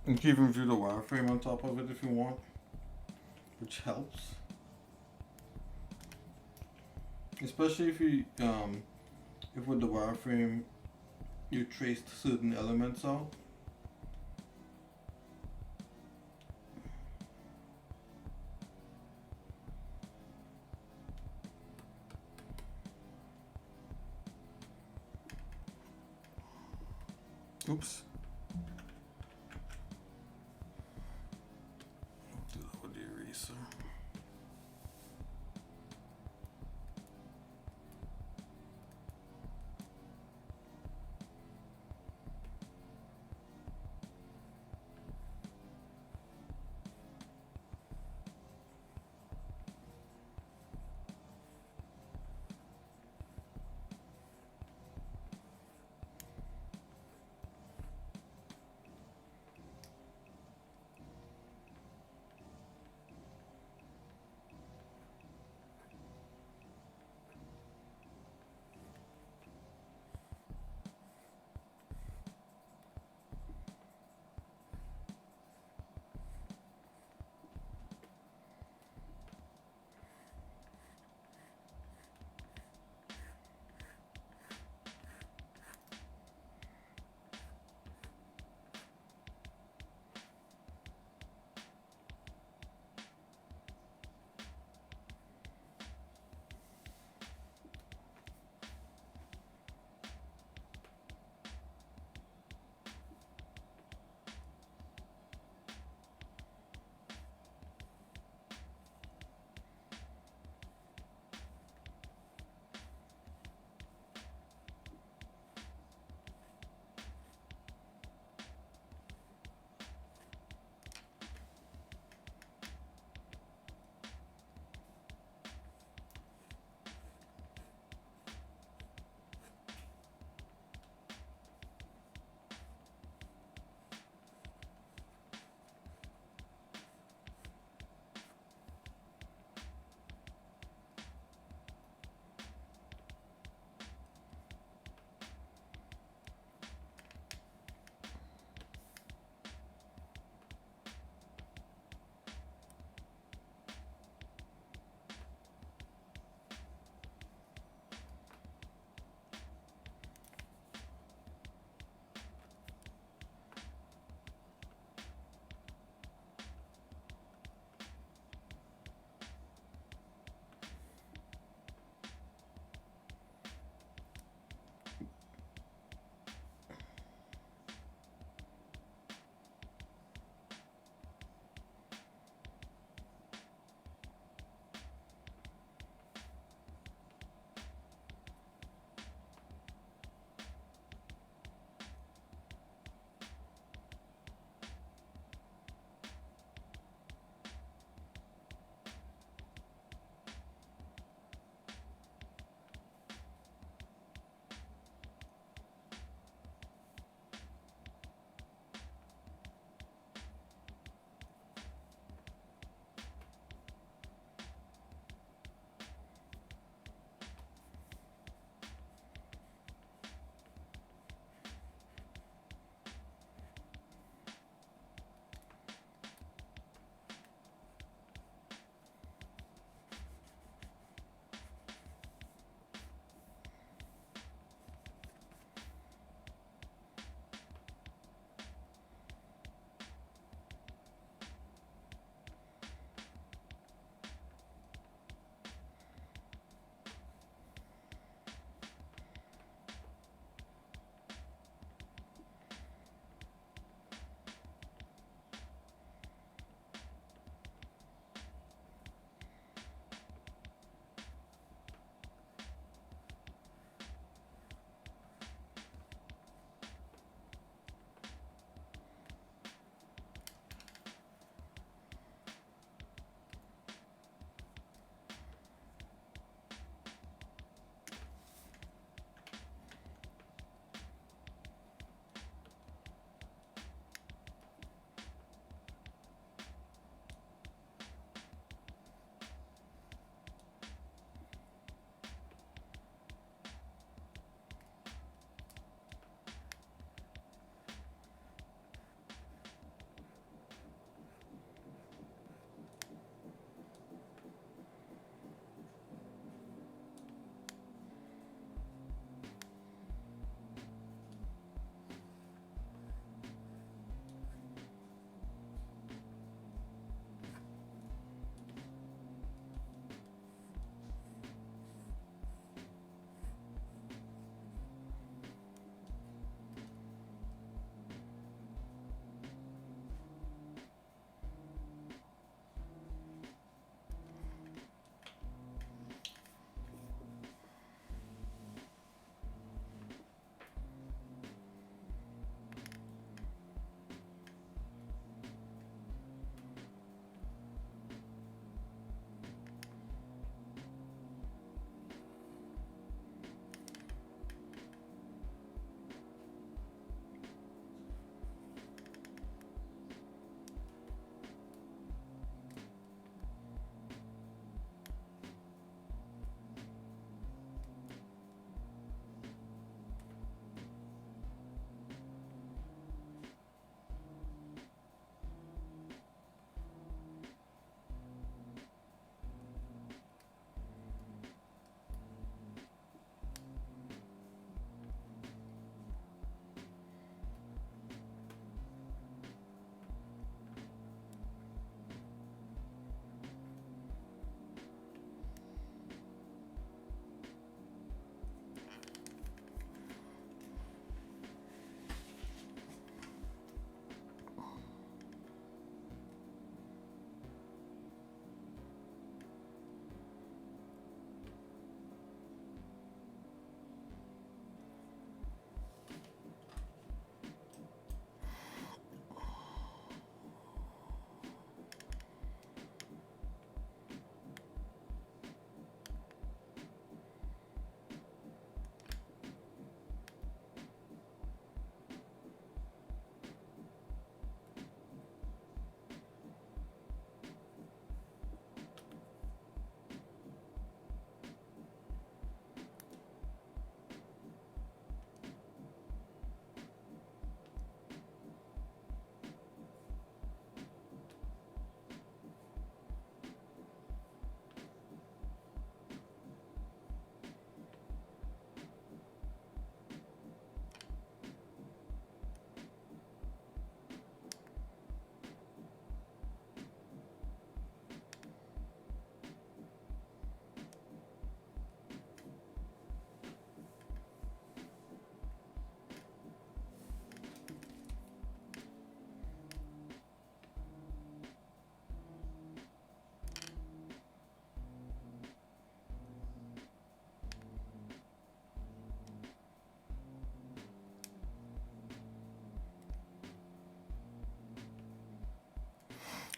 You can even view the wireframe on top of it if you want, which helps. Especially if with the wireframe you traced certain elements out. Oops. Do that with the eraser.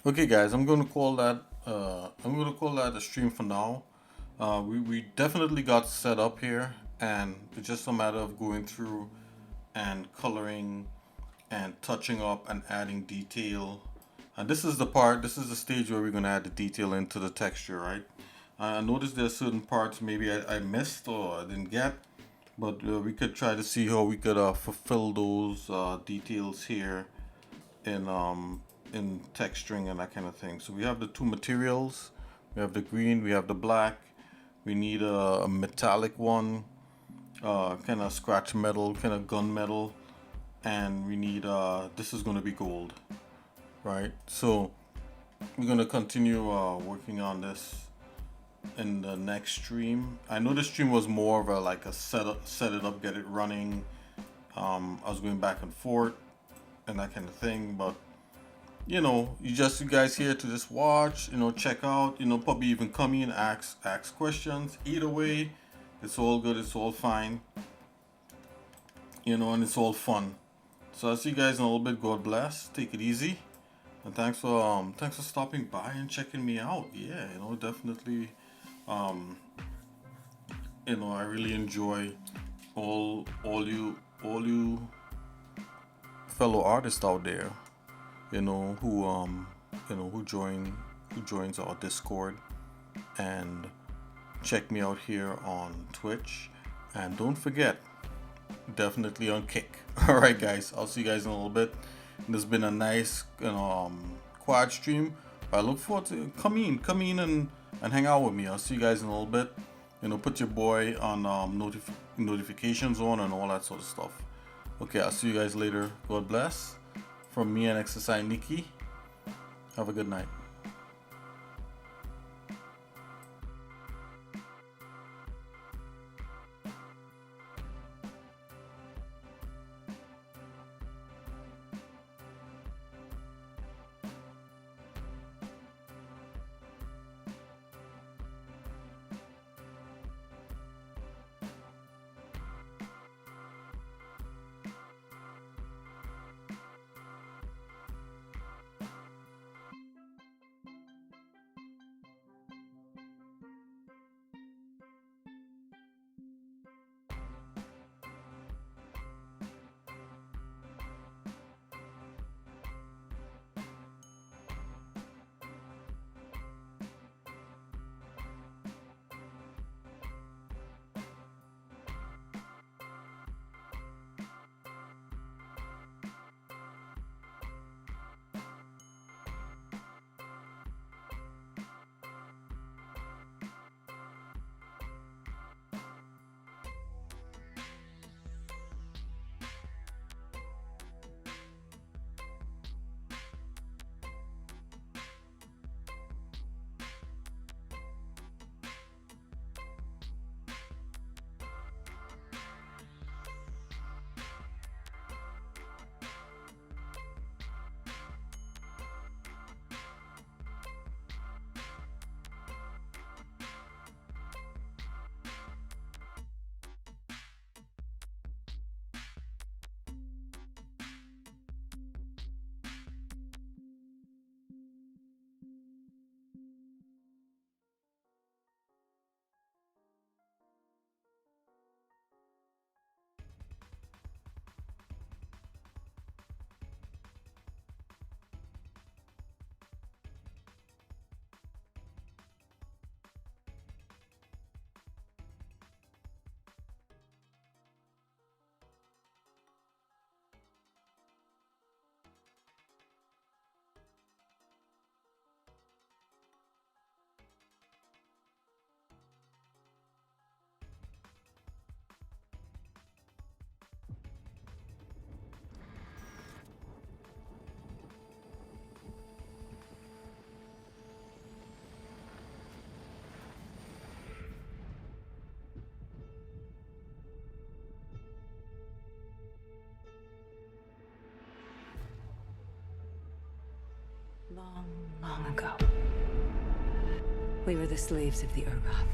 Okay, guys, I'm gonna call that. I'm gonna call that a stream for now. We definitely got set up here, and it's just a matter of going through and coloring and touching up and adding detail. And this is the part. This is the stage where we're gonna add the detail into the texture, right? I noticed there's certain parts maybe I missed or I didn't get, but we could try to see how we could fulfill those details here in texturing and that kind of thing. So we have the two materials. We have the green, we have the black. We need a metallic one, kind of scratch metal, kind of gun metal, and we need this is going to be gold, right? So we're going to continue working on this in the next stream. I know this stream was more of a like a set it up, get it running. I was going back and forth and that kind of thing, but you know, you guys here to just watch, you know, check out, you know, probably even come in, ask questions. Either way, it's all good, it's all fine, you know, and it's all fun. So I'll see you guys in a little bit. God bless. Take it easy. And thanks for stopping by and checking me out. Yeah, you know, definitely you know, I really enjoy all you fellow artists out there, you know, who joins our Discord and check me out here on Twitch. And don't forget, definitely on Kick. All right, guys, I'll see you guys in a little bit. This has been a nice, you know, quad stream. I look forward to come in and hang out with me. I'll see you guys in a little bit. You know, put your boy on notifications on and all that sort of stuff. Okay, I'll see you guys later. God bless. From me and Exercise Nikki. Have a good night. Long, long ago, we were the slaves of the Urgoth.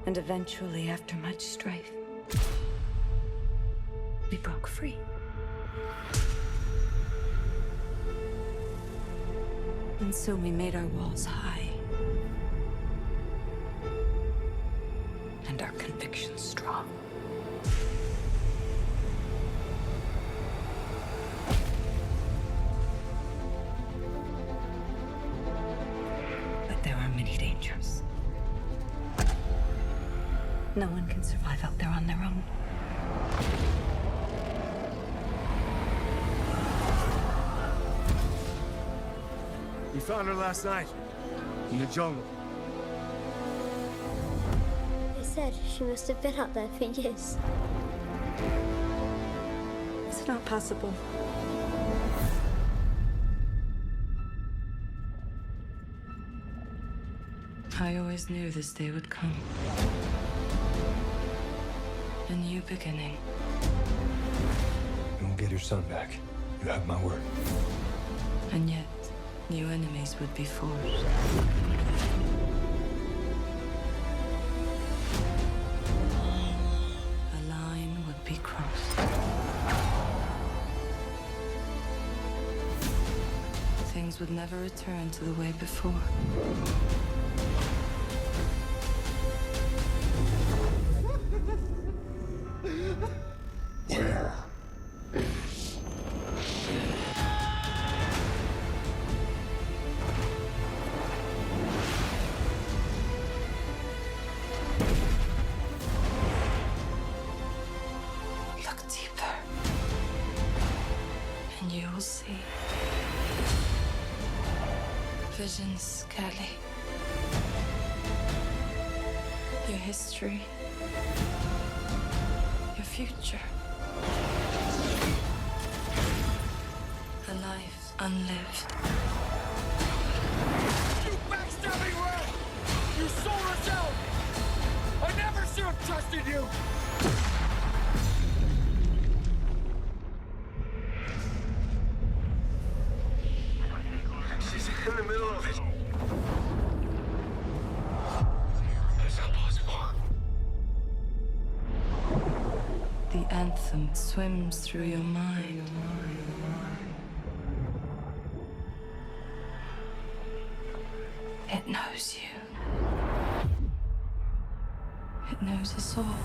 And eventually, after much strife, we broke free. And so we made our walls high. And our convictions strong. But there are many dangers. No one can survive out there on their own. We found her last night, in the jungle. They said she must have been out there for years. It's not possible. I always knew this day would come. A new beginning. You won't get your son back. You have my word. And yet, new enemies would be forged. A line would be crossed. Things would never return to the way before. Look deeper, and you will see. Visions, Kelly. Your history. Your future. A life unlived. You backstabbing rat! You sold us out! I never should have trusted you! She's in the middle of it. That's not possible. The anthem swims through your mind. It knows you. It knows us all.